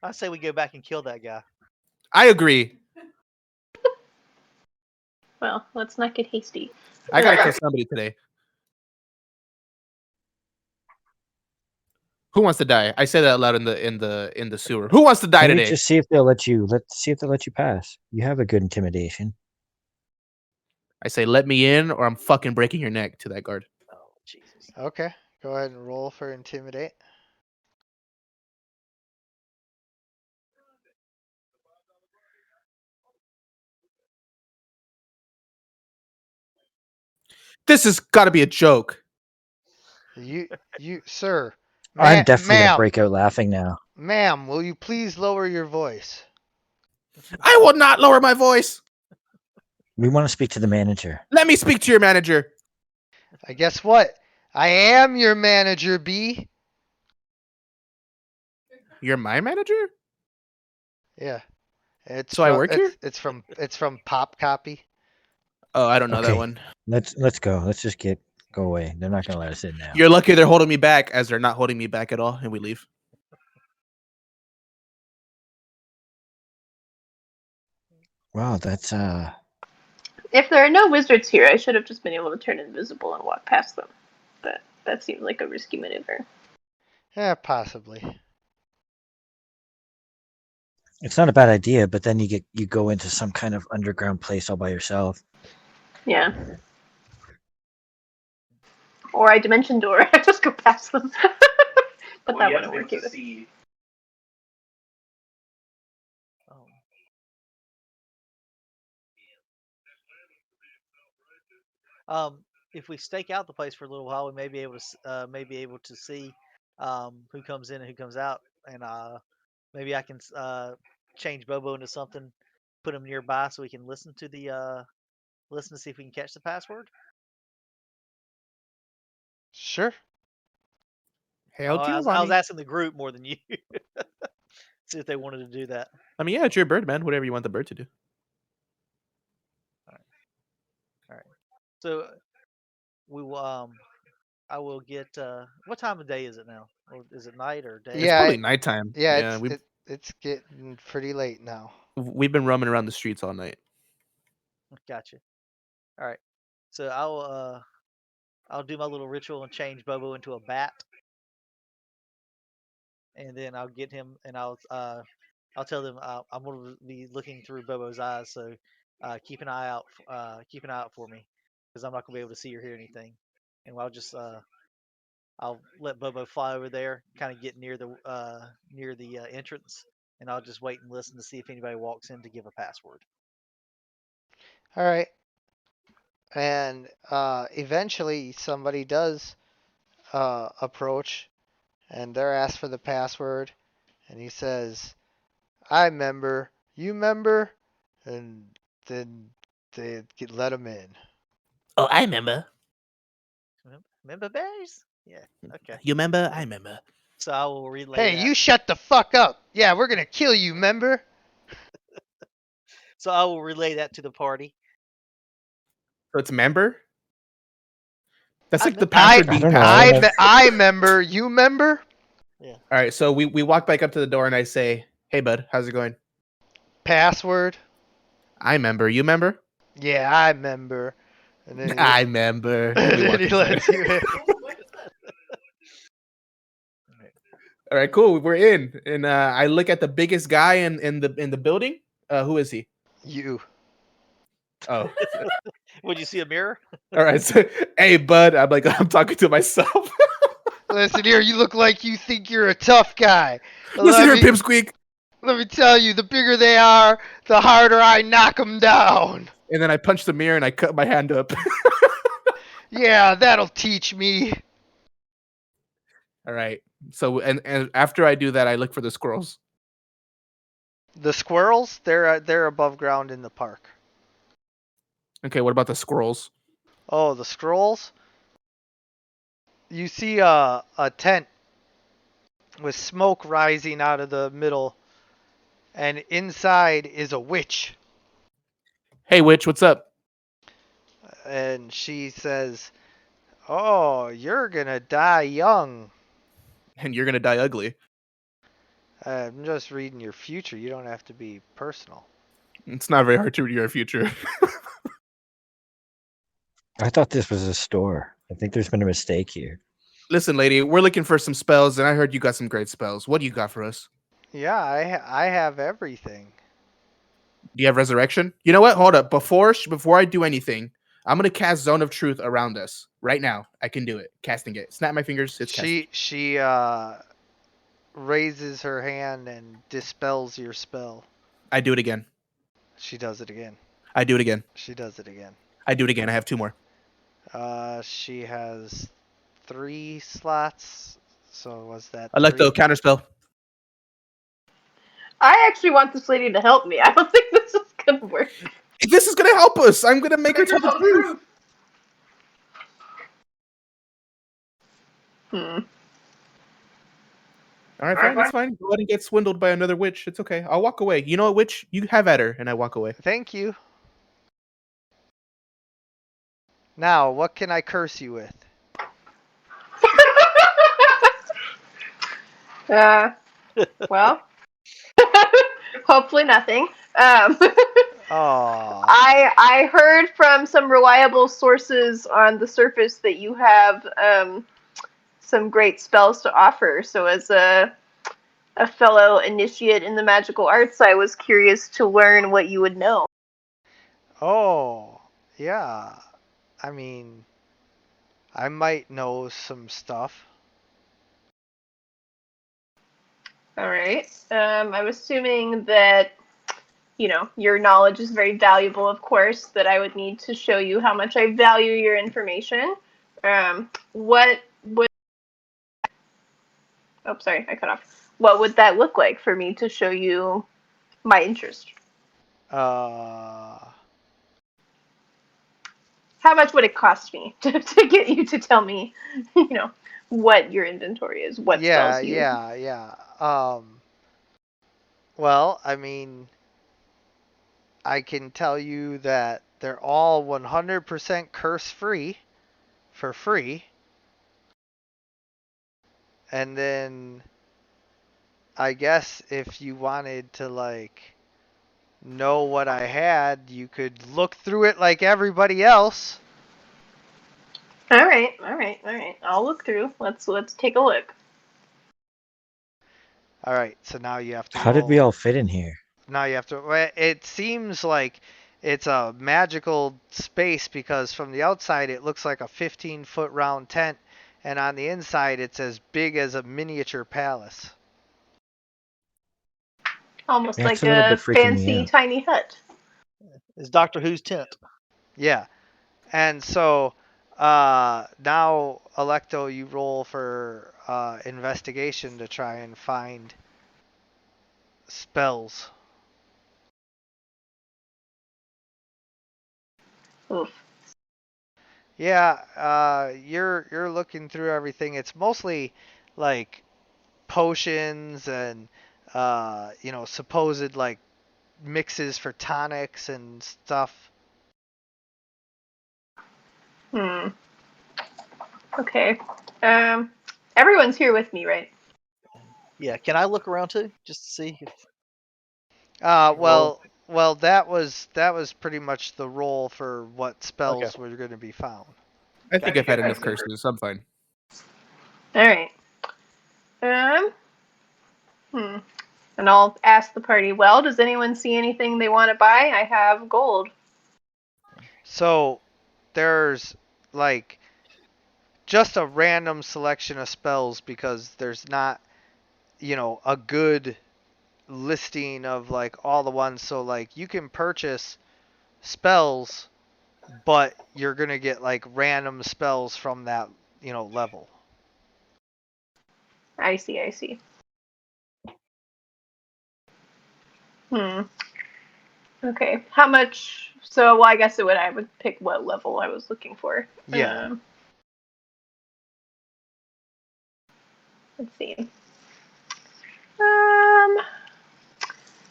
E: I say we go back and kill that guy.
C: I agree.
F: Well, let's not get hasty.
C: I gotta kill somebody today. Who wants to die? I say that out loud in the sewer. Who wants to die
D: Can we
C: today?
D: just see if they'll let you? Let's see if they'll let you pass. You have a good intimidation.
C: I say, let me in, or I'm fucking breaking your neck to that guard.
E: Oh Jesus!
B: Okay. Go ahead and roll for intimidate.
C: This has got to be a joke.
B: Sir,
D: I'm definitely gonna
B: ma'am,
D: break out laughing now.
B: ma'am, will you please lower your voice?
C: I will not lower my voice.
D: We want to speak to the manager.
C: Let me speak to your manager.
B: I guess what? I am your manager, B.
C: You're my manager?
B: Yeah.
C: So I work here?
B: It's from Pop Copy.
C: Oh, I don't know that
D: Okay.
C: one.
D: Let's go. Let's just go away. They're not gonna let us in now.
C: You're lucky they're holding me back, as they're not holding me back at all, and we leave.
D: Wow, that's
F: If there are no wizards here, I should have just been able to turn invisible and walk past them. But that seems like a risky maneuver.
B: Yeah, possibly.
D: it's not a bad idea, but then you go into some kind of underground place all by yourself.
F: Yeah. Or I dimension door. I just go past them. But that wouldn't work either.
E: If we stake out the place for a little while, we may be able to see who comes in and who comes out, and maybe I can change Bobo into something, put him nearby so we can listen to see if we can catch the password.
B: Sure.
C: Hail to
E: I
C: you,
E: was
C: Ronnie.
E: asking the group more than you. See if they wanted to do that.
C: I mean, yeah, it's your bird, man. Whatever you want the bird to do.
E: All right. So we will. I will get. What time of day is it now? Or is it night or day?
C: It's
B: Yeah,
C: probably nighttime.
B: Yeah,
C: we've
B: it's getting pretty late now.
C: we've been roaming around the streets all night.
E: Gotcha. All right. So I'll do my little ritual and change Bobo into a bat, and then I'll get him and I'll tell them I'm going to be looking through Bobo's eyes. So keep an eye out. Keep an eye out for me because I'm not going to be able to see or hear anything. And I'll just I'll let Bobo fly over there, kind of get near the entrance, and I'll just wait and listen to see if anybody walks in to give a password.
B: All right. And eventually somebody does approach, and they're asked for the password, and he says, "I remember. You remember?" And then they let him in.
C: Oh, I remember.
E: Remember bears? Yeah. Okay.
C: You remember? I remember.
E: So I will relay
B: Hey,
E: that.
B: you shut the fuck up. Yeah, we're gonna kill you, remember?
E: So I will relay that to the party.
C: So it's member. That's
E: I
C: like the
E: remember.
C: password
D: I
C: being
D: don't know.
C: passed.
B: I remember. You remember?
C: All right, so we walk back up to the door and I say, "Hey, bud, how's it going?"
B: Password?
C: I remember. You remember?
B: Yeah, I remember. And then
C: I remember.
B: and
C: We
B: then
C: walk
B: he
C: inside.
B: lets you in.
C: All right, cool. We're in, and I look at the biggest guy in the building. Who is he?
B: You.
C: Oh,
E: Would you see a mirror?
C: all right. So, hey, bud. I'm like, I'm talking to myself.
B: Listen here, you look like you think you're a tough guy.
C: Listen here, Pipsqueak.
B: Let me tell you, the bigger they are, the harder I knock them down.
C: And then I punch the mirror and I cut my hand up.
B: Yeah, that'll teach me.
C: All right. So and after I do that, I look for the squirrels.
B: The squirrels, they're above ground in the park.
C: Okay. What about the squirrels?
B: Oh, the scrolls? You see a tent with smoke rising out of the middle, and inside is a witch.
C: Hey, witch. What's up?
B: And she says, "Oh, you're gonna die young."
C: And you're gonna die ugly.
B: I'm just reading your future. You don't have to be personal.
C: It's not very hard to read your future.
D: I thought this was a store. I think there's been a mistake here.
C: Listen, lady, we're looking for some spells, and I heard you got some great spells. What do you got for us?
B: Yeah, I have everything.
C: Do you have resurrection? You know what? Hold up. Before I do anything, I'm gonna cast Zone of Truth around us right now. I can do it. Casting it. Snap my fingers. It's casted.
B: She raises her hand and dispels your spell.
C: I do it again.
B: She does it again.
C: I do it again.
B: She does it again.
C: I do it again. I have 2 more.
B: She has 3 slots. So was that?
C: Electo, counterspell.
F: I actually want this lady to help me. I don't think this is gonna work.
C: This is gonna help us. I'm gonna make her tell the truth.
F: Hmm.
C: All right, fine. That's fine. Go ahead and get swindled by another witch. It's okay. I'll walk away. You know what, witch? You have at her, and I walk away.
B: Thank you. Now, what can I curse you with?
F: Well, hopefully nothing.
B: Oh.
F: I heard from some reliable sources on the surface that you have some great spells to offer. So as a fellow initiate in the magical arts, I was curious to learn what you would know.
B: Oh. Yeah. I mean, I might know some stuff.
F: All right. I'm assuming that your knowledge is very valuable, of course, that I would need to show you how much I value your information. What would... Oh, sorry, I cut off. What would that look like for me to show you my interest?
B: Uh.
F: How much would it cost me to get you to tell me, what your inventory is, what spells you...
B: Yeah. Well, I mean, I can tell you that they're all 100% curse free for free. And then I guess if you wanted to like know what I had, you could look through it like everybody else.
F: All right. I'll look through. Let's take a look.
B: All right, so now you have to
D: How did we
B: roll.
D: all fit in here?
B: Now you have to. It seems like it's a magical space because from the outside it looks like a 15-foot round tent, and on the inside it's as big as a miniature palace.
F: Almost
D: That's
F: like
D: a little
F: a
D: bit freaking me
F: fancy
D: out.
F: tiny hut.
E: It's Doctor Who's tent.
B: Yeah, and so now Electo, you roll for investigation to try and find spells.
F: Oof.
B: Yeah, you're looking through everything. It's mostly like potions and supposed like mixes for tonics and stuff.
F: Hmm. Okay. Everyone's here with me, right?
E: Yeah, can I look around too, just to see if...
B: Well, that was pretty much the role for what
E: Okay.
B: spells were going to be found.
C: I think I've had enough curses. I'm fine.
F: All right. Hmm. And I'll ask the party, well, does anyone see anything they want to buy? I have gold.
B: So there's like just a random selection of spells because there's not, a good listing of like all the ones. So like you can purchase spells, but you're going to get like random spells from that, level.
F: I see. Hmm. Okay. How much? So, well, I guess I would pick what level I was looking for.
B: Yeah.
F: Let's see.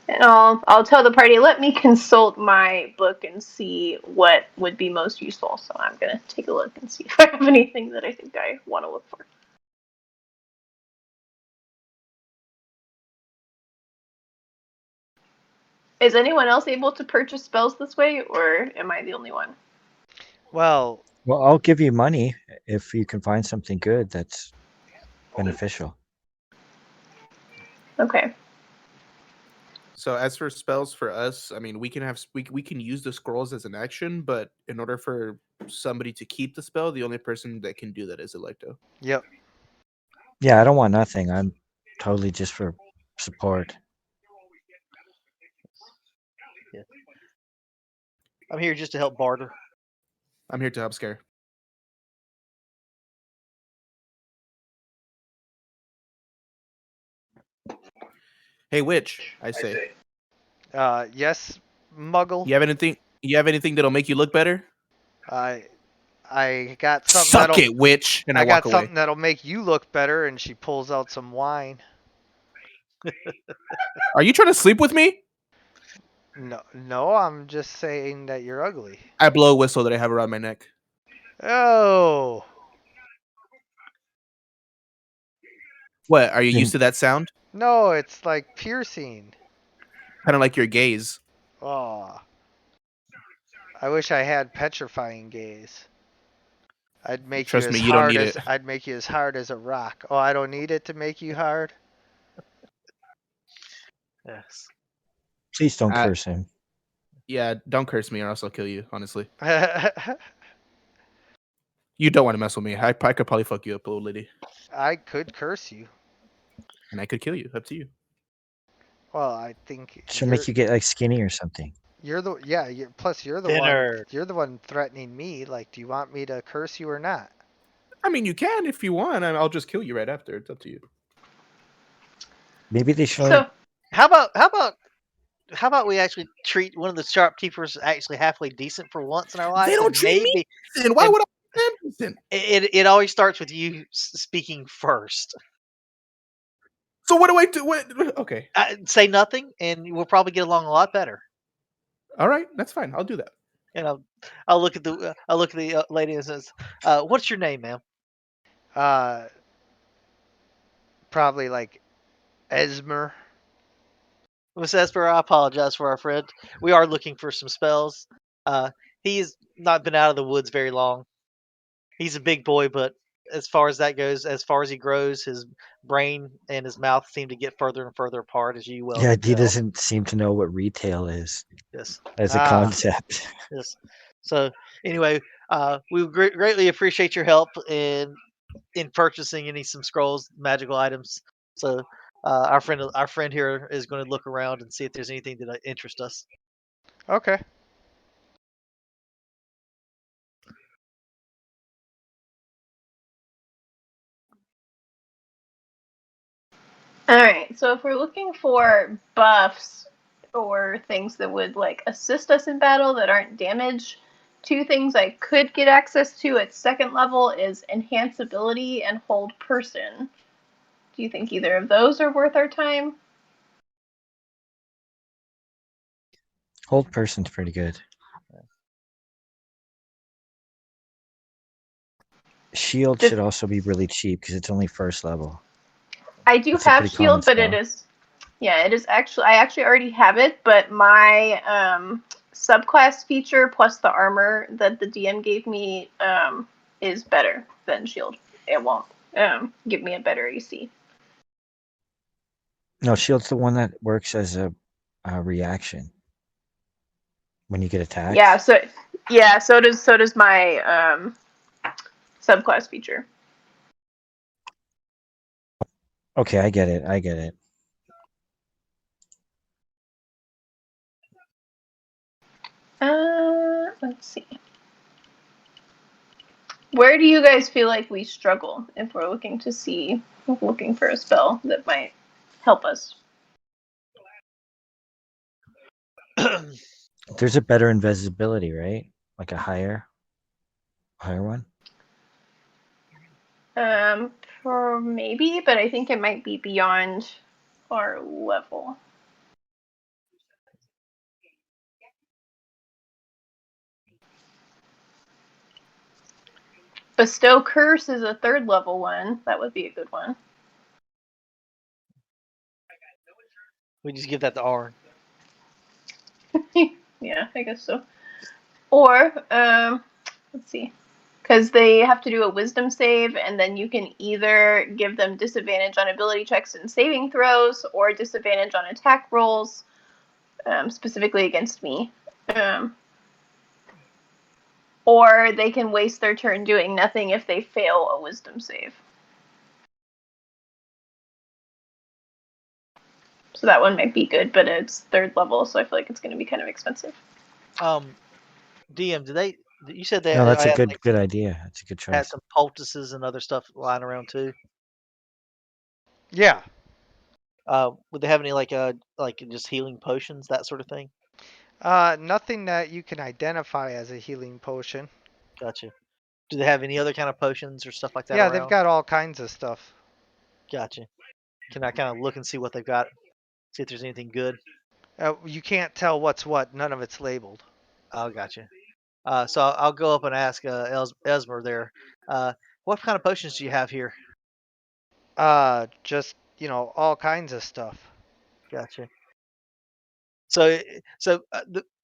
F: And I'll tell the party, let me consult my book and see what would be most useful. So I'm gonna take a look and see if I have anything that I think I want to look for. Is anyone else able to purchase spells this way, or am I the only one?
B: Well,
D: I'll give you money if you can find something good that's beneficial.
F: Okay.
C: So as for spells for us, I mean, we can use the scrolls as an action, but in order for somebody to keep the spell, the only person that can do that is Electo.
B: yep.
D: Yeah, I don't want nothing. I'm totally just for support.
E: Yeah. I'm here just to help barter.
C: I'm here to help scare. Hey, witch, I say.
B: Yes, Muggle.
C: You have anything? You have anything that'll make you look better?
B: I got something
C: Suck
B: that'll.
C: it, witch! And I
B: I got
C: walk away.
B: something that'll make you look better, and she pulls out some wine.
C: Are you trying to sleep with me?
B: No, I'm just saying that you're ugly.
C: I blow a whistle that I have around my neck.
B: Oh,
C: What? Are you used to that sound?
B: no, it's like piercing.
C: Kind of like your gaze.
B: Oh, I wish I had petrifying gaze. I'd make
C: Trust
B: you
C: me,
B: as
C: you don't
B: hard
C: need
B: as
C: it.
B: I'd make you as hard as a rock. Oh, I don't need it to make you hard.
E: Yes.
D: Please don't
C: I-
D: curse him.
C: Yeah, don't curse me or else I'll kill you. Honestly,
B: I
C: you don't want to mess with me. I could probably fuck you up, old lady,
B: could curse you.
C: and I could kill you. Up to you.
B: Well, I think
D: Should make you get like skinny or something.
B: you're the yeah. Plus, you're the
E: Thinner.
B: one. You're the one threatening me. Like, do you want me to curse you or not?
C: I mean, you can if you want. I'll just kill you right after. It's up to you.
D: Maybe they should.
F: So
E: How about we actually treat one of the shopkeepers actually halfway decent for once in our lives?
C: They don't
E: and
C: treat me
E: maybe
C: decent. Why
E: and-
C: would I treat them decent?
E: it always starts with you speaking first.
C: So what do I do? What? Okay.
E: Say nothing, and we'll probably get along a lot better.
C: All right, that's fine. I'll do that.
E: And I'll look at the lady and says, "What's your name, ma'am?"
B: Probably like Esmer.
E: Miss Esper, I apologize for our friend. We are looking for some spells. He's not been out of the woods very long. He's a big boy, but as far as that goes, as far as he grows, his brain and his mouth seem to get further and further apart, as you well
D: Yeah,
E: can
D: he
E: tell.
D: doesn't seem to know what retail is
E: Yes,
D: as a concept.
E: yes. So anyway, we greatly appreciate your help in purchasing some scrolls, magical items. So our friend here is going to look around and see if there's anything that interests us.
B: Okay.
F: Alright, so if we're looking for buffs or things that would like assist us in battle that aren't damage, two things I could get access to at second level is enhance ability and hold person. Do you think either of those are worth our time?
D: Hold person's pretty good. Shield
F: This-
D: should also be really cheap because it's only first level.
F: I do
D: It's a
F: have
D: pretty common
F: shield, but it
D: spell.
F: is it is actually I actually already have it, but my subclass feature plus the armor that the DM gave me is better than shield. It won't give me a better AC.
D: No, shield's the one that works as a reaction when you get attacked.
F: So does my subclass feature.
D: Okay, I get it. I get it.
F: Let's see. Where do you guys feel like we struggle if we're looking for a spell that might help us?
D: There's a better invisibility, right? Like a higher one.
F: Maybe, but I think it might be beyond our level. Bestow Curse is a third level one. That would be a good one.
E: We just give that to Arn.
F: Yeah, I guess so. Or, let's see. Because they have to do a wisdom save, and then you can either give them disadvantage on ability checks and saving throws, or disadvantage on attack rolls, specifically against me. Or they can waste their turn doing nothing if they fail a wisdom save. So that one might be good, but it's third level, so I feel like it's going to be kind of expensive.
E: DM, you said they?
D: No, that's a
E: had,
D: good idea. That's a good
E: had
D: choice.
E: some poultices and other stuff lying around too.
B: Yeah.
E: Would they have any like just healing potions, that sort of thing?
B: Nothing that you can identify as a healing potion.
E: Gotcha. Do they have any other kind of potions or stuff like that
B: Yeah,
E: around?
B: they've got all kinds of stuff.
E: Gotcha. Can I kind of look and see what they've got? See if there's anything good.
B: You can't tell what's what. None of it's labeled.
E: Oh, gotcha. So I'll go up and ask Esmer there. What kind of potions do you have here?
B: Just all kinds of stuff.
E: Gotcha. So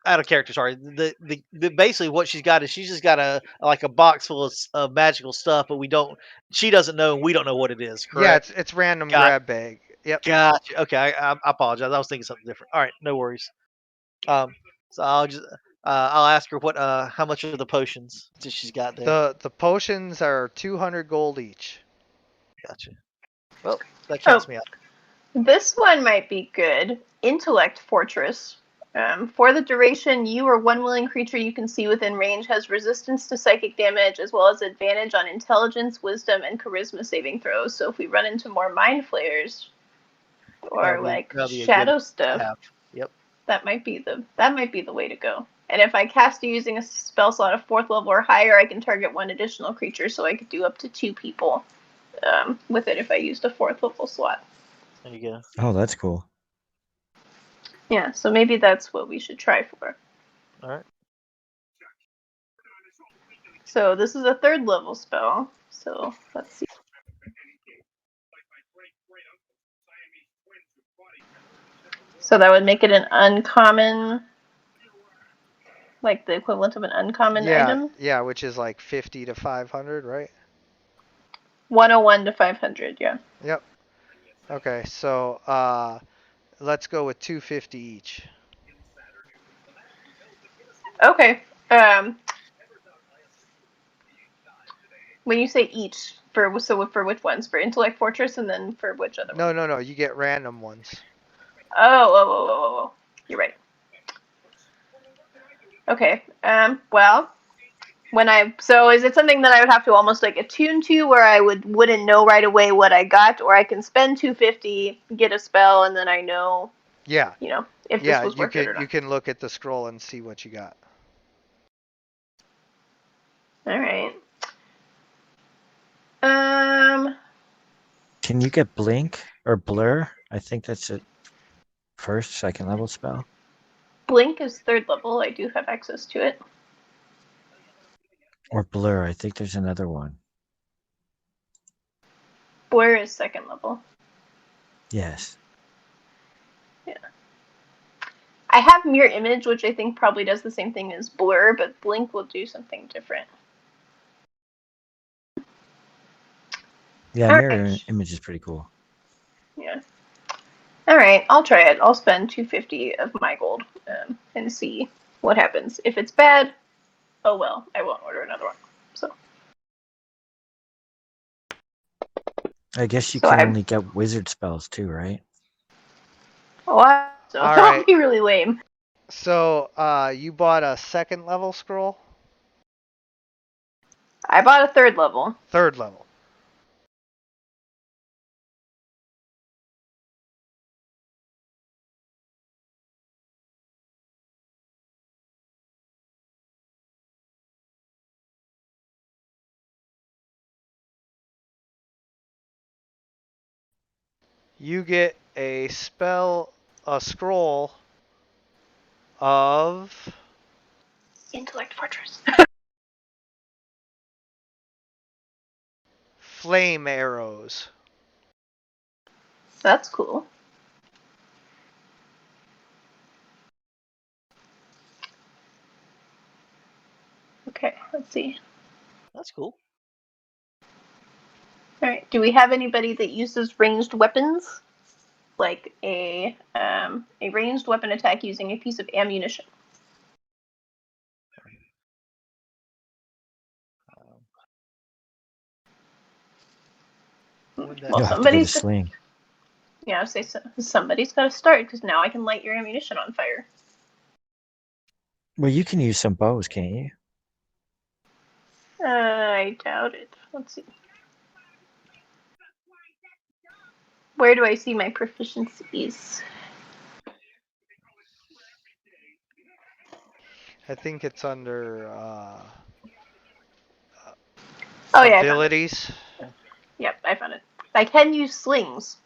E: out of character. Sorry. The basically what she's got is she's just got a box full of magical stuff, but she doesn't know, and we don't know what it is.
B: Yeah,
E: Correct?
B: it's random
E: Got-
B: grab bag. Yep.
E: Gotcha. Okay, I apologize. I was thinking something different. All right, no worries. So I'll ask her what how much of the potions that she's got there.
B: The potions are 200 gold each.
E: Gotcha. Well, that counts
F: Oh.
E: me out.
F: This one might be good. Intellect Fortress. For the duration, you or one willing creature you can see within range has resistance to psychic damage as well as advantage on intelligence, wisdom, and charisma saving throws. So if we run into more mind flayers or
E: That'll be a
F: shadow
E: good
F: stuff,
E: have. Yep.
F: that might be the way to go. And if I cast it using a spell slot of 4th level or higher, I can target one additional creature, so I could do up to 2 people with it if I used a 4th level slot.
E: There you go.
D: Oh, that's cool.
F: Yeah, so maybe that's what we should try for.
E: All right.
F: So this is a 3rd level spell. So let's see. So that would make it an uncommon, like the equivalent of an uncommon item.
B: Yeah, which is like 50 to 500, right?
F: 101 to 500, yeah.
B: Yep. Okay, so let's go with 250 each.
F: Okay. When you say each, for which ones? For Intellect Fortress and then for which other one?
B: No, you get random ones.
F: Oh. You're right. Okay. Well, so is it something that I would have to almost like attune to, where I wouldn't know right away what I got, or I can spend 250, get a spell, and then I know,
B: Yeah.
F: if this was worth it or not.
B: You can look at the scroll and see what you got.
F: All right.
D: Can you get blink or blur? I think that's a first, second level spell.
F: Blink is 3rd level. I do have access to it.
D: Or blur. I think there's another one.
F: Blur is 2nd level.
D: Yes.
F: Yeah. I have Mirror Image, which I think probably does the same thing as Blur, but Blink will do something different.
D: Yeah,
F: All
D: mirror
F: right.
D: image is pretty cool.
F: Yeah. All right, I'll try it. I'll spend 250 of my gold and see what happens. If it's bad, oh well, I won't order another one. So.
D: I guess you
F: So
D: can only get wizard spells too, right?
F: What? So
B: All
F: that'll
B: right.
F: be really lame.
B: So you bought a 2nd level scroll?
F: I bought a 3rd level.
B: 3rd level. You get a scroll of
F: Intellect Fortress.
B: flame arrows.
F: That's cool. Okay, let's see.
E: That's cool.
F: All right. Do we have anybody that uses ranged weapons, like a ranged weapon attack using a piece of ammunition?
E: Would that
F: Well,
D: You'll have to get a
F: somebody's
D: sling.
F: yeah. Say somebody's got to start because now I can light your ammunition on fire.
D: Well, you can use some bows, can't you?
F: I doubt it. Let's see. Where do I see my proficiencies?
B: I think it's under
F: Oh yeah,
B: abilities.
F: Yep, I found it. I can use slings.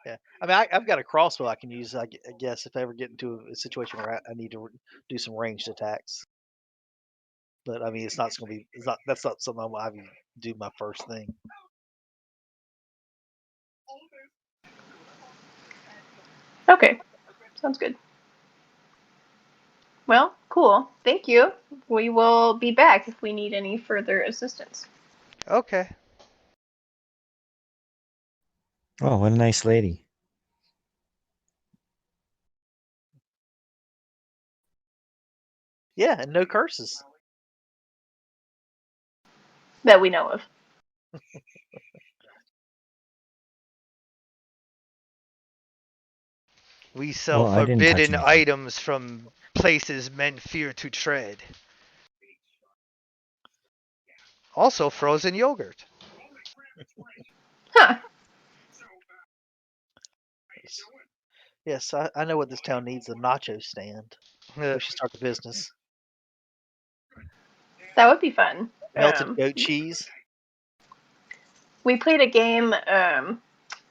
E: Yeah. I mean, I've got a crossbow I can use. I guess if I ever get into a situation where I need to do some ranged attacks. But I mean, it's not going to be. That's not something I would do my first thing.
F: Okay, sounds good. Well, cool. Thank you. We will be back if we need any further assistance.
B: Okay.
D: Oh, what a nice lady.
E: Yeah, and no curses.
F: That we know of.
B: We sell
D: Well, I didn't touch
B: forbidden
D: anything.
B: items from places men fear to tread. Also, frozen yogurt.
F: Huh.
E: Yes, I know what this town needs, a nacho stand. We should start the business.
F: That would be fun.
E: Melted goat cheese.
F: We played a game,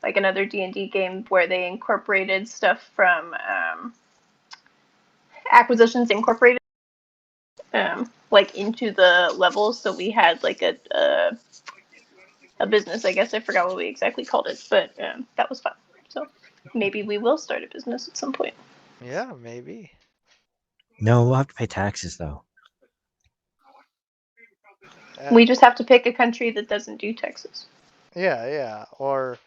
F: like another D&D game, where they incorporated stuff from Acquisitions Incorporated, like into the levels. So we had like a business. I guess I forgot what we exactly called it, but that was fun. So maybe we will start a business at some point.
B: Yeah, maybe.
D: No, we'll have to pay taxes though.
F: We just have to pick a country that doesn't do taxes.
B: Yeah. Or,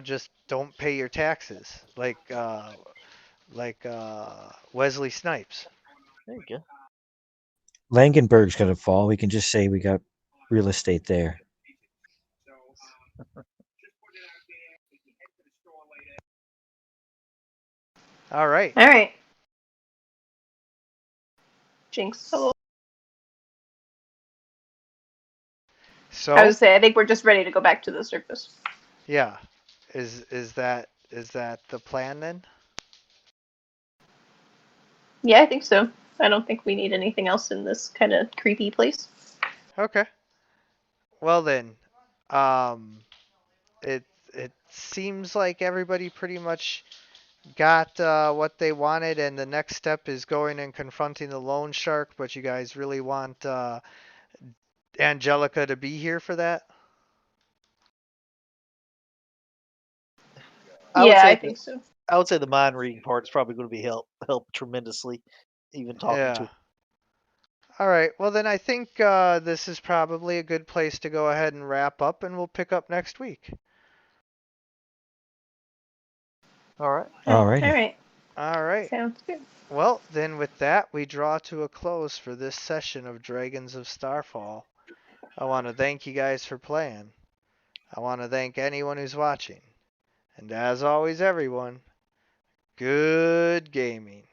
B: just don't pay your taxes, like Wesley Snipes.
E: There you go.
D: Langenberg's gonna fall. We can just say we got real estate there.
B: All right.
F: All right. Jinx. Hello.
B: So,
F: I was say I think we're just ready to go back to the surface.
B: yeah, is that the plan then?
F: Yeah, I think so. I don't think we need anything else in this kind of creepy place.
B: Okay. Well then, um, it seems like everybody pretty much got what they wanted, and the next step is going and confronting the loan shark. But you guys really want Angelica to be here for that?
E: I would
F: Yeah,
E: say
F: I
E: the
F: think so.
E: I would say the mind reading part is probably going to be help tremendously. Even talking to
B: Yeah. All right. Well, then I think this is probably a good place to go ahead and wrap up, and we'll pick up next week.
E: All right.
F: All
D: Alrighty.
F: right.
B: All right.
F: Sounds good.
B: Well, then with that, we draw to a close for this session of Dragons of Starfall. I want to thank you guys for playing. I want to thank anyone who's watching. And as always, everyone, good gaming.